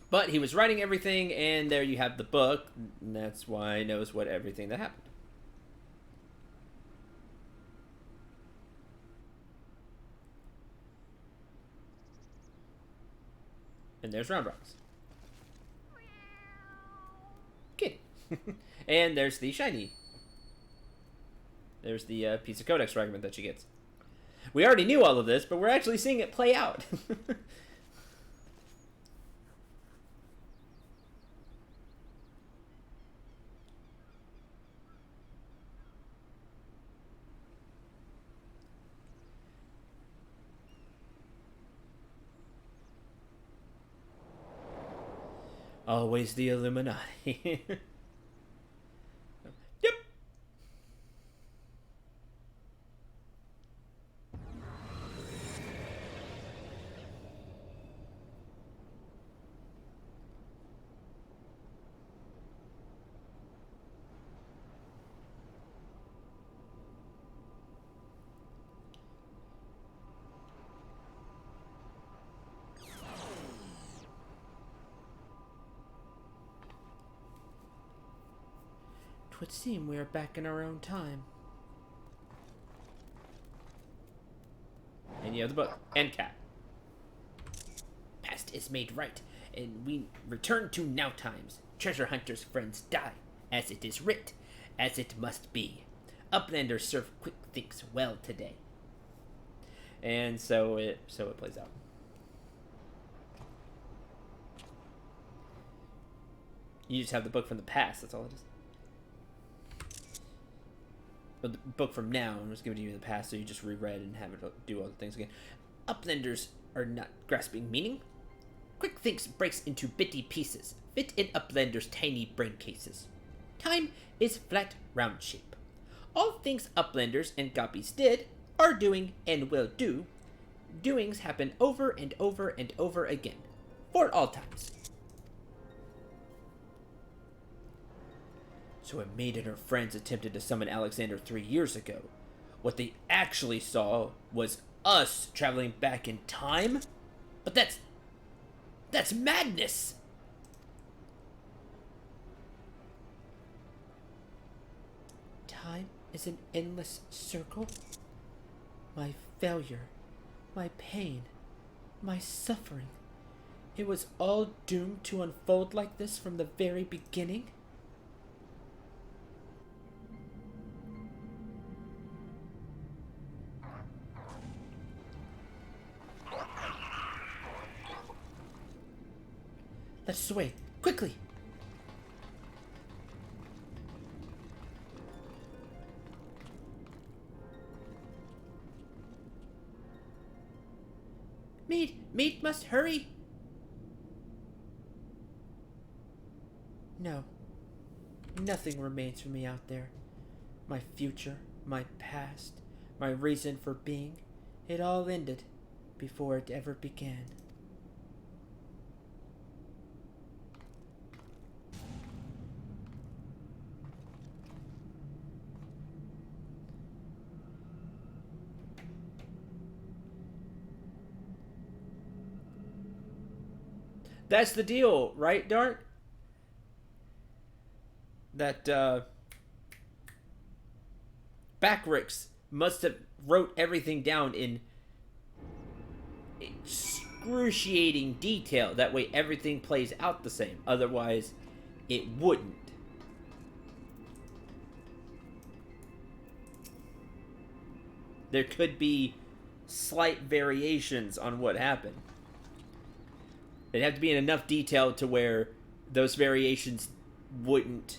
But he was writing everything, and there you have the book, and that's why he knows what everything that happened. And there's Round Rocks. Kitty. And there's the shiny. There's the piece of codex fragment that she gets. We already knew all of this, but we're actually seeing it play out. Always the Illuminati. Yep. Twould seem we are back in our own time. And you have the book. And cat. Past is made right, and we return to now times. Treasure hunters' friends die, as it is writ, as it must be. Uplanders serve quick thinks well today. And so it plays out. You just have the book from the past, that's all it is. But the book from now was given to you in the past, so you just reread and have it do all the things again. Uplanders are not grasping meaning. Quick thinks breaks into bitty pieces, fit in Uplanders' tiny brain cases. Time is flat round shape. All things Uplanders and Goppies did, are doing, and will do. Doings happen over and over and over again, for all times. So when Maid and her friends attempted to summon Alexander 3 years ago, what they actually saw was us traveling back in time? But that's madness! Time is an endless circle. My failure, my pain, my suffering. It was all doomed to unfold like this from the very beginning. Let's away, quickly! Mead must hurry! No. Nothing remains for me out there. My future, my past, my reason for being, it all ended before it ever began. That's the deal, right, Dart? That Backrix must have wrote everything down in excruciating detail. That way everything plays out the same. Otherwise, it wouldn't. There could be slight variations on what happened. It'd have to be in enough detail to where those variations wouldn't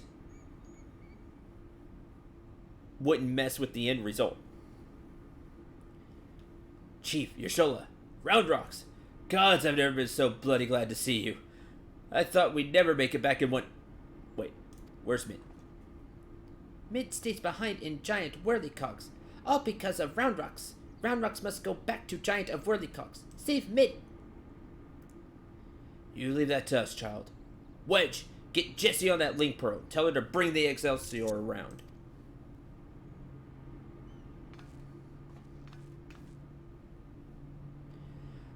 mess with the end result. Chief, Yershola, Round Rocks. Gods, I've never been so bloody glad to see you. I thought we'd never make it back in one... Wait, where's Mid? Mid stays behind in Giant Whirlycogs, all because of Round Rocks. Round Rocks must go back to Giant of Whirlycogs. Save Mid. You leave that to us, child. Wedge, get Jessie on that link pearl. Tell her to bring the Excelsior around.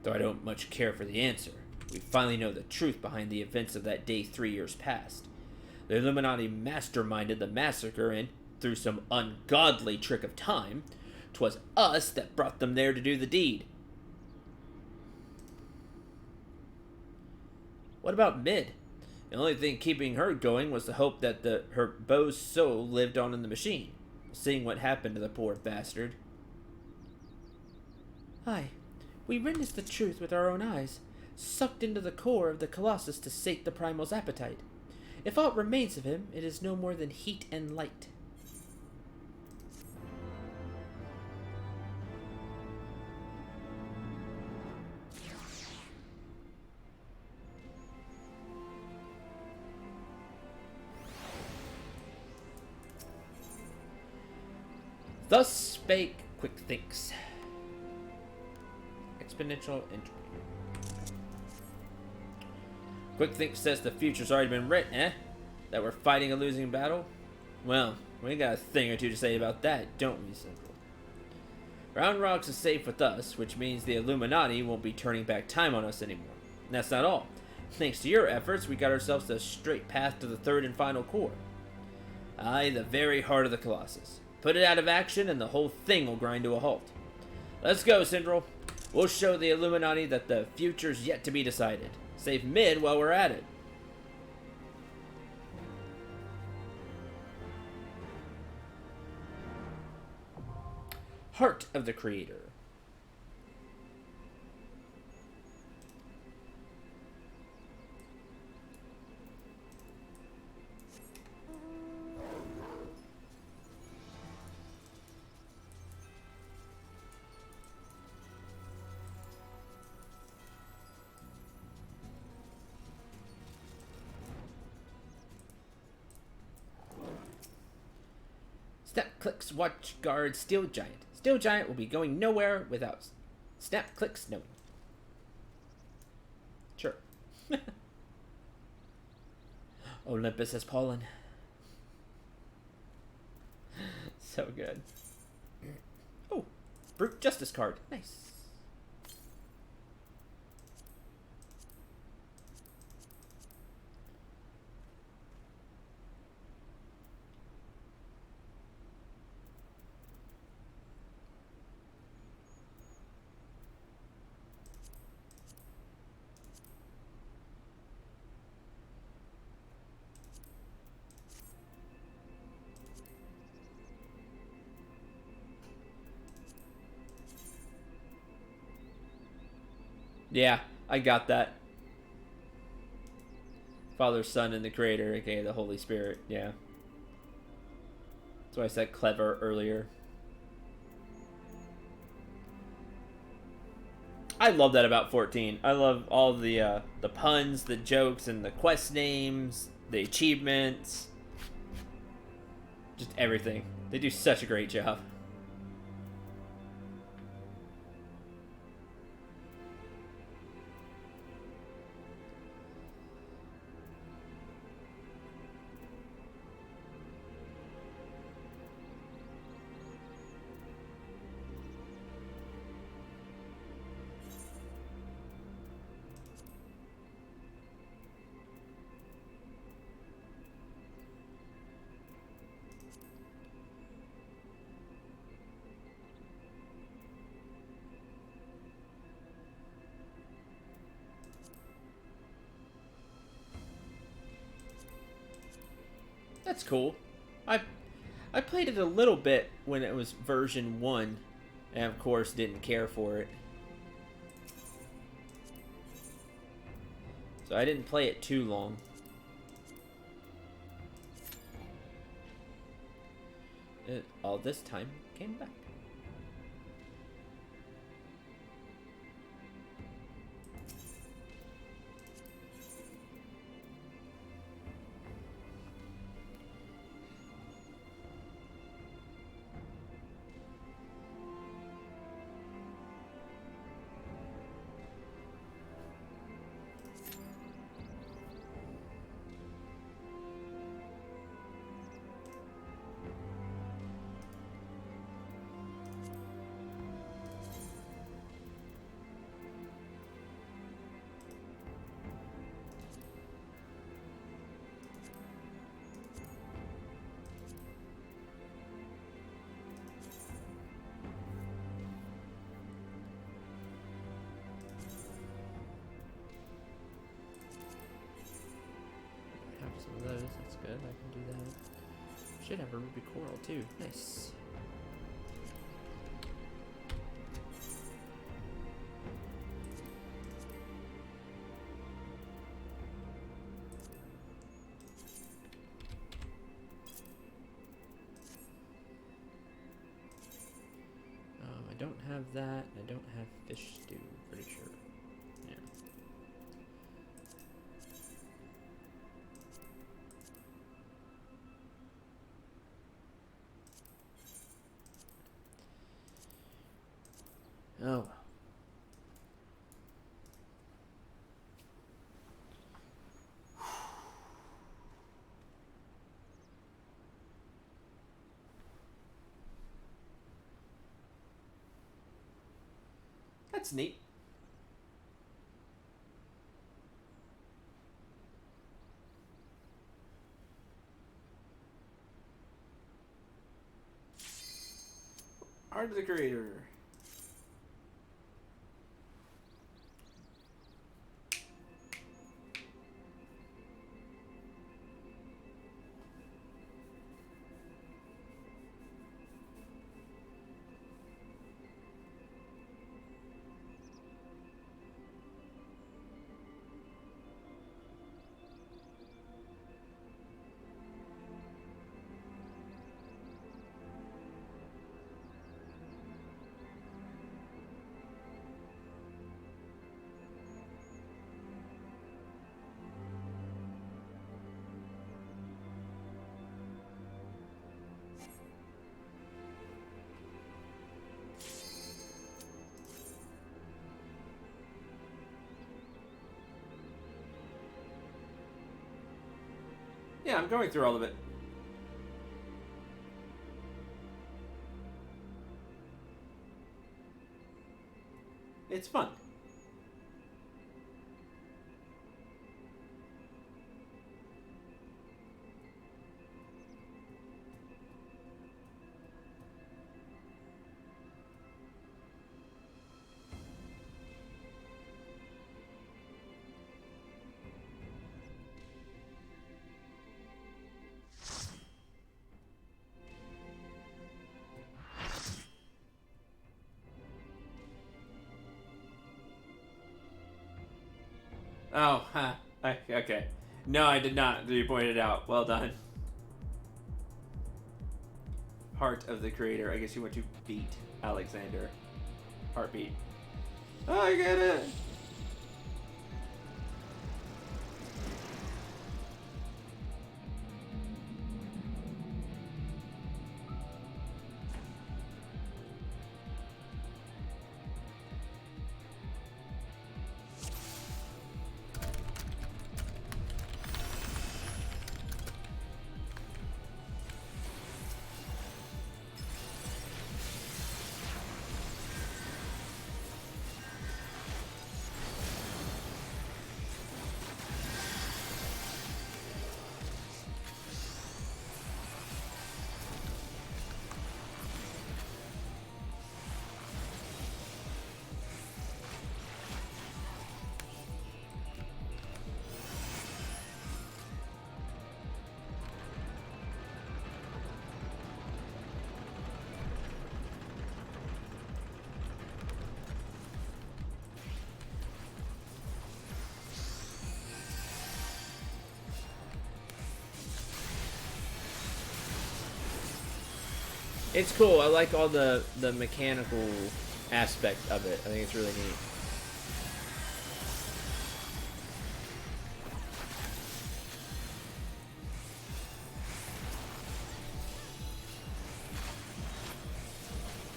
Though I don't much care for the answer, we finally know the truth behind the events of that day 3 years past. The Illuminati masterminded the massacre, and through some ungodly trick of time, 'twas us that brought them there to do the deed. What about Mid? The only thing keeping her going was the hope that her beau's soul lived on in the machine. Seeing what happened to the poor bastard. Aye, we witnessed the truth with our own eyes, sucked into the core of the Colossus to sate the primal's appetite. If aught remains of him, it is no more than heat and light. Thus spake Quick Thinks. Exponential entropy. Quick Thinks says the future's already been written, eh? That we're fighting a losing battle? Well, we got a thing or two to say about that, don't we, Central? Round Rocks is safe with us, which means the Illuminati won't be turning back time on us anymore. And that's not all. Thanks to your efforts, we got ourselves a straight path to the third and final core. Aye, the very heart of the Colossus. Put it out of action and the whole thing will grind to a halt. Let's go, Syndril. We'll show the Illuminati that the future's yet to be decided. Save Mid while we're at it. Heart of the Creator. Snap-Click's watchguard Steel Giant. Steel Giant will be going nowhere without Snap-Click's knowing. Sure. Olympus has fallen. So good. Oh, Brute Justice card. Nice. Yeah, I got that. Father, Son, and the Creator, aka the Holy Spirit. Yeah. That's why I said clever earlier. I love that about 14. I love all the puns, the jokes, and the quest names, the achievements. Just everything. They do such a great job. That's cool. I I played it a little bit when it was version 1, and of course didn't care for it. So I didn't play it too long. It all this time came back. Have some of those, that's good, I can do that. Should have a ruby coral too, nice. I don't have that, I don't have fish stew, pretty sure. Yeah. Oh well. That's neat. Art of the Creator. Yeah, I'm going through all of it. It's fun. Oh, huh. Okay. No, I did not. You pointed out. Well done. Heart of the creator. I guess you want to beat Alexander. Heartbeat. Oh, I get it. It's cool. I like all the mechanical aspect of it. I think it's really neat.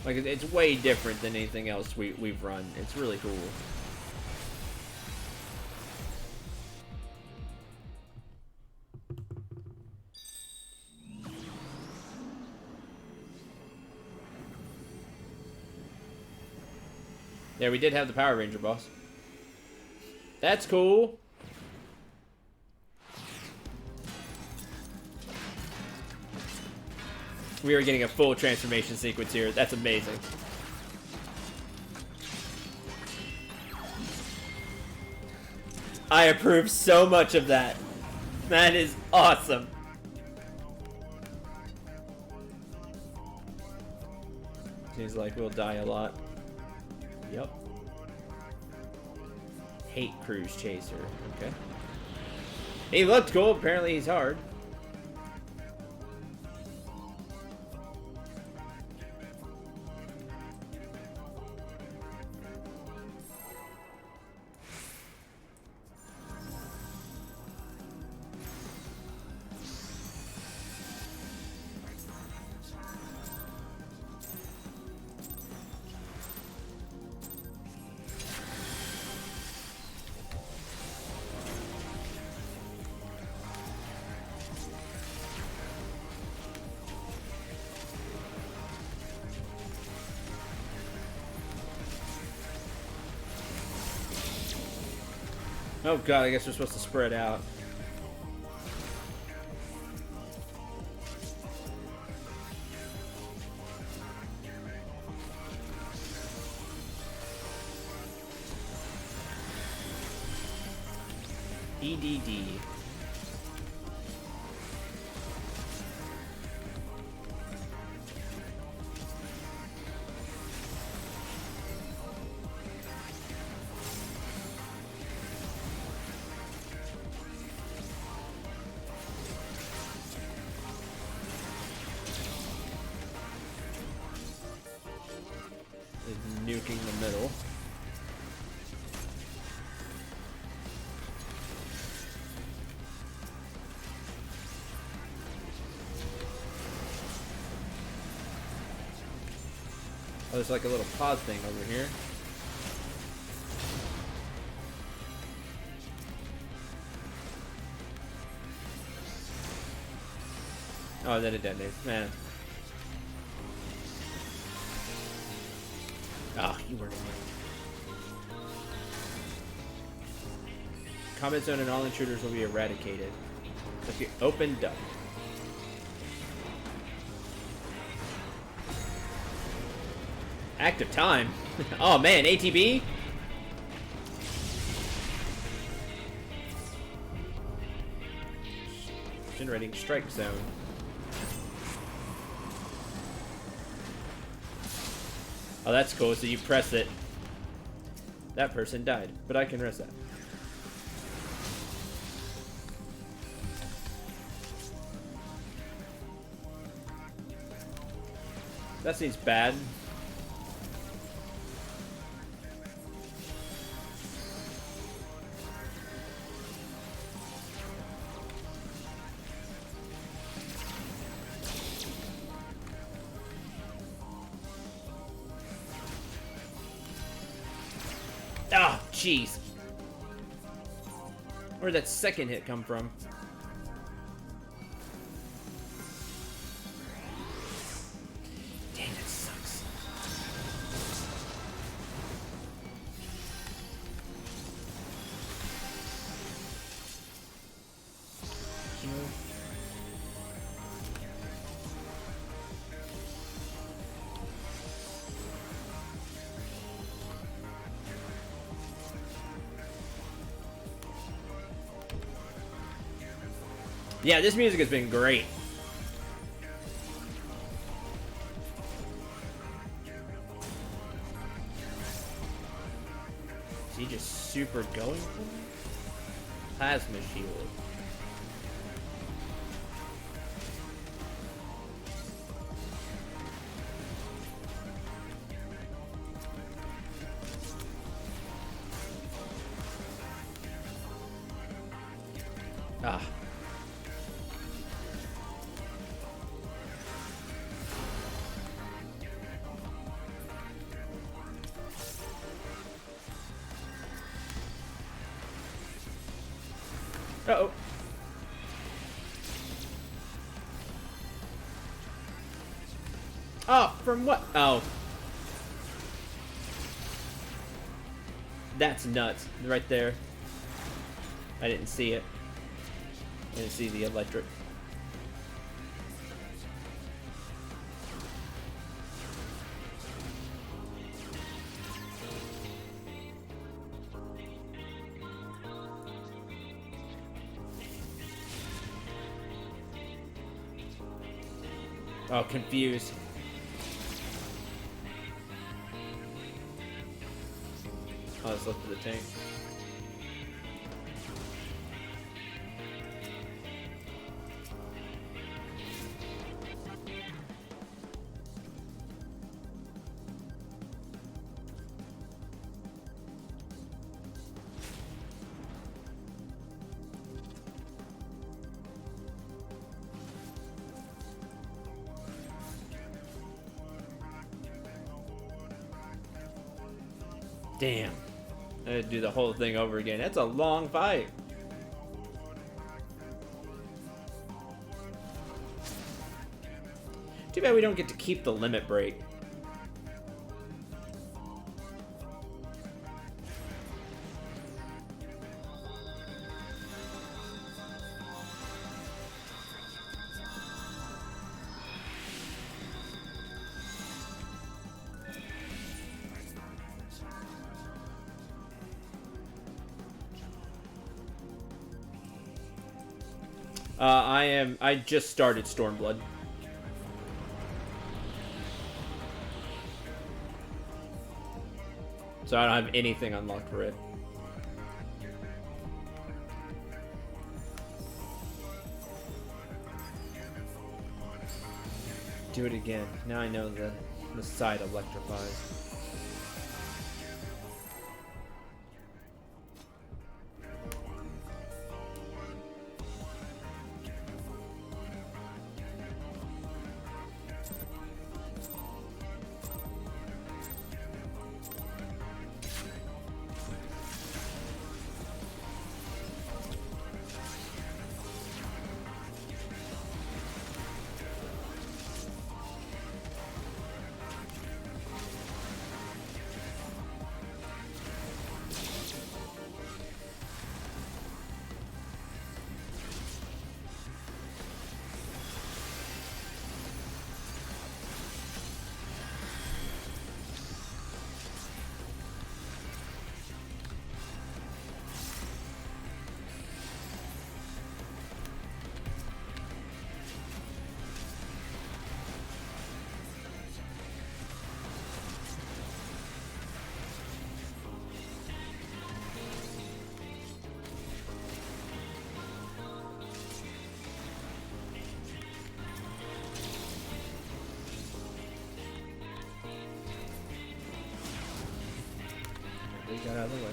Like, it's way different than anything else we've run. It's really cool. Yeah, we did have the Power Ranger boss. That's cool. We are getting a full transformation sequence here. That's amazing. I approve so much of that. That is awesome. Seems like we'll die a lot. Yep. Hate Cruise Chaser. Okay. He looked cool. Apparently he's hard. Oh god, I guess we're supposed to spread out. EDD. Nuking the middle. Oh, there's like a little pod thing over here. Oh, then it detonates. Man. Ah, you weren't in there. Combat zone and all intruders will be eradicated. If you opened up. Active time? Oh man, ATB? Generating strike zone. Oh, that's cool. So you press it. That person died, but I can rest that. That seems bad. Ah, jeez. Where'd that second hit come from? Dang, that sucks. Yeah, this music has been great. Is he just super going for me? Plasma shield. Ah. Uh-oh. Oh, from what? Oh. That's nuts. Right there. I didn't see it. I didn't see the electric. Oh, confused. Oh, let's look for the tank. Damn. I had to do the whole thing over again. That's a long fight. Too bad we don't get to keep the limit break. I just started Stormblood. So I don't have anything unlocked for it. Do it again. Now I know the side electrifies. that out of the way.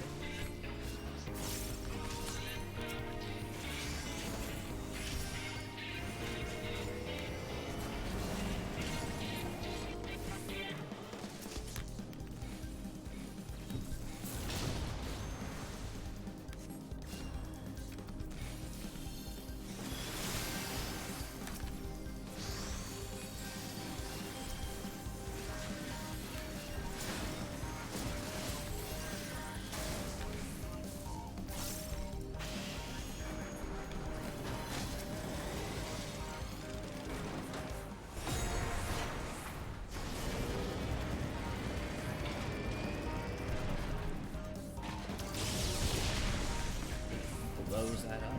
Blows that up.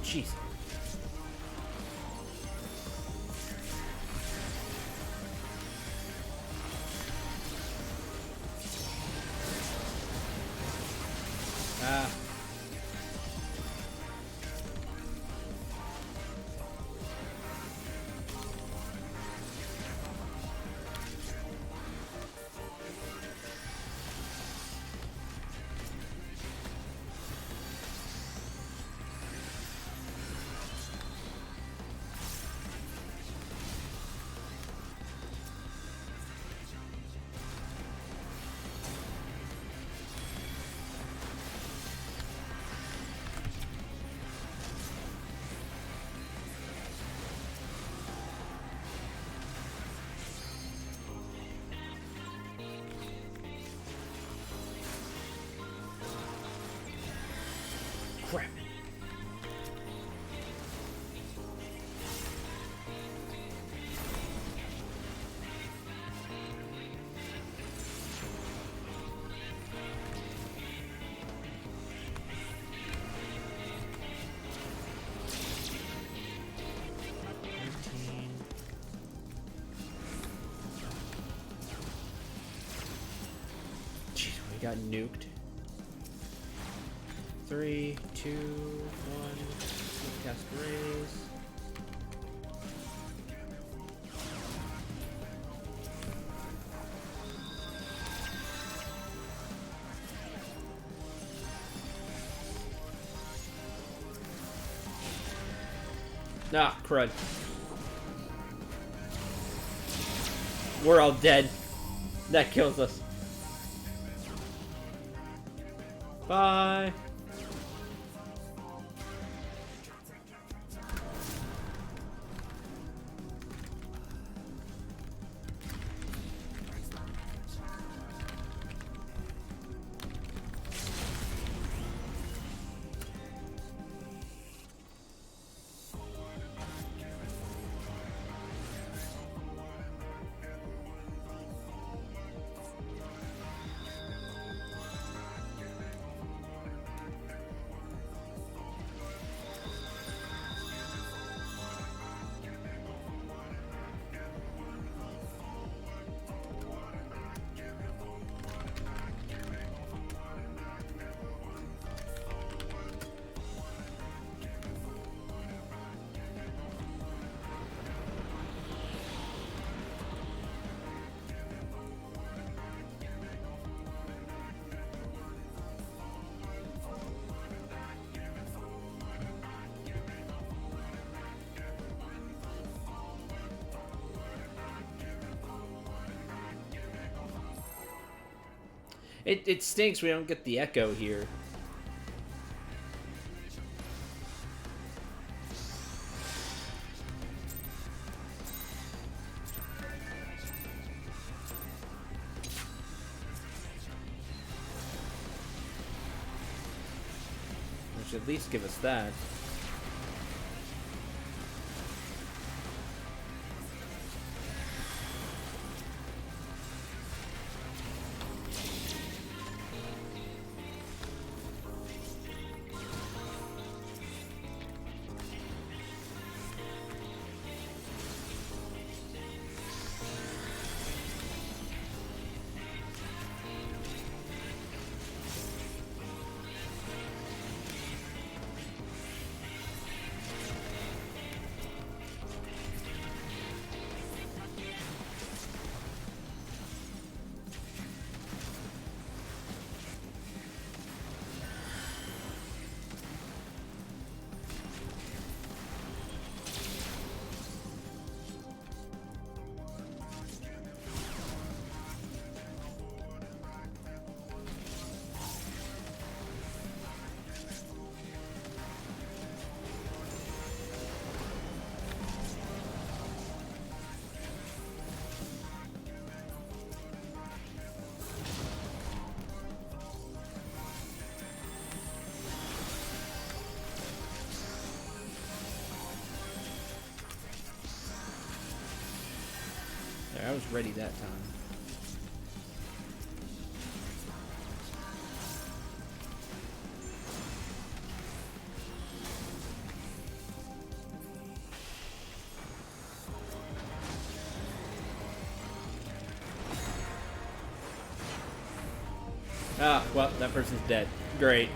Jeez. Ah. Crap. Jeez, we got nuked. 3, 2, 1. Cast raise. Ah, crud. We're all dead. That kills us. Bye. It stinks we don't get the echo here. should at least give us that. There, I was ready that time. Ah, well, that person's dead. Great.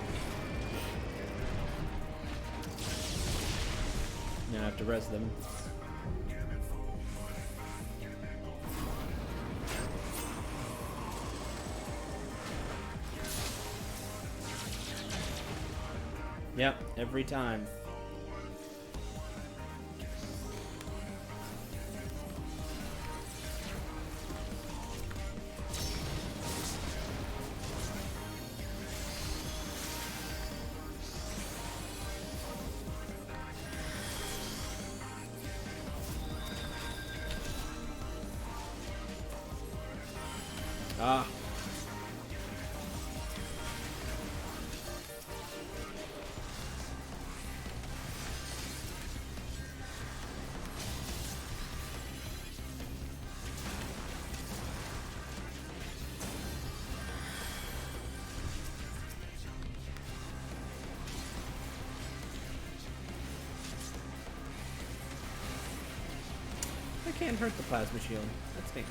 Now I have to res them. Yep, every time. Ah. I can't hurt the plasma shield. That stinks.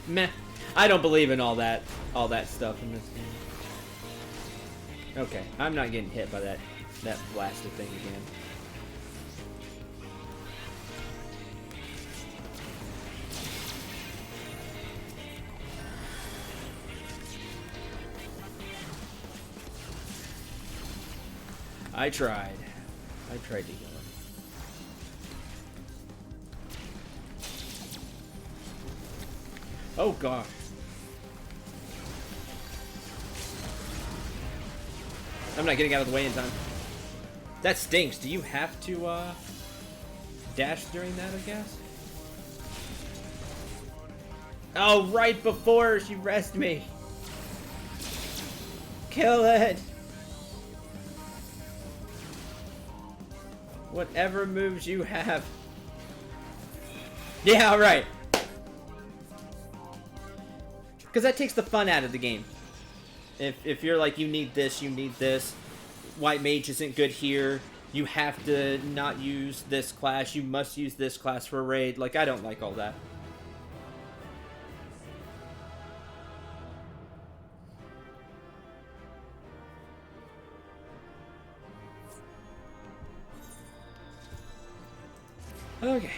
Meh. I don't believe in all that stuff in this game. Okay, I'm not getting hit by that blasted thing again. I tried to heal him. Oh gosh. I'm not getting out of the way in time. That stinks. Do you have to dash during that, I guess? Oh, right before she rested me. Kill it. Whatever moves you have. Yeah, right. Because that takes the fun out of the game. If you're like, you need this, White Mage isn't good here, you have to not use this class, you must use this class for a raid. Like, I don't like all that. Okay.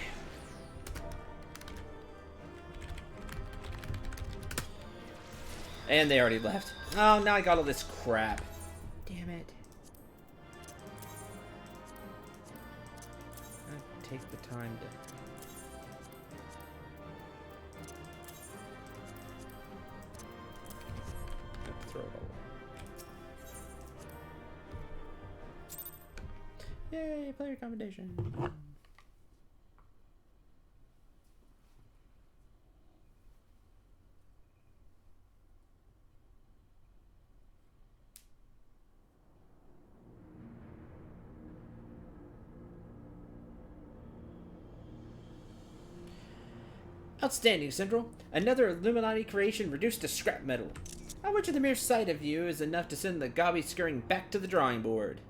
And they already left. Oh, now I got all this crap. Damn it. I take the time to... throw it all away. Yay, player commendation. Outstanding, Central. Another Illuminati creation reduced to scrap metal. How much of the mere sight of you is enough to send the gobby scurrying back to the drawing board?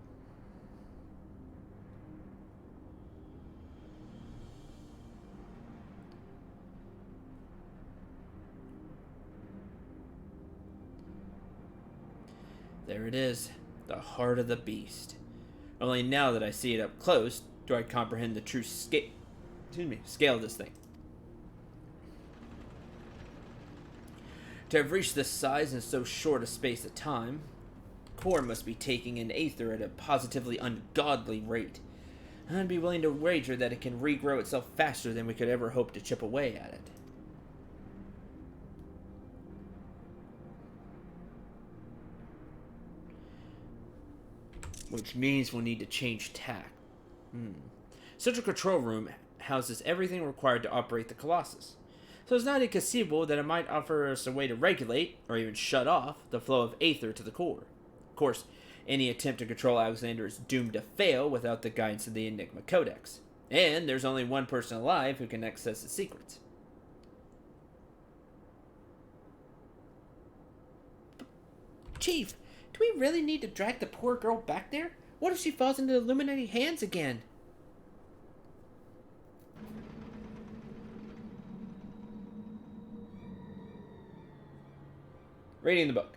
There it is, the heart of the beast. Only now that I see it up close do I comprehend the true scale of this thing. To have reached this size in so short a space of time, core must be taking in aether at a positively ungodly rate. I'd be willing to wager that it can regrow itself faster than we could ever hope to chip away at it. Which means we'll need to change tack. Central Control Room houses everything required to operate the Colossus. So it's not inconceivable that it might offer us a way to regulate, or even shut off, the flow of aether to the core. Of course, any attempt to control Alexander is doomed to fail without the guidance of the Enigma Codex. And there's only one person alive who can access its secrets. Chief, do we really need to drag the poor girl back there? What if she falls into the Illuminati hands again? Reading the book.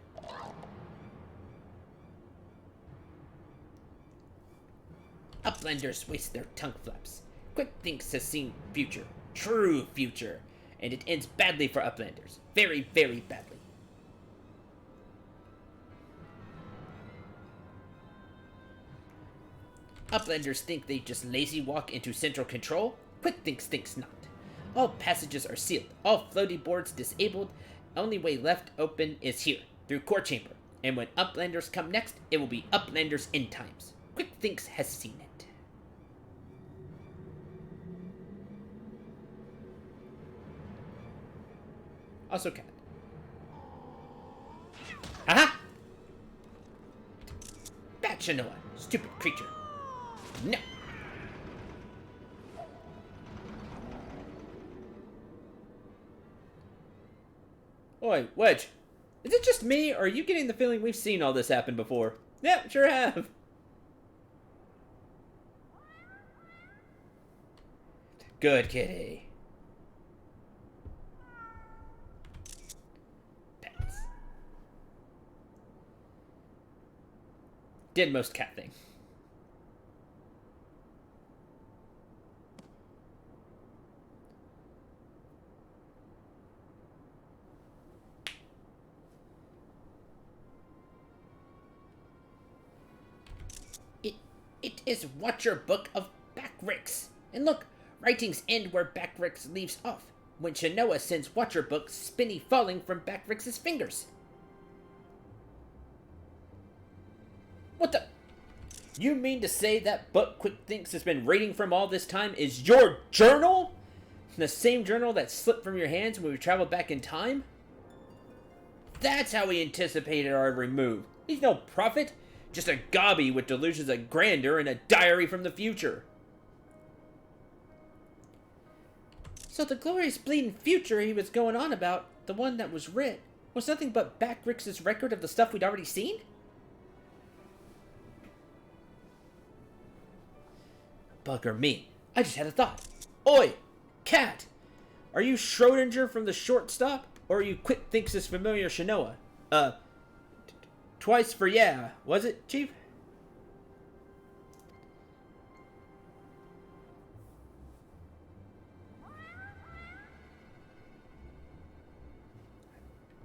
Uplanders waste their tongue flaps. Quick thinks has seen future. True future. And it ends badly for Uplanders. Very, very badly. Uplanders think they just lazy walk into central control. Quick thinks not. All passages are sealed. All floaty boards disabled. Only way left open is here, through core chamber. And when Uplanders come next, it will be Uplanders end times. Quick thinks has seen it. Also cat. Aha! Bat Shanoa, stupid creature. No. Oi, Wedge. Is it just me, or are you getting the feeling we've seen all this happen before? Yeah, sure have. Good kitty. Pets. Did most cat thing. It is Watcher Book of Backrix. And look, writings end where Backrix leaves off, when Shanoa sends Watcher Book spinny falling from Backrix's fingers. What the? You mean to say that book Quick Thinks has been reading from all this time is your journal? The same journal that slipped from your hands when we traveled back in time? That's how he anticipated our every move. He's no prophet. Just a gobby with delusions of grandeur and a diary from the future. So the glorious bleeding future he was going on about, the one that was writ, was nothing but Backrix's record of the stuff we'd already seen? Bugger me. I just had a thought. Oi, cat! Are you Schrodinger from the shortstop, or are you Quick Thinks' familiar Shanoa? Twice for yeah, was it, Chief?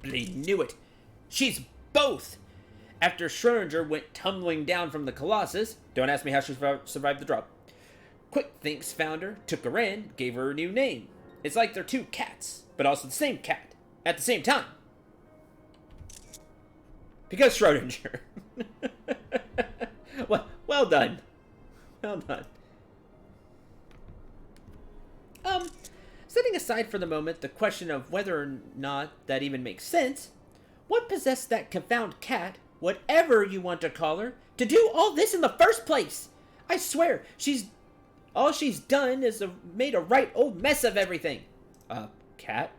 Bleed knew it. She's both! After Schrodinger went tumbling down from the Colossus, don't ask me how she survived the drop. Quick Thinks found her, took her in, gave her a new name. It's like they're two cats, but also the same cat, at the same time. Because Schrodinger. Well done. Well done. Setting aside for the moment the question of whether or not that even makes sense, what possessed that confound cat, whatever you want to call her, to do all this in the first place? I swear, all she's done is made a right old mess of everything. Cat.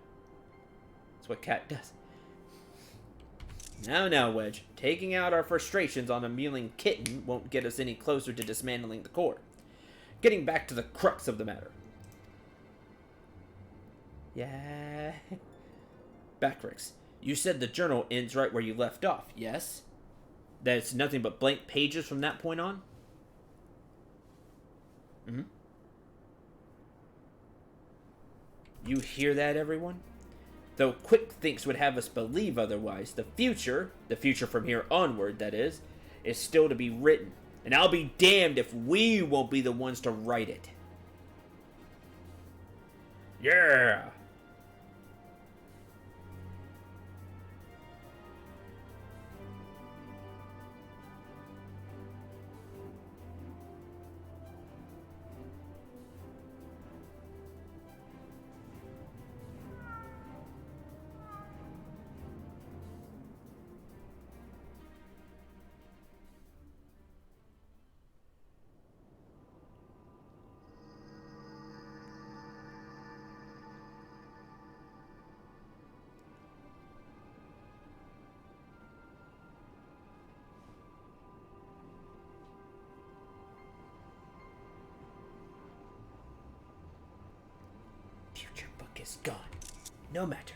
That's what Cat does. Now, Wedge. Taking out our frustrations on a mewling kitten won't get us any closer to dismantling the core. Getting back to the crux of the matter. Yeah. Backrix, you said the journal ends right where you left off, yes? That it's nothing but blank pages from that point on? Hmm? You hear that, everyone? Though Quick Thinks would have us believe otherwise, the future from here onward, that is still to be written. And I'll be damned if we won't be the ones to write it. Yeah! Future book is gone. No matter.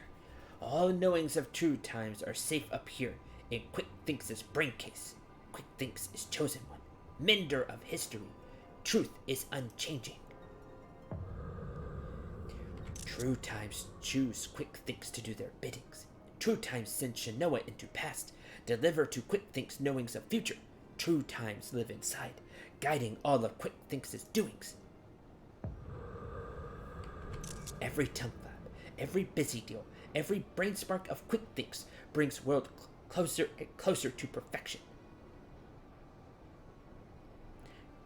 All knowings of true times are safe up here in Quick Thinks' brain case. Quick Thinks is chosen one, mender of history. Truth is unchanging. True times choose Quick Thinks to do their biddings. True times send Shinoa into past, deliver to Quick Thinks knowings of future. True times live inside, guiding all of Quick Thinks' doings. Every tongue flap, every busy deal, every brain spark of Quick Thinks brings world closer and closer to perfection.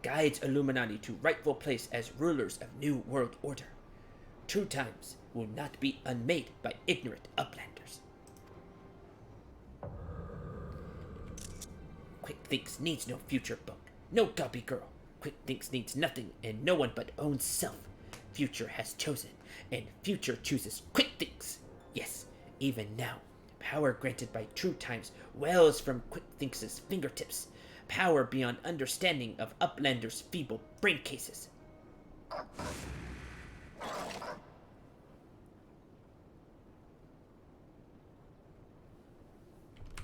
Guides Illuminati to rightful place as rulers of new world order. True times will not be unmade by ignorant uplanders. Quick Thinks needs no future book, no guppy girl. Quick Thinks needs nothing and no one but own self. Future has chosen, and future chooses Quick Thinks. Yes, even now, power granted by true times wells from Quick Thinks' fingertips. Power beyond understanding of uplanders' feeble brain cases.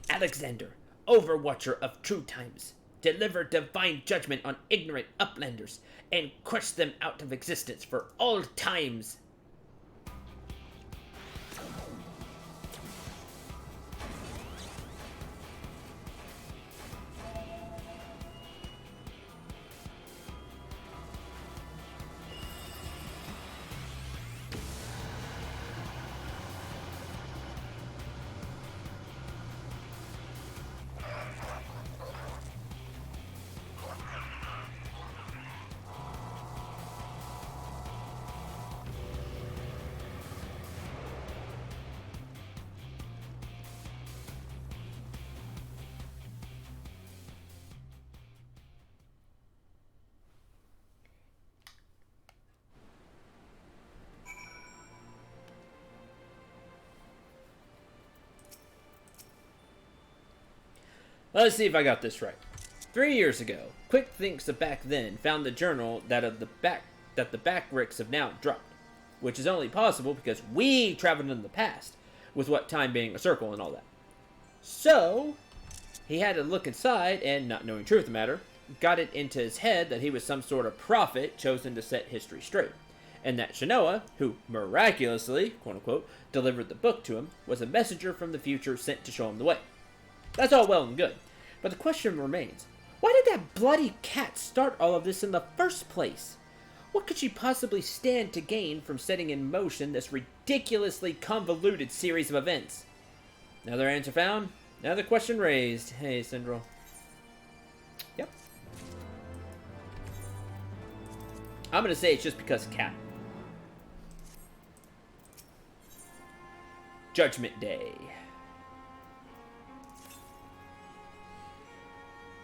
Alexander, overwatcher of true times, deliver divine judgment on ignorant uplanders and crush them out of existence for all times. Let's see if I got this right. 3 years ago, Quick Thinks of back then found the journal that the Backricks have now dropped, which is only possible because we traveled in the past, with what time being a circle and all that. So, he had to look inside, and not knowing truth of the matter, got it into his head that he was some sort of prophet chosen to set history straight, and that Shinoa, who miraculously, quote-unquote, delivered the book to him, was a messenger from the future sent to show him the way. That's all well and good, but the question remains, why did that bloody cat start all of this in the first place? What could she possibly stand to gain from setting in motion this ridiculously convoluted series of events? Another answer found, another question raised. Hey, Syndrome. Yep. I'm gonna say it's just because cat. Judgment Day.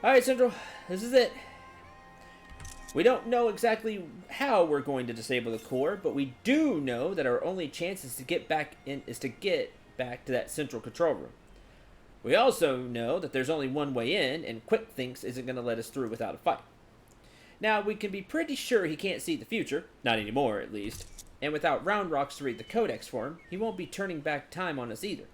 Alright, Central, this is it. We don't know exactly how we're going to disable the core, but we do know that our only chance is to get back to that central control room. We also know that there's only one way in, and Quick thinks isn't going to let us through without a fight. Now, we can be pretty sure he can't see the future, not anymore at least, and without Round Rocks to read the codex for him, he won't be turning back time on us either.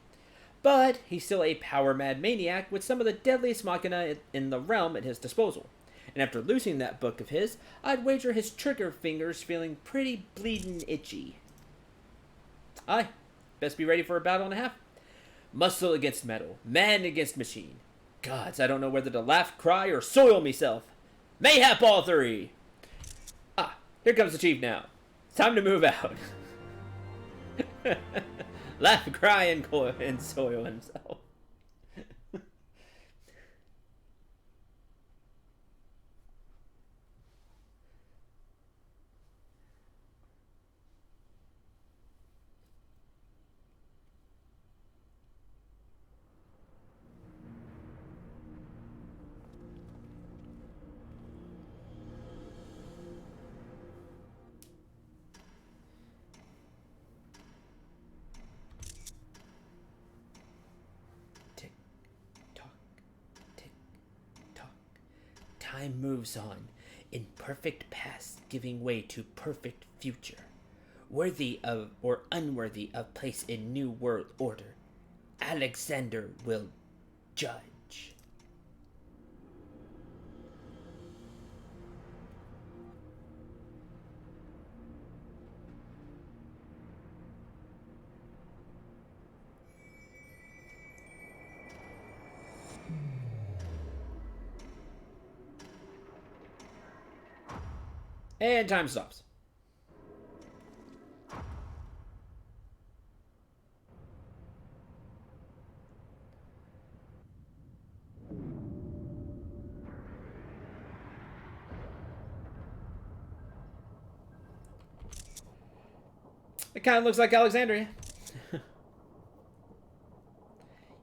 But he's still a power-mad maniac with some of the deadliest machina in the realm at his disposal. And after losing that book of his, I'd wager his trigger fingers feeling pretty bleedin' itchy. Aye, best be ready for a battle and a half. Muscle against metal, man against machine. Gods, I don't know whether to laugh, cry, or soil myself. Mayhap all three! Ah, here comes the chief now. It's time to move out. Laugh, cry, and soil himself. Time moves on, in perfect past giving way to perfect future. Worthy of or unworthy of place in new world order, Alexander will judge. And time stops. It kind of looks like Alexandria.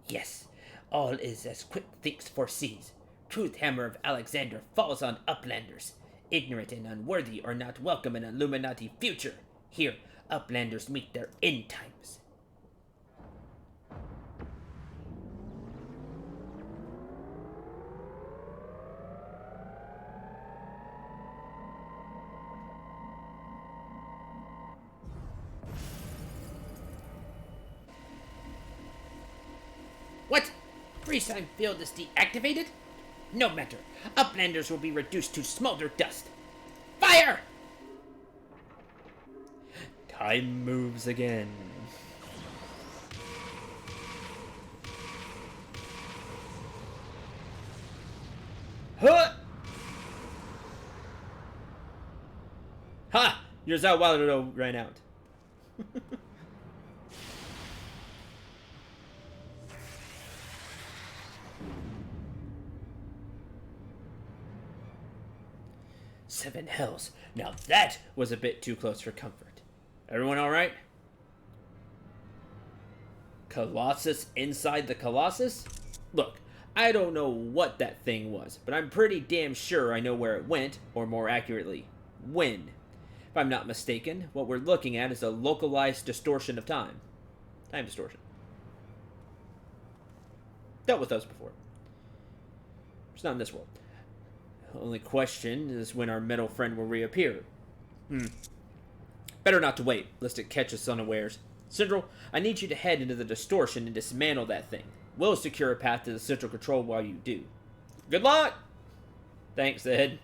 Yes, all is as Quick thinks foresees. Truth hammer of Alexander falls on uplanders. Ignorant and unworthy are not welcome in Illuminati future. Here, uplanders meet their end times. What? Freestime field is deactivated? No matter. Uplanders will be reduced to smolder dust. Fire! Time moves again. Huh! Ha! Yours out while it ran out. Seven hells. Now that was a bit too close for comfort. Everyone alright? Colossus inside the Colossus? Look, I don't know what that thing was, but I'm pretty damn sure I know where it went, or more accurately, when. If I'm not mistaken, what we're looking at is a localized distortion of time. Time distortion. Dealt with those before. It's not in this world. The only question is when our metal friend will reappear. Better not to wait, lest it catch us unawares. Central, I need you to head into the distortion and dismantle that thing. We'll secure a path to the central control while you do. Good luck! Thanks, Ed.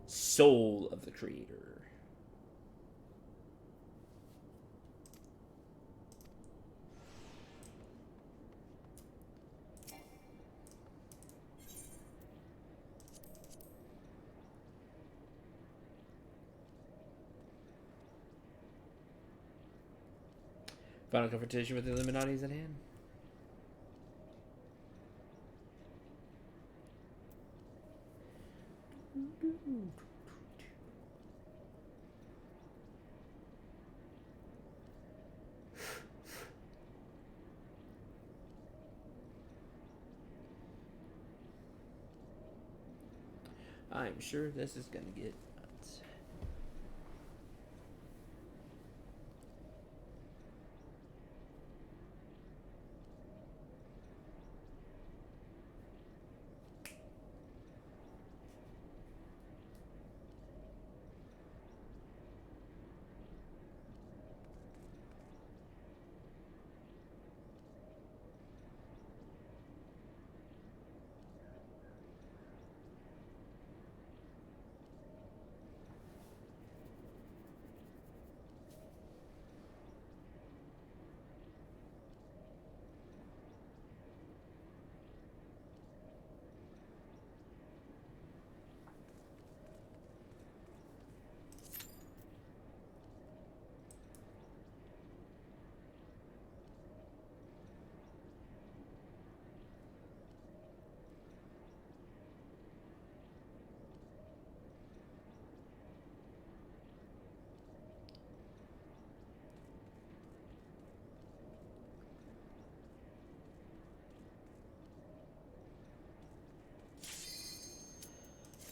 Soul of the Creator. Final confrontation with the Illuminati is at hand. I'm sure this is gonna get nuts.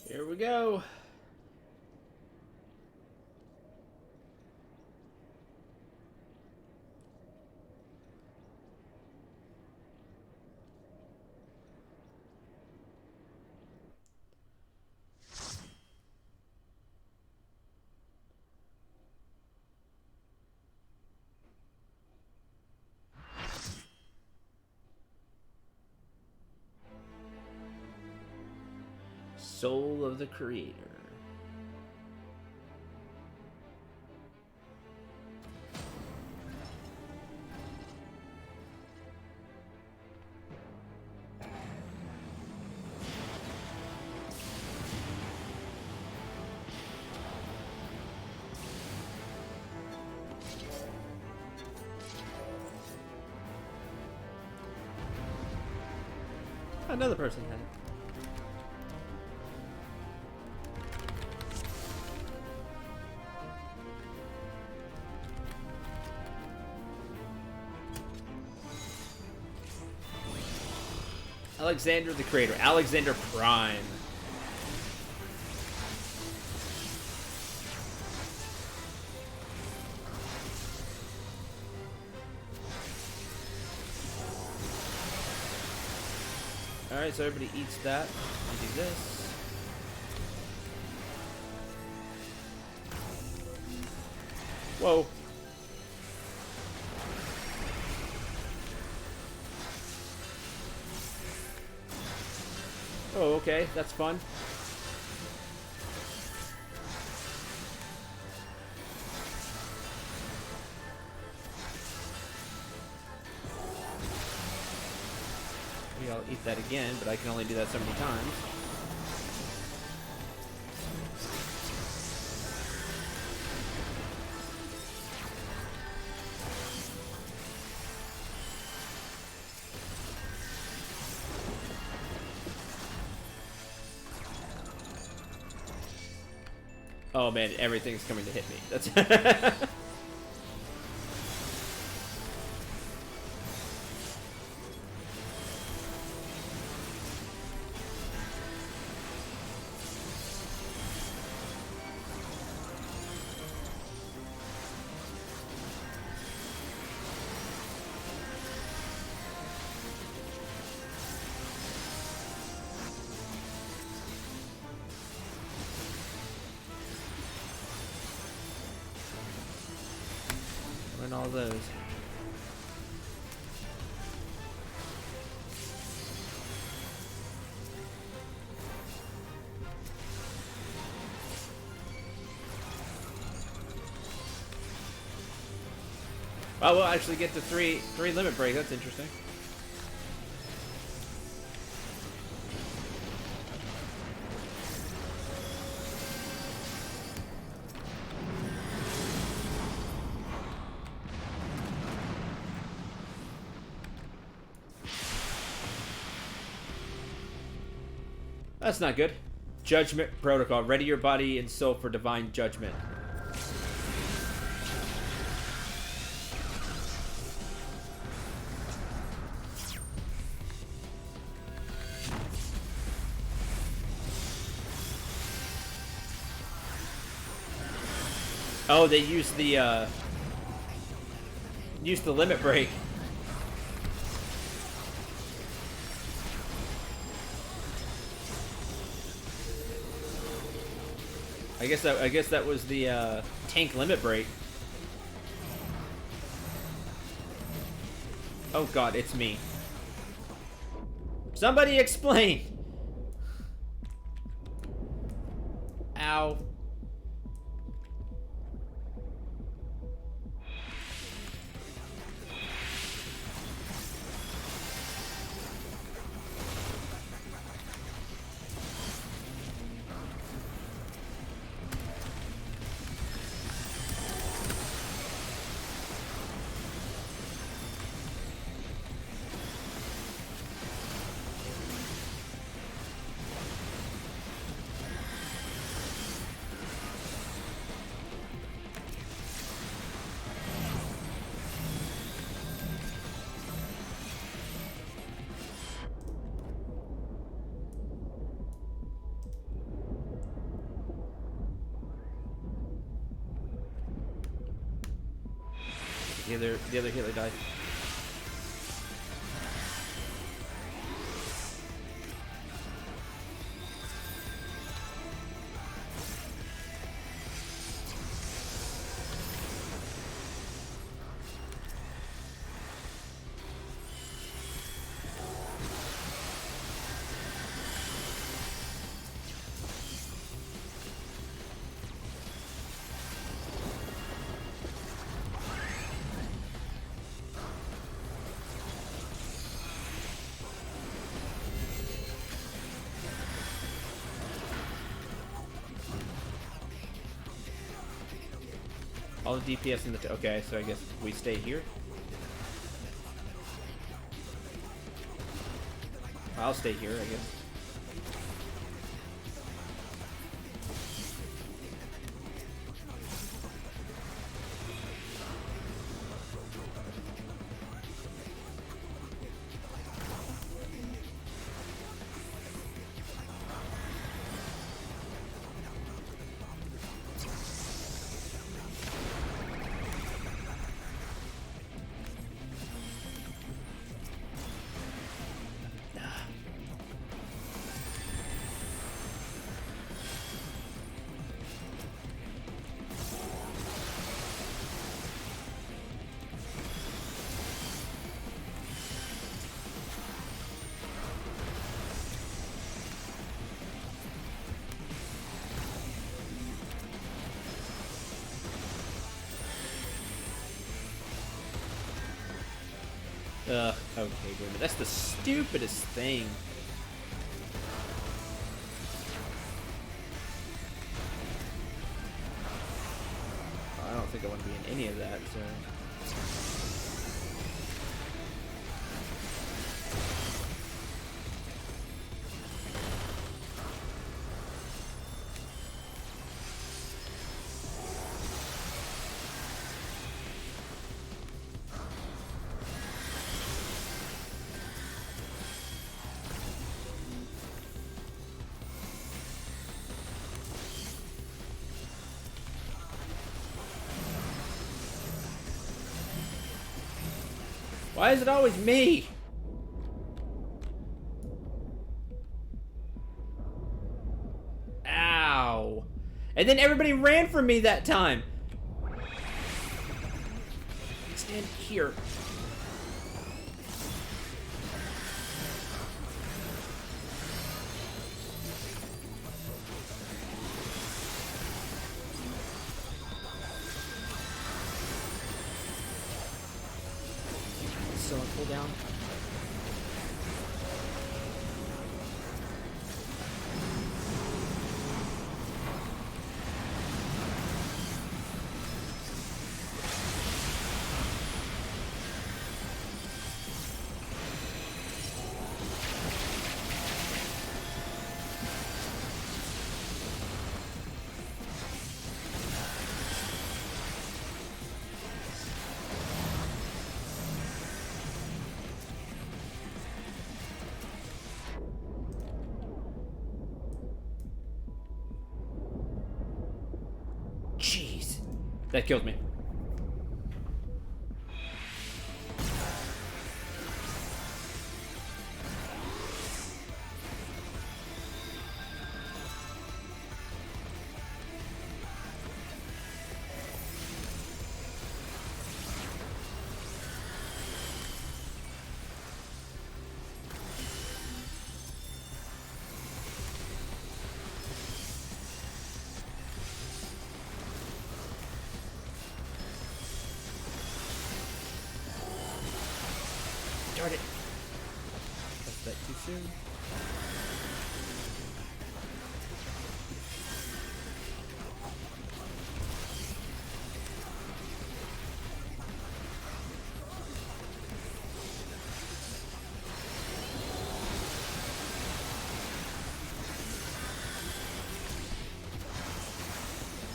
Here we go. Soul of the Creator. Another person had it. Alexander the Creator. Alexander Prime. Alright, so everybody eats that. We do this. Whoa. Oh, okay, that's fun. Maybe I'll eat that again, but I can only do that so many times. Oh man, everything's coming to hit me. That's and all those. Oh, we'll actually get to three limit break. That's interesting. That's not good. Judgment Protocol. Ready your body and soul for divine judgment. Oh, they used the limit break. I guess that was the tank limit break. Oh god, it's me. Somebody explain. Ow. The other healer died. All the DPS in the... Okay, so I guess we stay here. I'll stay here, I guess. Okay, good. That's the stupidest thing. I don't think I want to be in any of that, so... Why is it always me? Ow. And then everybody ran from me that time. Stand here. Still on cooldown. Jeez. That killed me. Darn it. Pressed that too soon.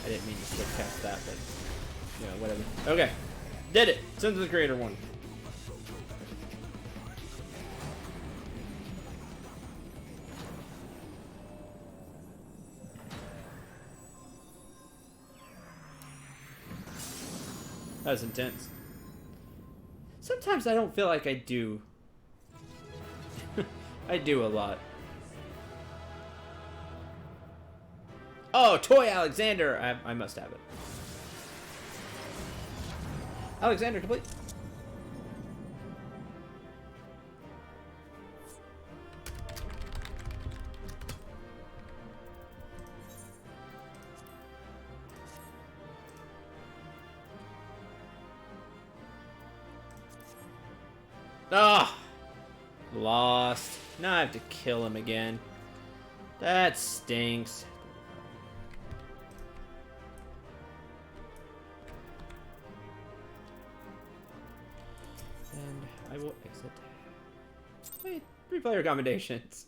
I didn't mean to slip past that, but, you know, whatever. Okay. Did it. Sons of the Creator won. That was intense. Sometimes I don't feel like I do. I do a lot. Oh, Toy Alexander! I must have it. Alexander complete. Ah! Lost. Now I have to kill him again. That stinks. And I will exit. Wait, 3-player accommodations.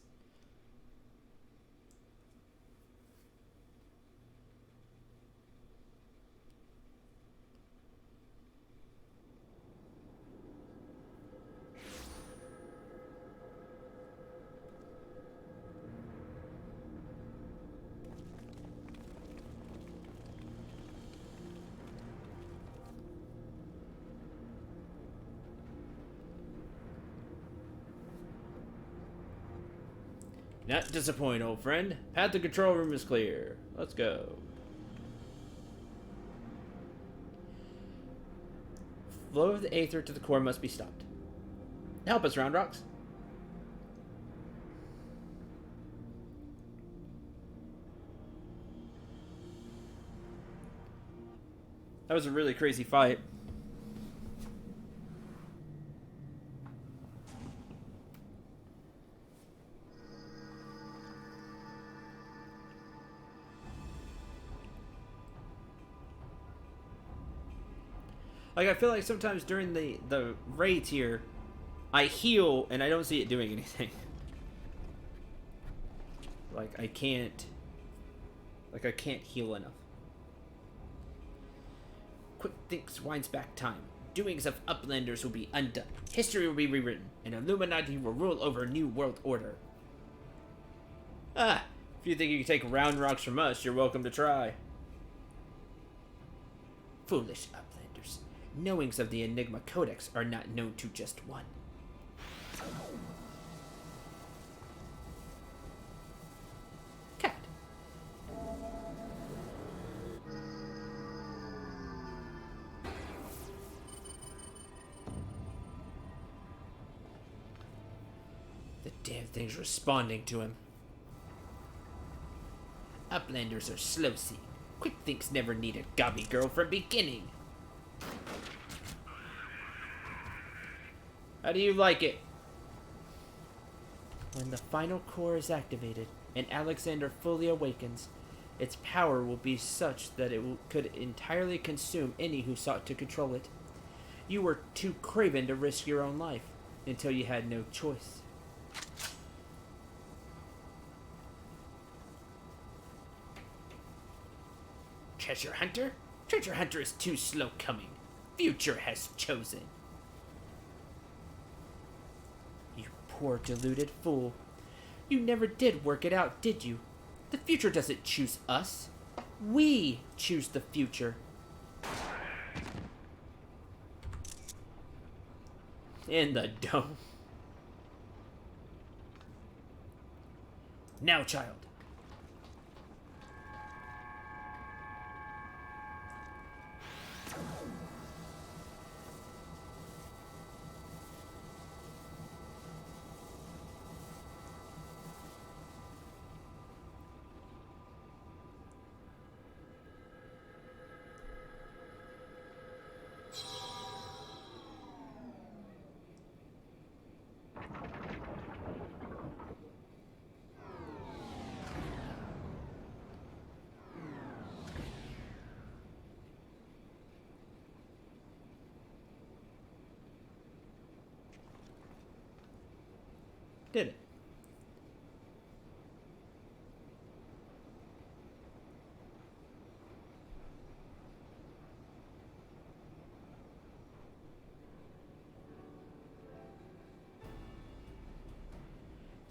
Not disappoint, old friend. Path to control room is clear. Let's go. Flow of the aether to the core must be stopped. Help us, Round Rocks. That was a really crazy fight. Like, I feel like sometimes during the raids here, I heal and I don't see it doing anything. Like, I can't heal enough. Quick thinks winds back time. Doings of Uplanders will be undone. History will be rewritten, and Illuminati will rule over a new world order. Ah, if you think you can take Round Rocks from us, you're welcome to try. Foolish Uplanders. Knowings of the Enigma Codex are not known to just one. Cat. The damn thing's responding to him. Uplanders are slow-seeing. Quick thinks never needed Gobby Girl from beginning. How do you like it? When the final core is activated and Alexander fully awakens, its power will be such that it could entirely consume any who sought to control it. You were too craven to risk your own life until you had no choice. Treasure Hunter? Treasure Hunter is too slow coming. Future has chosen. You poor deluded fool. You never did work it out, did you? The future doesn't choose us. We choose the future. In the dome. Now, child. Did it.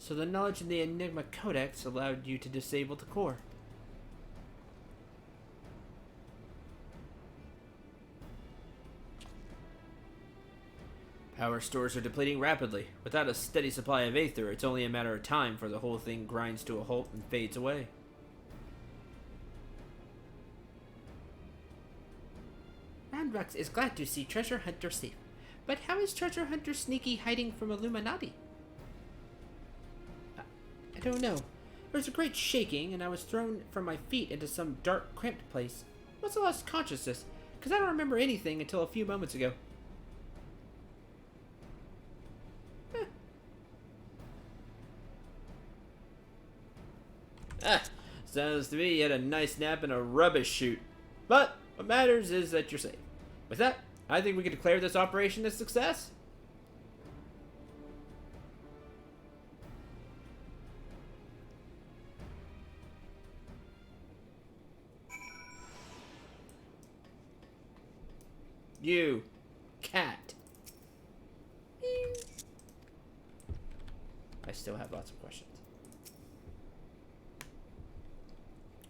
So the knowledge in the Enigma Codex allowed you to disable the core. Power stores are depleting rapidly. Without a steady supply of Aether, it's only a matter of time before the whole thing grinds to a halt and fades away. Roundrux is glad to see Treasure Hunter safe. But how is Treasure Hunter Sneaky hiding from Illuminati? I don't know. There was a great shaking, and I was thrown from my feet into some dark, cramped place. Must have lost consciousness, because I don't remember anything until a few moments ago. Sounds to me you had a nice nap in a rubbish chute. But what matters is that you're safe. With that, I think we can declare this operation a success. You, cat. I still have lots of questions.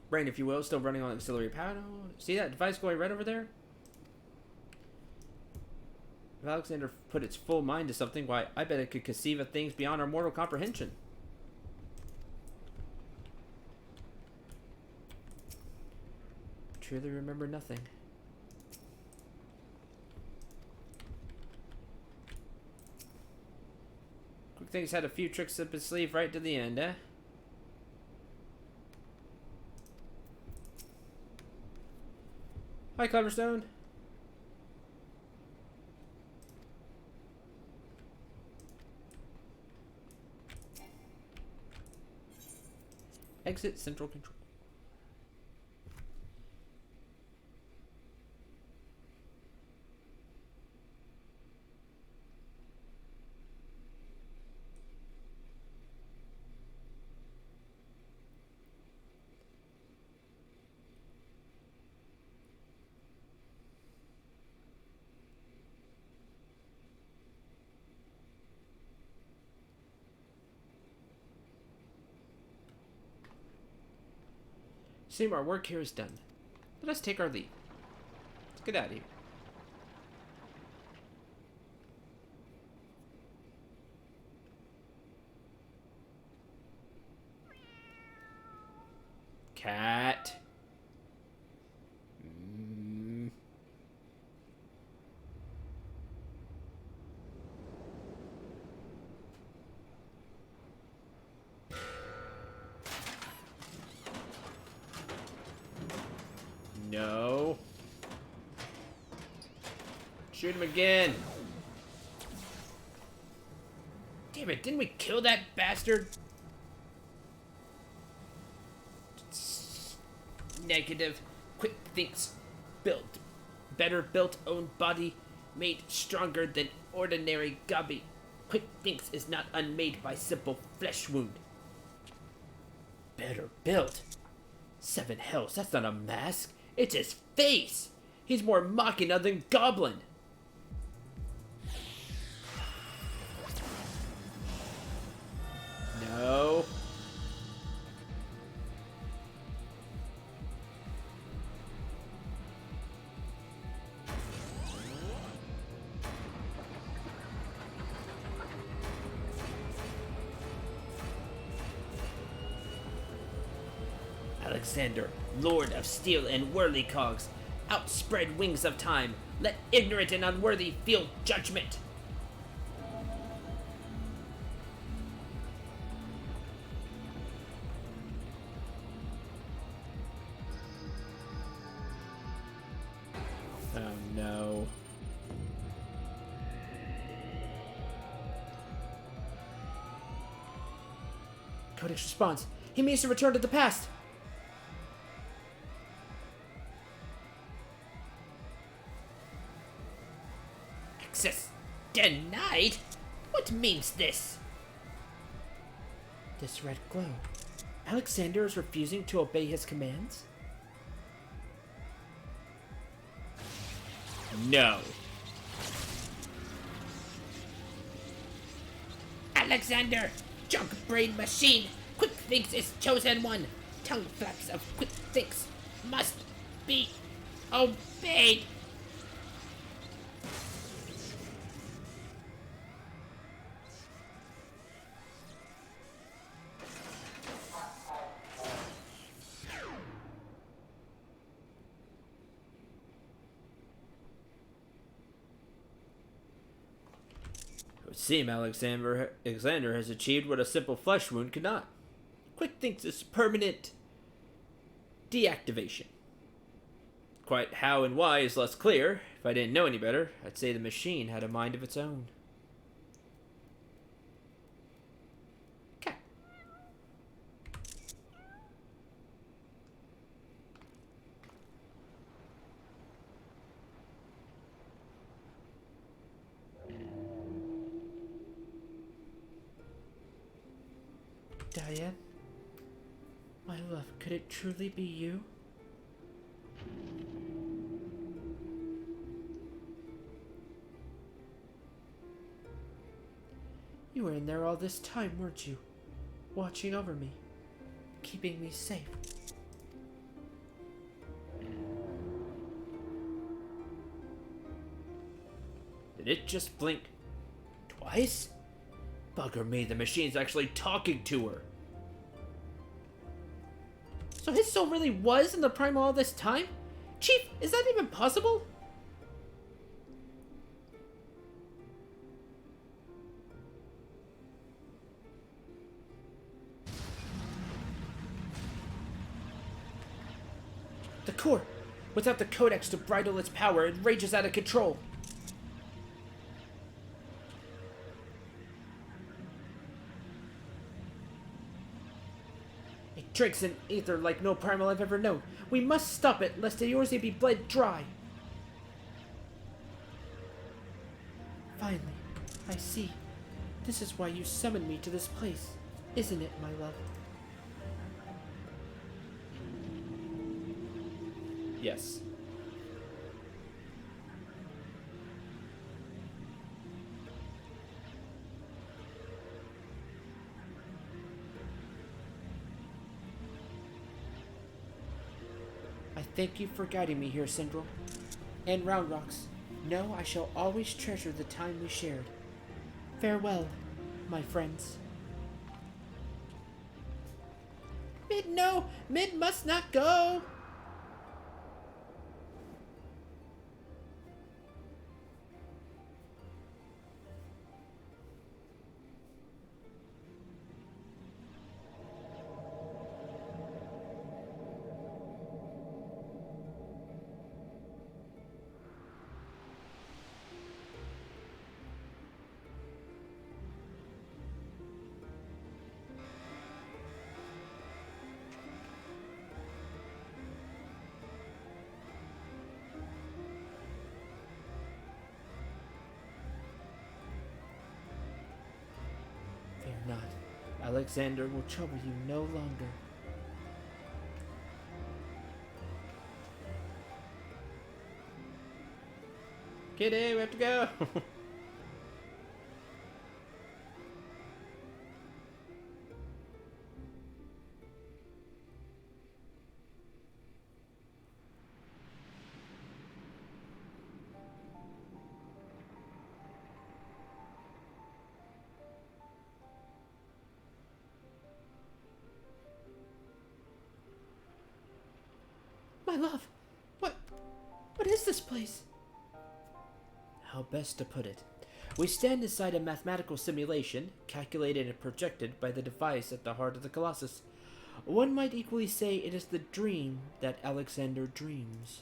Brain, if you will, still running on auxiliary power. See that device going right over there? If Alexander put its full mind to something, why, I bet it could conceive of things beyond our mortal comprehension. Truly remember nothing. Quick Things had a few tricks up his sleeve right to the end, eh? Hi, Cleverstone. Exit central control. Seem our work here is done. Let us take our leave. Let's get out of here. Cat. No. Shoot him again. Damn it, didn't we kill that bastard? Negative. Quick thinks built. Better built own body. Made stronger than ordinary gobby. Quick thinks is not unmade by simple flesh wound. Better built. Seven hells, that's not a mask. It's his face! He's more Machina than Goblin! No. Alexander, Lord of Steel and Whirlycogs, outspread wings of time, let ignorant and unworthy feel judgment. Oh no. Codex responds. He means to return to the past. Access denied? What means this? This red glow. Alexander is refusing to obey his commands? No. Alexander, junk brain machine, Quick Thinks is chosen one. Tongue flaps of Quick Thinks must be obeyed. It would seem Alexander has achieved what a simple flesh wound could not. Quick thinks it's permanent deactivation. Quite how and why is less clear. If I didn't know any better, I'd say the machine had a mind of its own. Okay. Diane? My love, could it truly be you? You were in there all this time, weren't you? Watching over me. Keeping me safe. Did it just blink twice? Bugger me, the machine's actually talking to her. So his soul really was in the primal all this time? Chief, is that even possible? The core. Without the codex to bridle its power, it rages out of control. It drinks in ether like no primal I've ever known. We must stop it, lest Eorzea be bled dry. Finally, I see. This is why you summoned me to this place, isn't it, my love? Yes. I thank you for guiding me here, Sindral. And Round Rocks. Know I shall always treasure the time we shared. Farewell, my friends. Mid, no! Mid must not go! Fear not. Alexander will trouble you no longer. Kitty, we have to go. My love, what is this place? How best to put it? We stand inside a mathematical simulation, calculated and projected by the device at the heart of the Colossus. One might equally say it is the dream that Alexander dreams.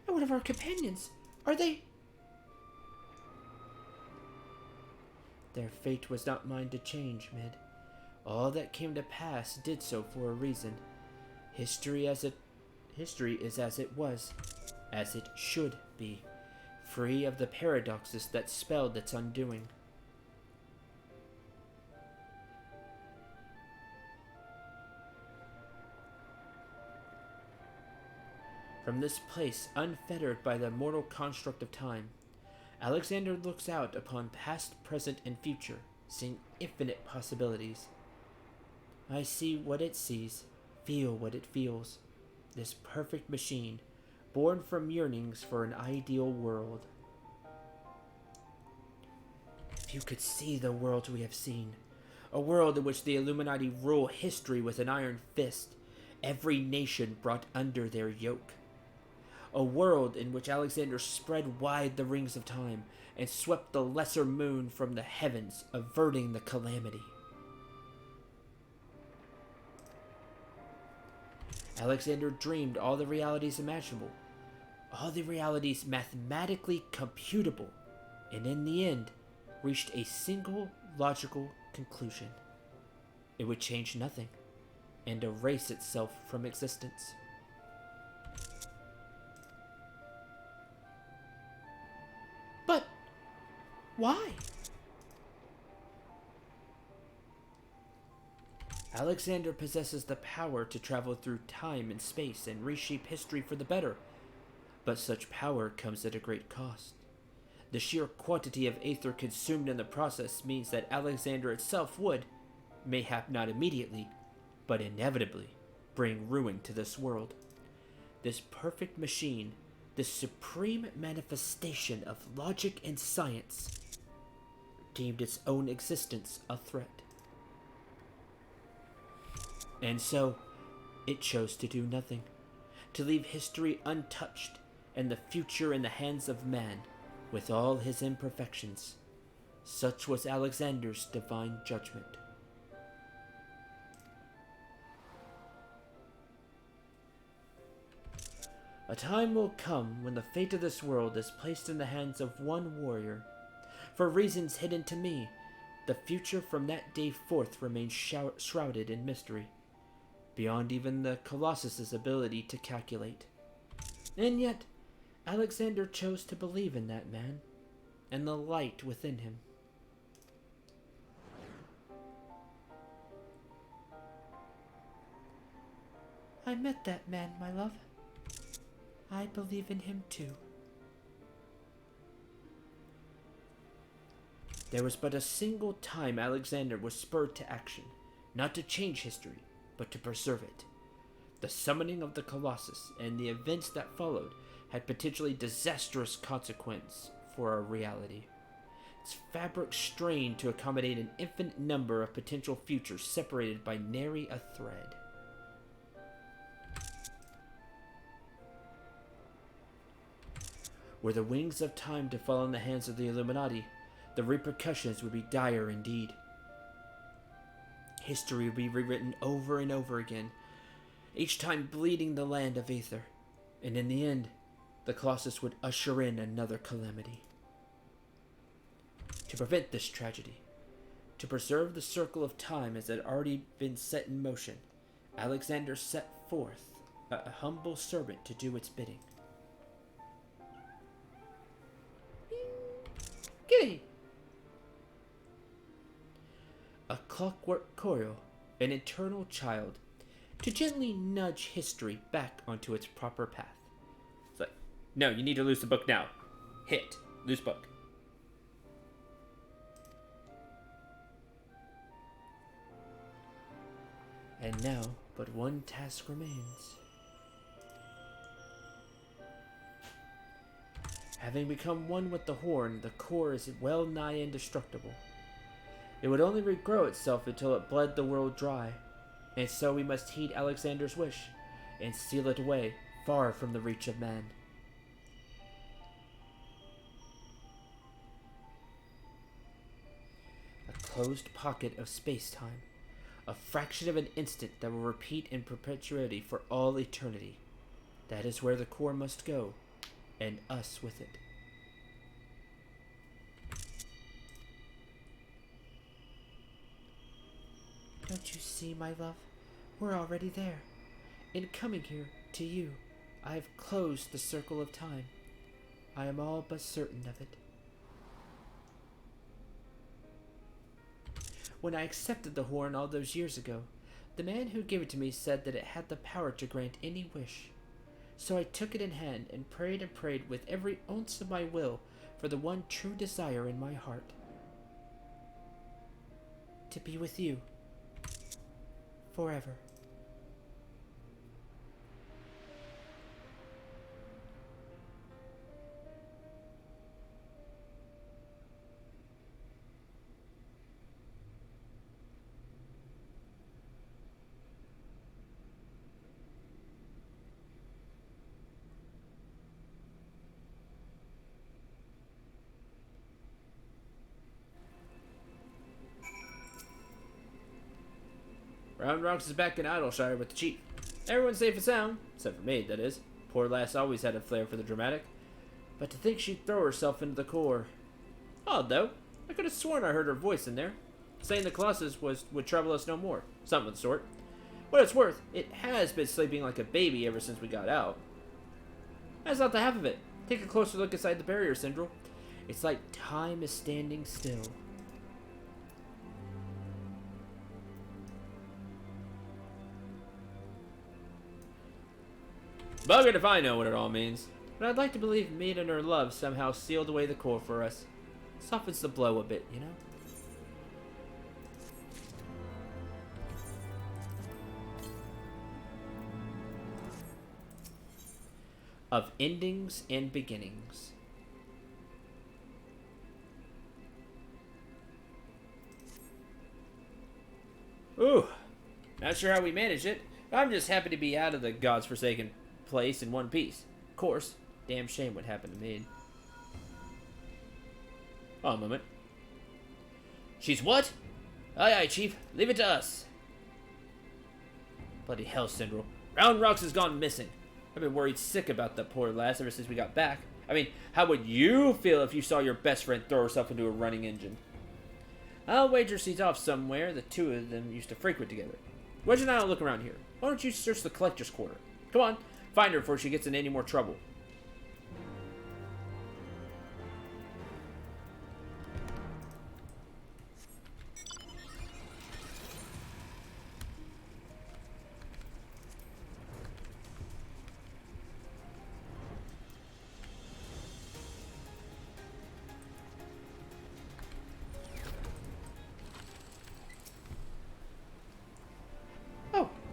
And what of our companions? Are they... Their fate was not mine to change, Mid. All that came to pass did so for a reason. History is as it was, as it should be, free of the paradoxes that spelled its undoing. From this place, unfettered by the mortal construct of time, Alexander looks out upon past, present, and future, seeing infinite possibilities. I see what it sees, feel what it feels. This perfect machine, born from yearnings for an ideal world. If you could see the world we have seen, a world in which the Illuminati rule history with an iron fist, every nation brought under their yoke. A world in which Alexander spread wide the rings of time and swept the lesser moon from the heavens, averting the calamity. Alexander dreamed all the realities imaginable, all the realities mathematically computable, and in the end, reached a single logical conclusion. It would change nothing and erase itself from existence. But why? Alexander possesses the power to travel through time and space and reshape history for the better, but such power comes at a great cost. The sheer quantity of aether consumed in the process means that Alexander itself would, mayhap not immediately, but inevitably, bring ruin to this world. This perfect machine, this supreme manifestation of logic and science, deemed its own existence a threat. And so, it chose to do nothing, to leave history untouched and the future in the hands of man, with all his imperfections. Such was Alexander's divine judgment. A time will come when the fate of this world is placed in the hands of one warrior. For reasons hidden to me, the future from that day forth remains shrouded in mystery, beyond even the Colossus's ability to calculate. And yet, Alexander chose to believe in that man, and the light within him. I met that man, my love. I believe in him too. There was but a single time Alexander was spurred to action, not to change history, but to preserve it. The summoning of the Colossus and the events that followed had potentially disastrous consequence for our reality. Its fabric strained to accommodate an infinite number of potential futures separated by nary a thread. Were the wings of time to fall in the hands of the Illuminati, the repercussions would be dire indeed. History would be rewritten over and over again, each time bleeding the land of Aether, and in the end, the Colossus would usher in another calamity. To prevent this tragedy, to preserve the circle of time as it had already been set in motion, Alexander set forth a humble servant to do its bidding. Giddy! A clockwork coil, an eternal child, to gently nudge history back onto its proper path. It's like, no, you need to lose the book now. Hit. Loose book. And now, but one task remains. Having become one with the horn, the core is well nigh indestructible. It would only regrow itself until it bled the world dry. And so we must heed Alexander's wish, and seal it away, far from the reach of man. A closed pocket of space-time, a fraction of an instant that will repeat in perpetuity for all eternity. That is where the core must go, and us with it. Don't you see, my love? We're already there. In coming here, to you, I have closed the circle of time. I am all but certain of it. When I accepted the horn all those years ago, the man who gave it to me said that it had the power to grant any wish. So I took it in hand and prayed with every ounce of my will for the one true desire in my heart. To be with you. Forever. Round Rocks is back in Idleshire with the chief. Everyone's safe and sound, except for Maid, that is. Poor lass always had a flair for the dramatic. But to think she'd throw herself into the core. Odd, though. I could have sworn I heard her voice in there, saying the Colossus would trouble us no more. Something of the sort. What it's worth, it has been sleeping like a baby ever since we got out. That's not the half of it. Take a closer look inside the barrier, Syndrel. It's like time is standing still. Buggered if I know what it all means. But I'd like to believe Maid and her love somehow sealed away the core for us. Softens the blow a bit, you know? Of endings and beginnings. Ooh, not sure how we managed it. I'm just happy to be out of the God's forsaken place in one piece. Of course, damn shame what happened to me. Oh, a moment. She's what? Aye, aye, Chief. Leave it to us. Bloody hell, Syndrel. Round Rocks has gone missing. I've been worried sick about the poor lass ever since we got back. I mean, how would you feel if you saw your best friend throw herself into a running engine? I'll wager she's off somewhere. The two of them used to frequent together. Wedge and I'll look around here. Why don't you search the collector's quarter? Come on, find her before she gets in any more trouble.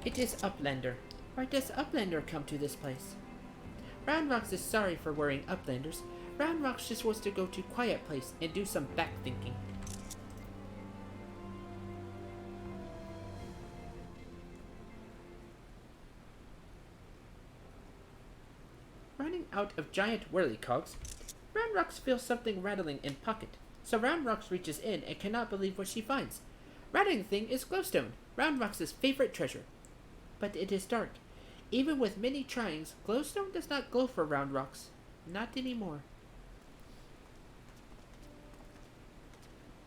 It is Uplander. Why does Uplander come to this place? Round Rocks is sorry for worrying Uplanders. Round Rocks just wants to go to quiet place and do some back thinking. Running out of giant whirlycogs, Round Rocks feels something rattling in pocket. So Round Rocks reaches in and cannot believe what she finds. Rattling thing is glowstone, Round Rocks' favorite treasure. But it is dark. Even with many tryings, glowstone does not glow for Round Rocks. Not anymore.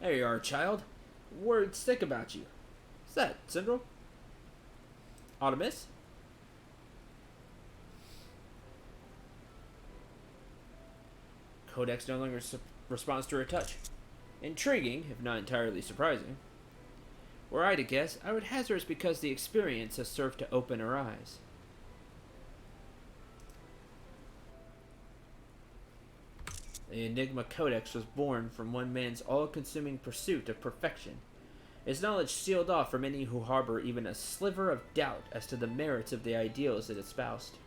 There you are, child. Word sick about you. What's that, Syndrel? Automist? Codex no longer responds to her touch. Intriguing, if not entirely surprising. Were I to guess, I would hazard it's because the experience has served to open her eyes. The Enigma Codex was born from one man's all-consuming pursuit of perfection. Its knowledge sealed off from any who harbor even a sliver of doubt as to the merits of the ideals it espoused.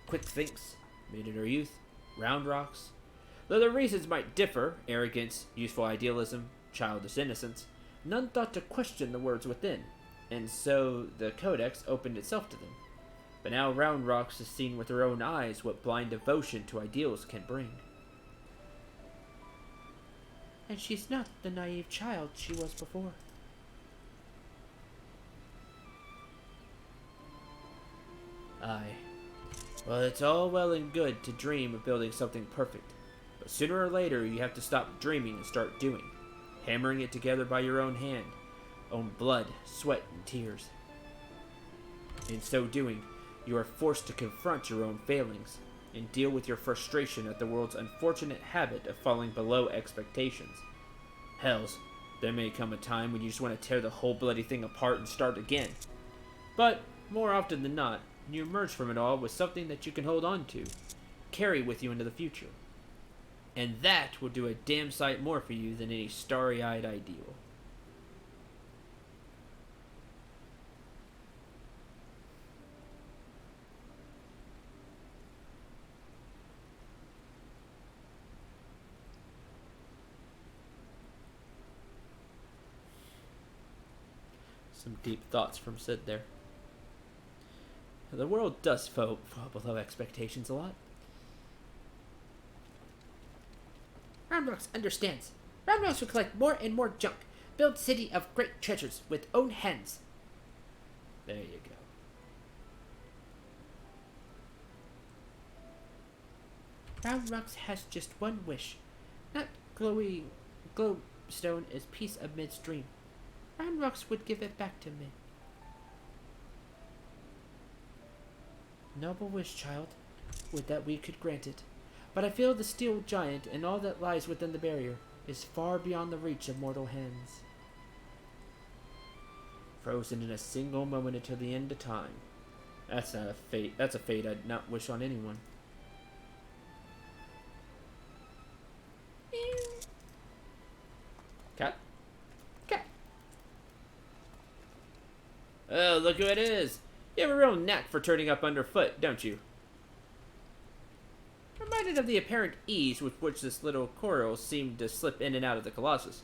Quick thinks, made in her youth, Round Rocks. Though the reasons might differ, arrogance, youthful idealism, childish innocence, none thought to question the words within. and so the Codex opened itself to them. But now Round Rocks has seen with her own eyes what blind devotion to ideals can bring. And she's not the naive child she was before. Aye. Well, it's all well and good to dream of building something perfect. But sooner or later, you have to stop dreaming and start doing. Hammering it together by your own hand. Own blood, sweat, and tears. In so doing, you are forced to confront your own failings and deal with your frustration at the world's unfortunate habit of falling below expectations. Hells, there may come a time when you just want to tear the whole bloody thing apart and start again. But, more often than not, you emerge from it all with something that you can hold on to, carry with you into the future. And that will do a damn sight more for you than any starry-eyed ideal. Some deep thoughts from Sid there. The world does fall below expectations a lot. Roundrocks understands. Roundrocks will collect more and more junk. Build city of great treasures with own hands. There you go. Roundrocks has just one wish. Not glowstone is peace amidst dream. Roundrocks would give it back to me. Noble wish, child. Would that we could grant it. But I feel the steel giant and all that lies within the barrier is far beyond the reach of mortal hands. Frozen in a single moment until the end of time. That's not a fate. That's a fate I'd not wish on anyone. Cat? Cat. Oh, look who it is! You have a real knack for turning up underfoot, don't you? Reminded of the apparent ease with which this little coral seemed to slip in and out of the Colossus.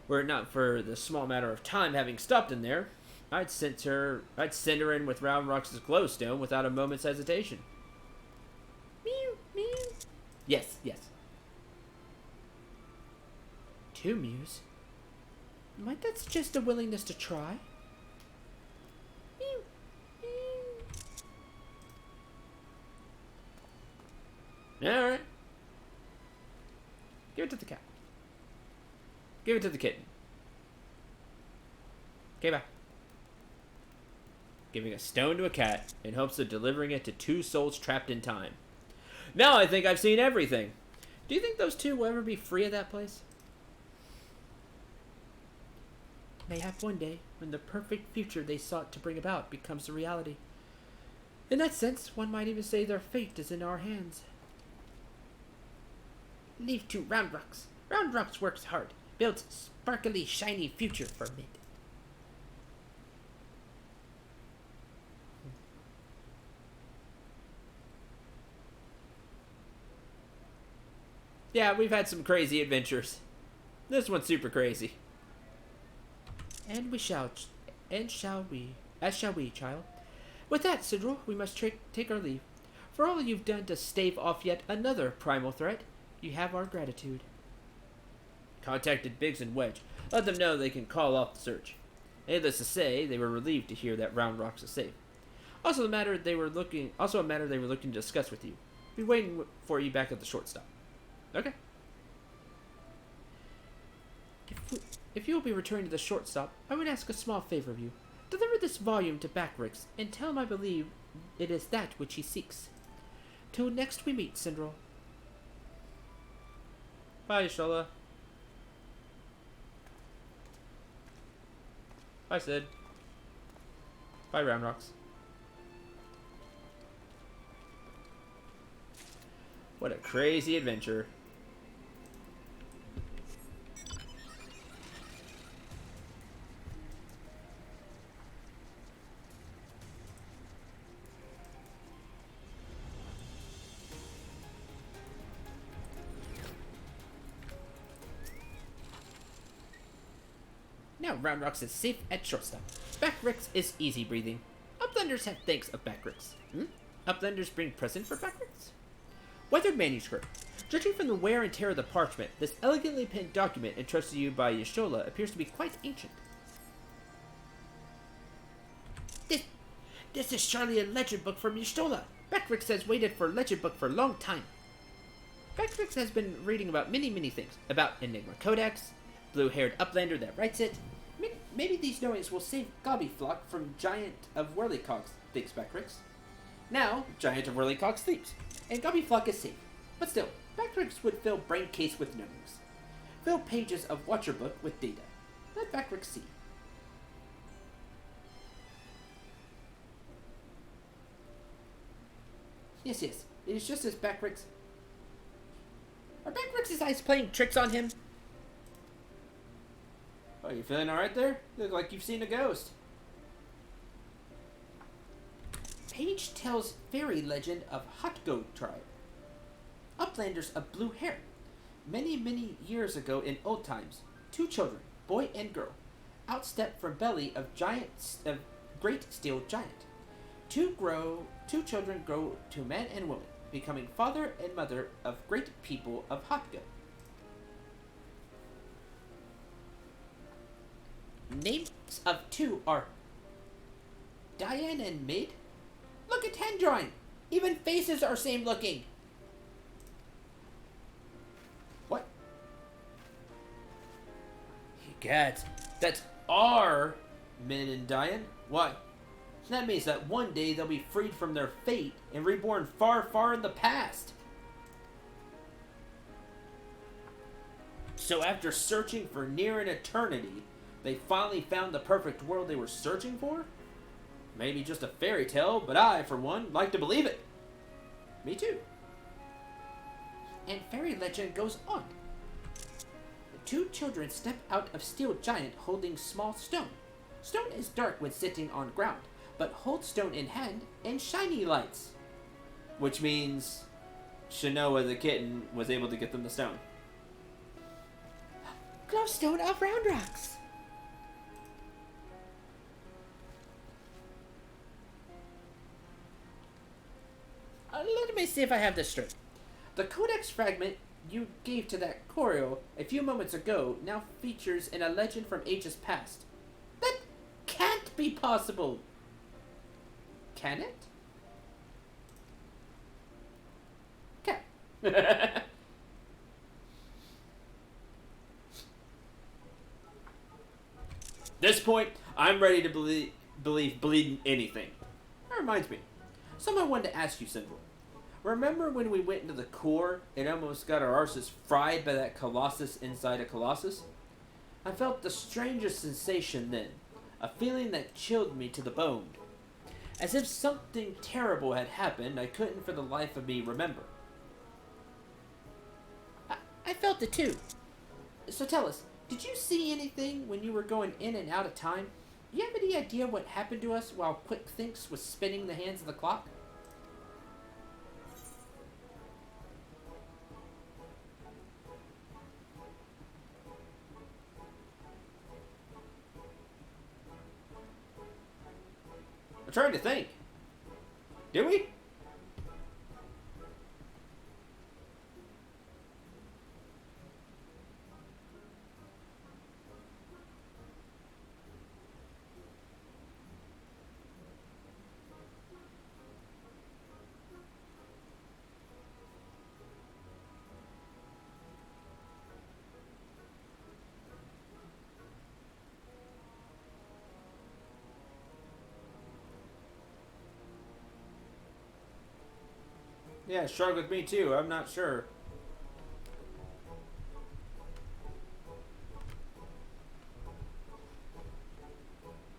Were it not for the small matter of time having stopped in there, I'd send her in with Round Rocks' glowstone without a moment's hesitation. Mew, mew. Yes, yes. 2 mews? Might that's just a willingness to try? Mew, mew. Alright. Give it to the cat. Give it to the kitten. Okay, bye. Giving a stone to a cat in hopes of delivering it to 2 souls trapped in time. Now I think I've seen everything. Do you think those 2 will ever be free of that place? Mayhap one day, when the perfect future they sought to bring about becomes a reality. In that sense, one might even say their fate is in our hands. Leave to Roundrocks. Roundrocks works hard, builds sparkly, shiny future for mid. Yeah, we've had some crazy adventures. This one's super crazy. And we shall, as shall we, child. With that, Sidril, we must take our leave. For all you've done to stave off yet another primal threat, you have our gratitude. Contacted Biggs and Wedge. Let them know they can call off the search. Needless to say, they were relieved to hear that Round Rocks is safe. Also a matter they were looking to discuss with you. Be waiting for you back at the shortstop. Okay. If you will be returning to the shortstop, I would ask a small favor of you. Deliver this volume to Backrix, and tell him I believe it is that which he seeks. Till next we meet, Sindril. Bye, Shola. Bye, Sid. Bye, Round Rocks. What a crazy adventure. Now Round Rocks is safe at shortstop. Backricks is easy breathing. Uplanders have thanks of Backricks. Uplanders bring present for Backricks? Weathered manuscript. Judging from the wear and tear of the parchment, this elegantly penned document entrusted to you by Y'shtola appears to be quite ancient. This is surely a legend book from Y'shtola. Backricks has waited for a legend book for a long time. Backricks has been reading about many things. About Enigma Codex, blue-haired Uplander that writes it. Maybe these knowings will save Gobbyflock from Giant of Whirlycocks, thinks Backricks. Now, Giant of Whirlycocks sleeps, and Gobbyflock is safe. But still, Backricks would fill brain case with knowings. Fill pages of Watcher book with data. Let Backricks see. Yes, it is just as Backricks. Are Backricks' eyes playing tricks on him? Oh, you feeling alright there? You look like you've seen a ghost. Page tells fairy legend of Hotgo tribe. Uplanders of blue hair. Many years ago in old times, 2 children, boy and girl, outstepped from belly of great steel giant. 2 children grow to man and woman, becoming father and mother of great people of Hotgo. Names of 2 are Diane and Maid. Look at hand drawing. Even faces are same looking. What? Gads, that's our Min and Diane. Why? That means that one day they'll be freed from their fate and reborn far in the past. So after searching for near an eternity, they finally found the perfect world they were searching for? Maybe just a fairy tale, but I, for one, like to believe it. Me too. And fairy legend goes on. The 2 children step out of steel giant holding small stone. Stone is dark when sitting on ground, but hold stone in hand and shiny lights. Which means Shanoa the kitten was able to get them the stone. Glowstone of Round Rocks. Let me see if I have this straight. The codex fragment you gave to that Corio a few moments ago now features in a legend from ages past. That can't be possible. Can it? Can. This point, I'm ready to believe bleeding anything. That reminds me. Someone wanted to ask you, Sinval. Remember when we went into the core and almost got our arses fried by that colossus inside a colossus? I felt the strangest sensation then, a feeling that chilled me to the bone. As if something terrible had happened I couldn't for the life of me remember. I felt it too. So tell us, did you see anything when you were going in and out of time? Do you have any idea what happened to us while Quick Thinks was spinning the hands of the clock? I'm trying to think. Did we? Yeah, shrug with me too. I'm not sure.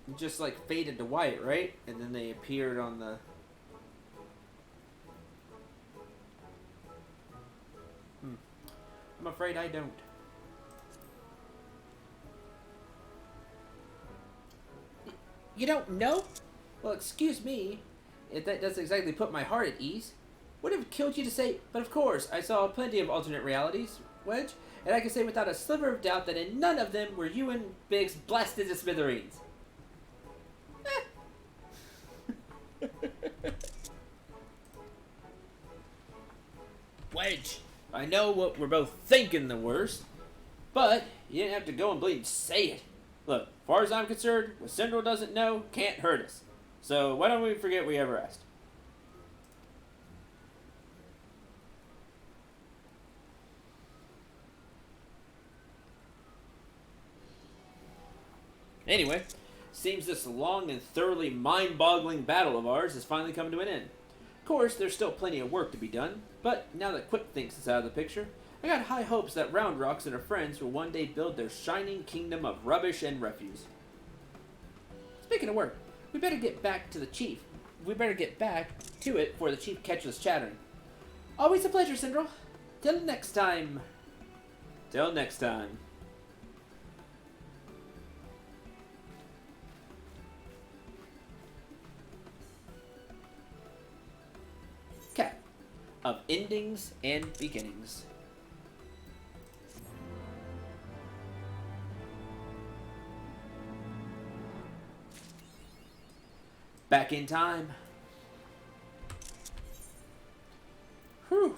It just like faded to white, right? And then they appeared on the... I'm afraid I don't. You don't know? Well, excuse me. That doesn't exactly put my heart at ease. Would have killed you to say, but of course, I saw plenty of alternate realities. Wedge, and I can say without a sliver of doubt that in none of them were you and Biggs blasted to smithereens. Wedge, I know what we're both thinking the worst. But you didn't have to go and bleed say it. Look, as far as I'm concerned, what Syndrome doesn't know can't hurt us. So why don't we forget we ever asked? Anyway, seems this long and thoroughly mind-boggling battle of ours has finally come to an end. Of course, there's still plenty of work to be done, but now that Quick Thinks is out of the picture, I got high hopes that Round Rocks and her friends will one day build their shining kingdom of rubbish and refuse. Speaking of work, we better get back to the chief. We better get back to it before the chief catches us chattering. Always a pleasure, Syndrome. Till next time. Till next time. Cap of endings and beginnings. Back in time. Whew.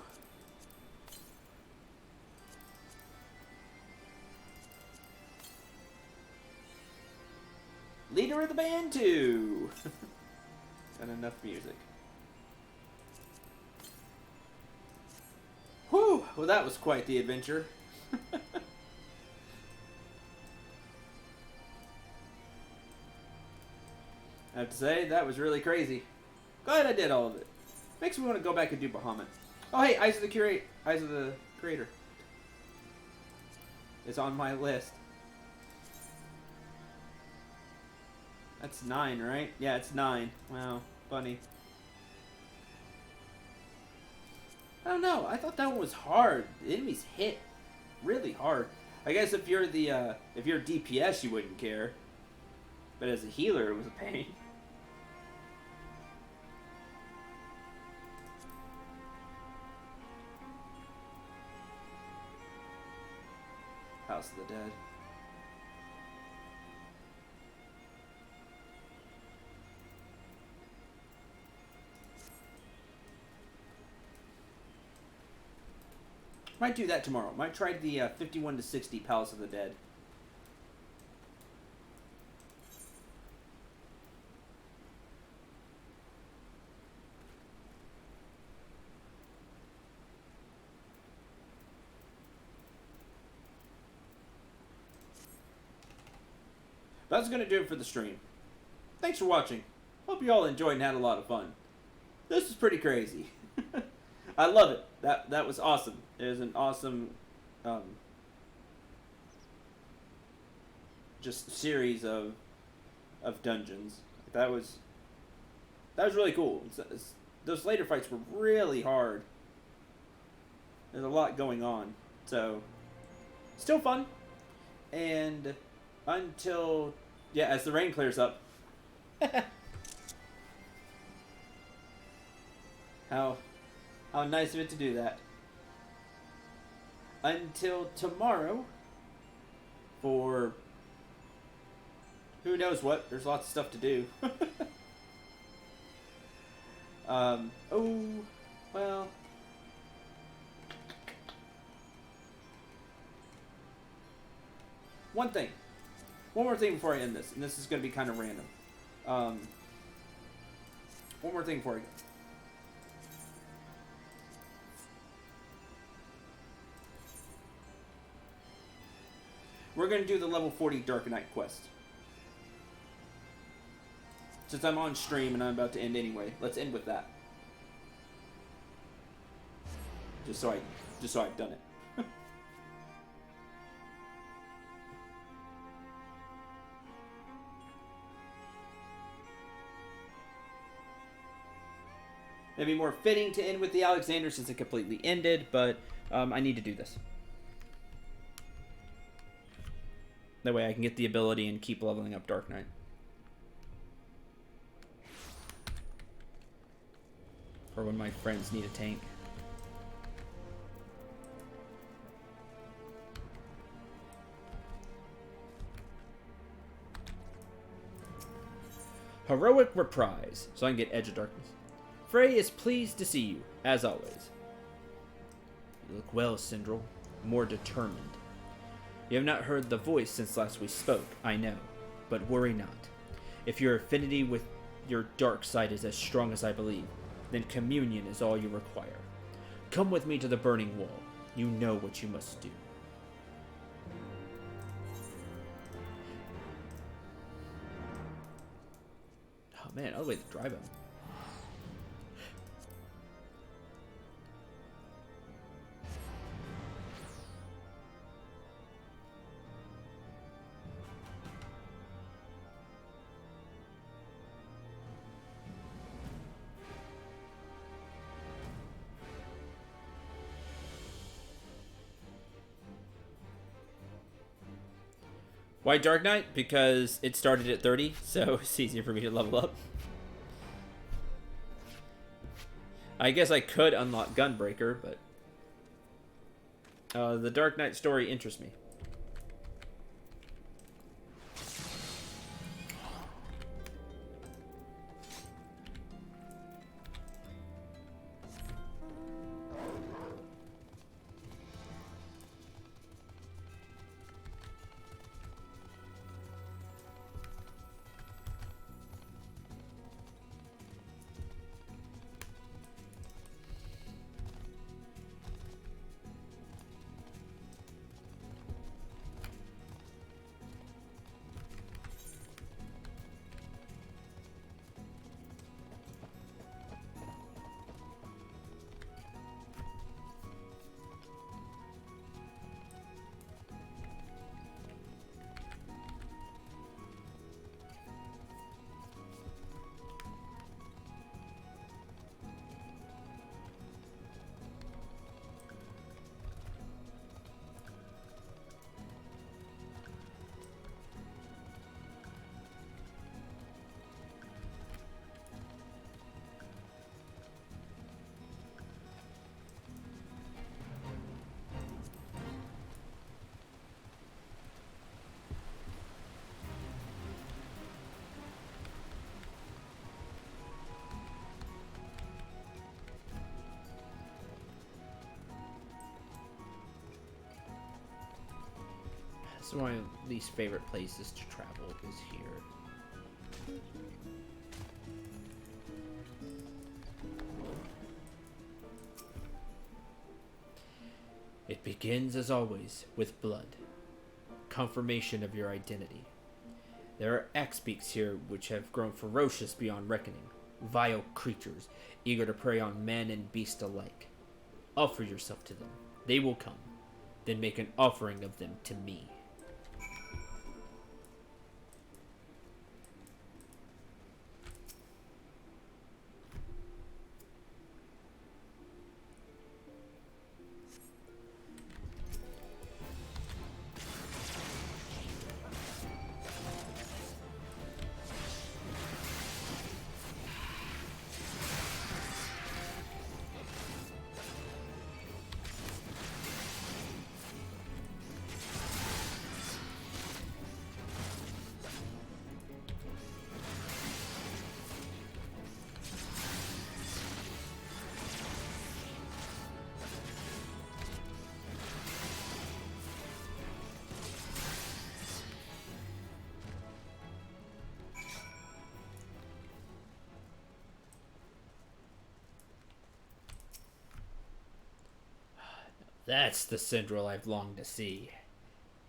Leader of the band too. Got enough music. Whew. Well, that was quite the adventure. I have to say, that was really crazy. Glad I did all of it. Makes me want to go back and do Bahamut. Oh, hey, Eyes of the Creator. It's on my list. That's 9, right? Yeah, it's 9. Wow, funny. I don't know. I thought that one was hard. The enemies hit really hard. I guess if you're DPS, you wouldn't care. But as a healer, it was a pain. House of the Dead. Might do that tomorrow. Might try the 51-60 Palace of the Dead. That's going to do it for the stream. Thanks for watching. Hope you all enjoyed and had a lot of fun. This is pretty crazy. I love it. That was awesome. It was an awesome just series of dungeons. That was really cool. Those later fights were really hard. There's a lot going on. So, still fun. And until, as the rain clears up. How nice of it to do that. Until tomorrow, for who knows what. There's lots of stuff to do. Oh, well. One more thing before I end this, and this is going to be kind of random. One more thing before I go. We're going to do the level 40 Dark Knight quest. Since I'm on stream and I'm about to end anyway, let's end with that. Just so I've done it. Maybe more fitting to end with the Alexander since it completely ended, but I need to do this. That way I can get the ability and keep leveling up Dark Knight. Or when my friends need a tank. Heroic reprise, so I can get Edge of Darkness. Frey is pleased to see you, as always. You look well, Sindral. More determined. You have not heard the voice since last we spoke, I know. But worry not. If your affinity with your dark side is as strong as I believe, then communion is all you require. Come with me to the burning wall. You know what you must do. Oh man, all the way to drive him. Why Dark Knight? Because it started at 30, so it's easier for me to level up. I guess I could unlock Gunbreaker, but the Dark Knight story interests me. This is one of my least favorite places to travel is here. It begins, as always, with blood. Confirmation of your identity. There are axe-beaks here which have grown ferocious beyond reckoning. Vile creatures, eager to prey on man and beast alike. Offer yourself to them. They will come. Then make an offering of them to me. That's the Syndril I've longed to see.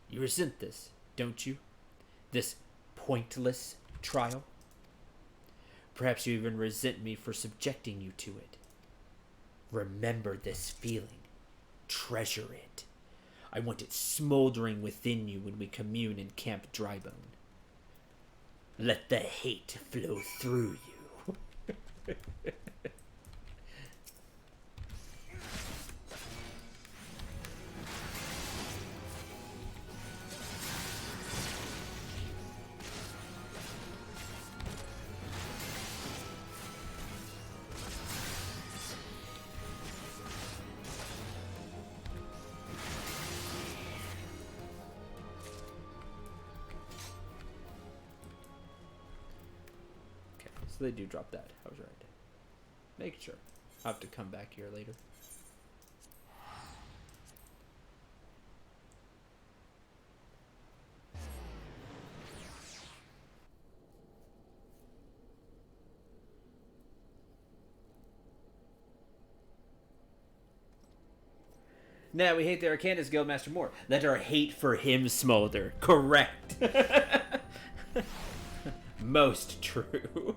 You resent this, don't you? This pointless trial? Perhaps you even resent me for subjecting you to it. Remember this feeling. Treasure it. I want it smoldering within you when we commune in Camp Drybone. Let the hate flow through you. So they do drop that. I was right. Make sure. I'll have to come back here later. Now we hate the Arcanist Guildmaster more. Let our hate for him smolder. Correct. Most true.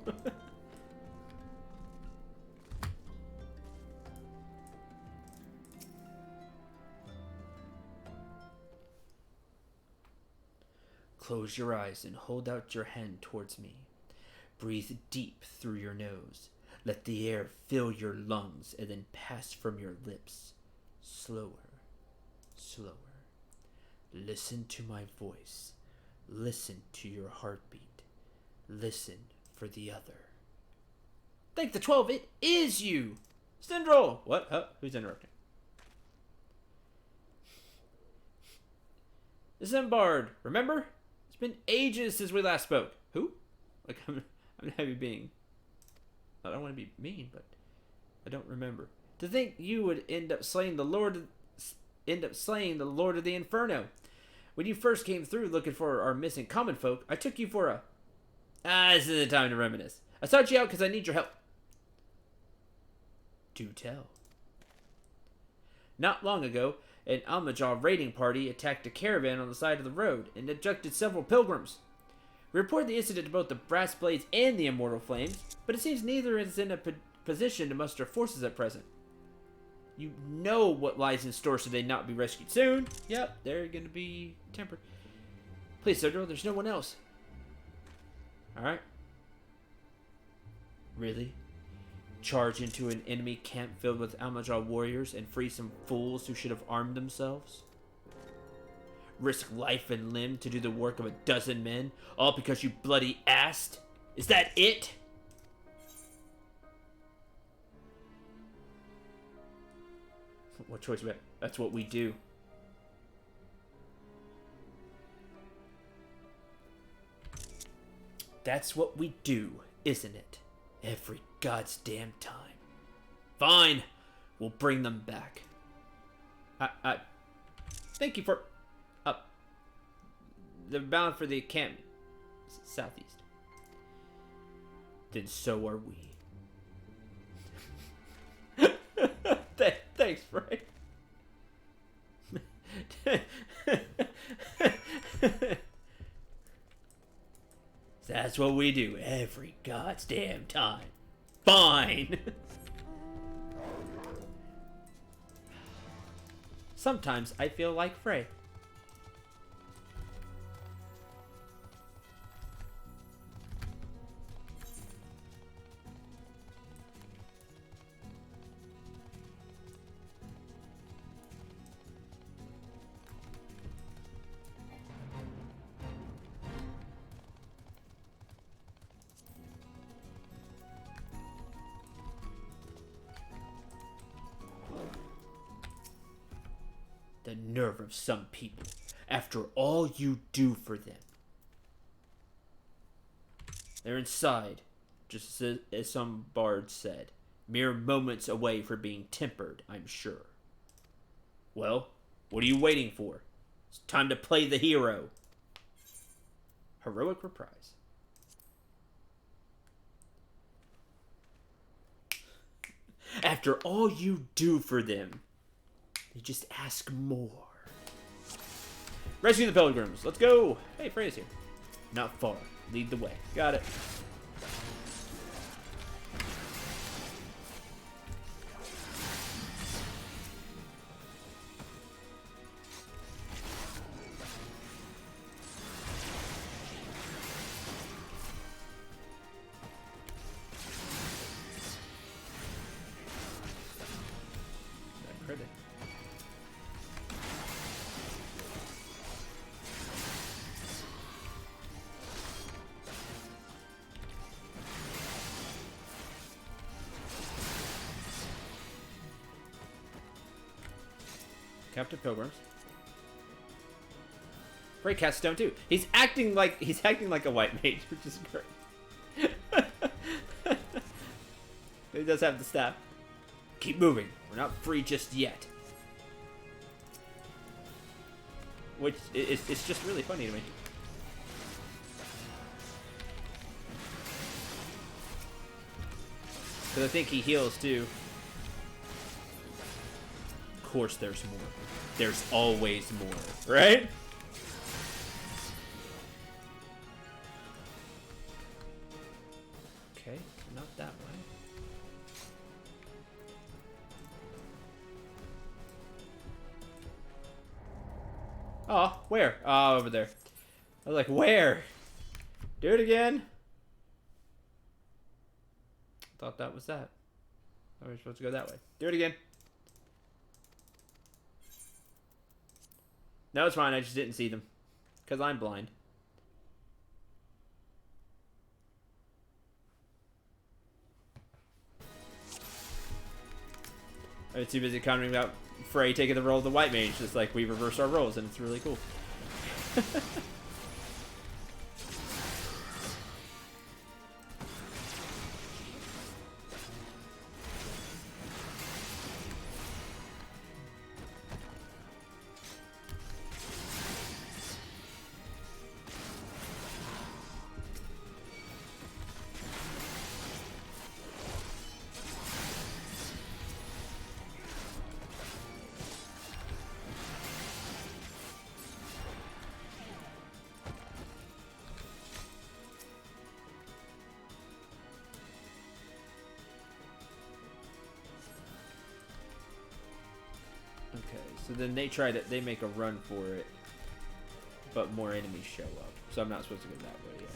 Close your eyes and hold out your hand towards me. Breathe deep through your nose. Let the air fill your lungs and then pass from your lips. Slower, slower. Listen to my voice. Listen to your heartbeat. Listen for the other. Thank the 12, it is you! Syndrome! What? Huh? Who's interrupting? The Zimbard, remember? It's been ages since we last spoke. Who? Like, I'm a heavy being. I don't want to be mean, but I don't remember. To think you would end up slaying the Lord of the Inferno. When you first came through looking for our missing common folk, I took you for a... this isn't the time to reminisce. I sought you out because I need your help. Do tell. Not long ago, an Almajaw raiding party attacked a caravan on the side of the road and abducted several pilgrims. We reported the incident to both the Brass Blades and the Immortal Flames, but it seems neither is in a position to muster forces at present. You know what lies in store should they not be rescued soon. Yep, they're going to be tempered. Please, Sodro, there's no one else. Alright. Really? Charge into an enemy camp filled with Almajaw warriors and free some fools who should have armed themselves? Risk life and limb to do the work of a dozen men, all because you bloody assed? Is that it? What choice we have? That's what we do. That's what we do, isn't it? Every God's damn time. Fine. We'll bring them back. Thank you for... They're bound for the camp. Southeast. Then so are we. Thanks, Frank. That's what we do every God's damn time. Fine. Sometimes I feel like Frey. The nerve of some people, after all you do for them. They're inside, just as some bards said, mere moments away from being tempered, I'm sure. Well, what are you waiting for? It's time to play the hero. Heroic reprise. After all you do for them, they just ask more. Rescue the pilgrims. Let's go. Hey, Freya's here. Not far. Lead the way. Got it. That critic. Captain Pilgrims. Frey cast stone too. He's acting like a white mage, which is great. He does have the staff. Keep moving. We're not free just yet. Which, it's just really funny to me. Because I think he heals, too. Of course there's more. There's always more, right? Okay, not that way. Oh, where? Oh, over there. I was like, where? Do it again. Thought that was that. I was supposed to go that way. Do it again. No, it's fine. I just didn't see them. Because I'm blind. I was too busy commenting about Frey taking the role of the white mage. Just like we reverse our roles, and it's really cool. Okay, so then they make a run for it, but more enemies show up. So I'm not supposed to go that way yet.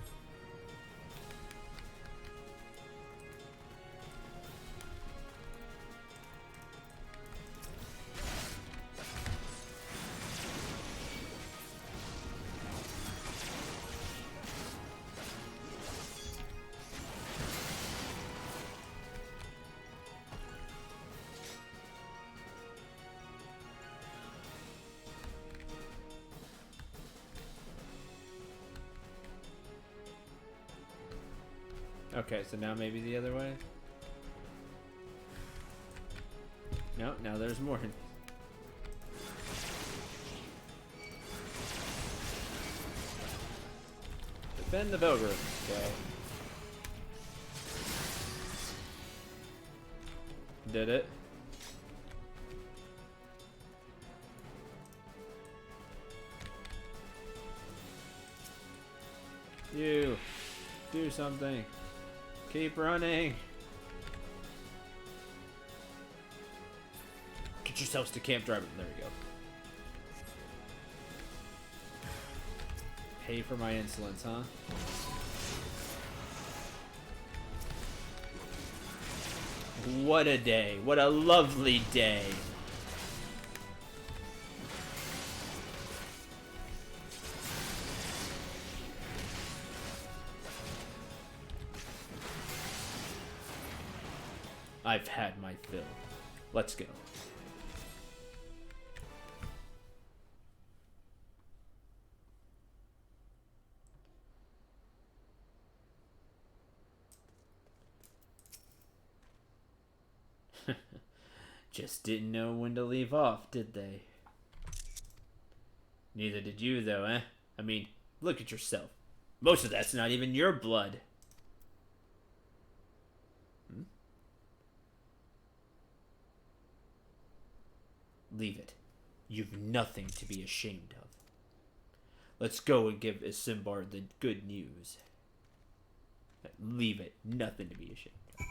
Okay, so now maybe the other way? No, now there's more. Defend the Pilgrims, okay. Did it. You, do something. Keep running. Get yourselves to camp driver. There we go. Pay for my insolence, huh? What a day. What a lovely day. I've had my fill. Let's go. Just didn't know when to leave off, did they? Neither did you, though, eh? I mean, look at yourself. Most of that's not even your blood. Leave it. You've nothing to be ashamed of. Let's go and give Isimbar the good news. Leave it. Nothing to be ashamed of.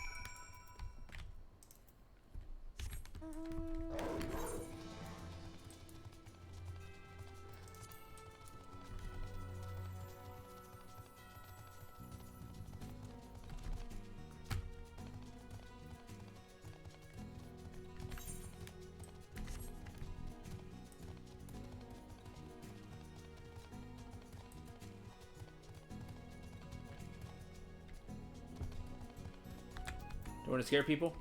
Don't want to scare people?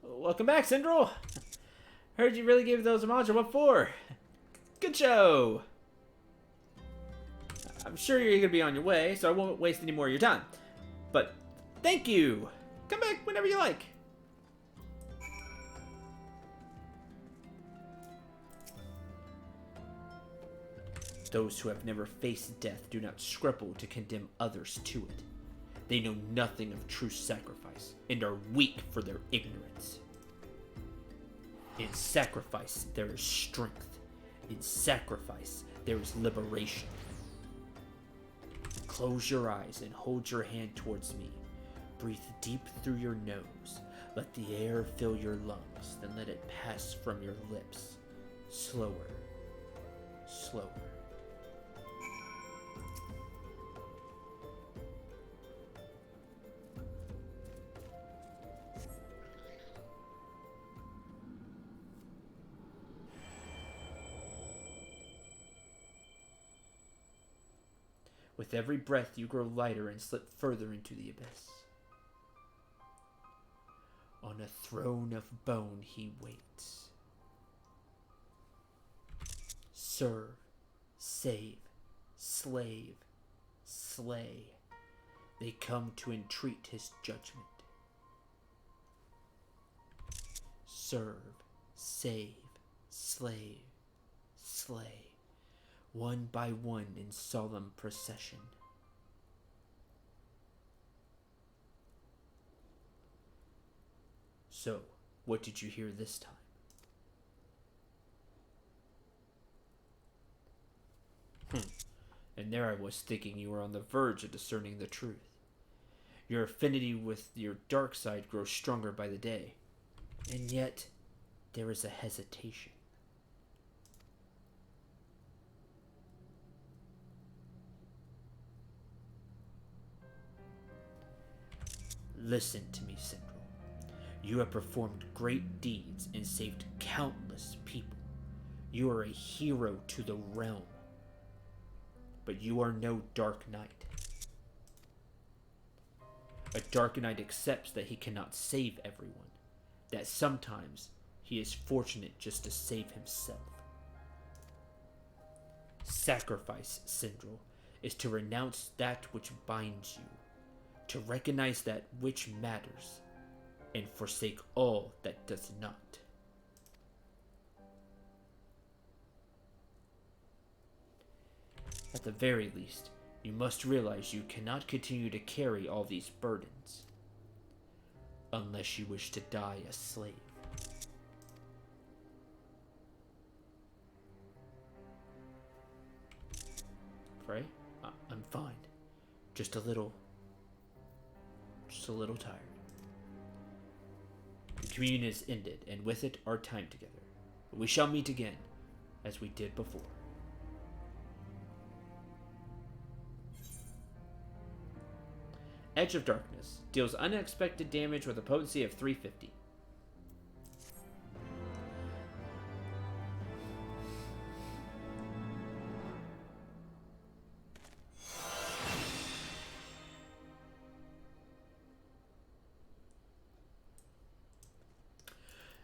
Welcome back, Syndrel! Heard you really gave those a module. What for? Good show! I'm sure you're going to be on your way, so I won't waste any more of your time. But Thank you. Come back whenever you like. Those who have never faced death do not scruple to condemn others to it. They know nothing of true sacrifice and are weak for their ignorance. In sacrifice, there is strength. In sacrifice, there is liberation. Close your eyes and hold your hand towards me. Breathe deep through your nose. Let the air fill your lungs, then let it pass from your lips. Slower. Slower. With every breath, you grow lighter and slip further into the abyss. On a throne of bone he waits. Serve, save, slave, slay. They come to entreat his judgment. Serve, save, slave, slay. One by one in solemn procession. So, what did you hear this time? And there I was thinking you were on the verge of discerning the truth. Your affinity with your dark side grows stronger by the day. And yet, there is a hesitation. Listen to me, Central. You have performed great deeds and saved countless people. You are a hero to the realm. But you are no Dark Knight. A Dark Knight accepts that he cannot save everyone. That sometimes he is fortunate just to save himself. Sacrifice, Syndril, is to renounce that which binds you, to recognize that which matters, and forsake all that does not. At the very least, you must realize you cannot continue to carry all these burdens, unless you wish to die a slave. Frey, I'm fine. Just a little tired. The communion is ended, and with it our time together. But we shall meet again, as we did before. Edge of Darkness deals unexpected damage with a potency of 350.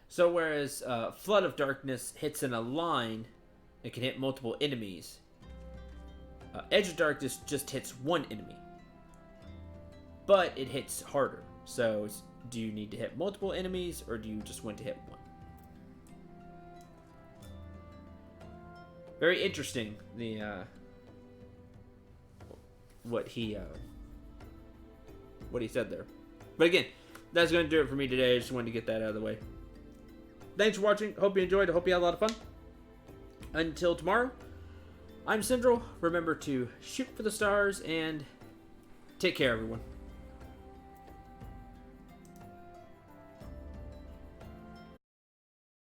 So whereas Flood of Darkness hits in a line, it can hit multiple enemies. Edge of Darkness just hits one enemy, but it hits harder. So do you need to hit multiple enemies, or do you just want to hit one? Very interesting, the what he said there. But again, that's going to do it for me today. I just wanted to get that out of the way. Thanks for watching. Hope you enjoyed. I hope you had a lot of fun. Until tomorrow, I'm Syndril. Remember to shoot for the stars and take care, everyone.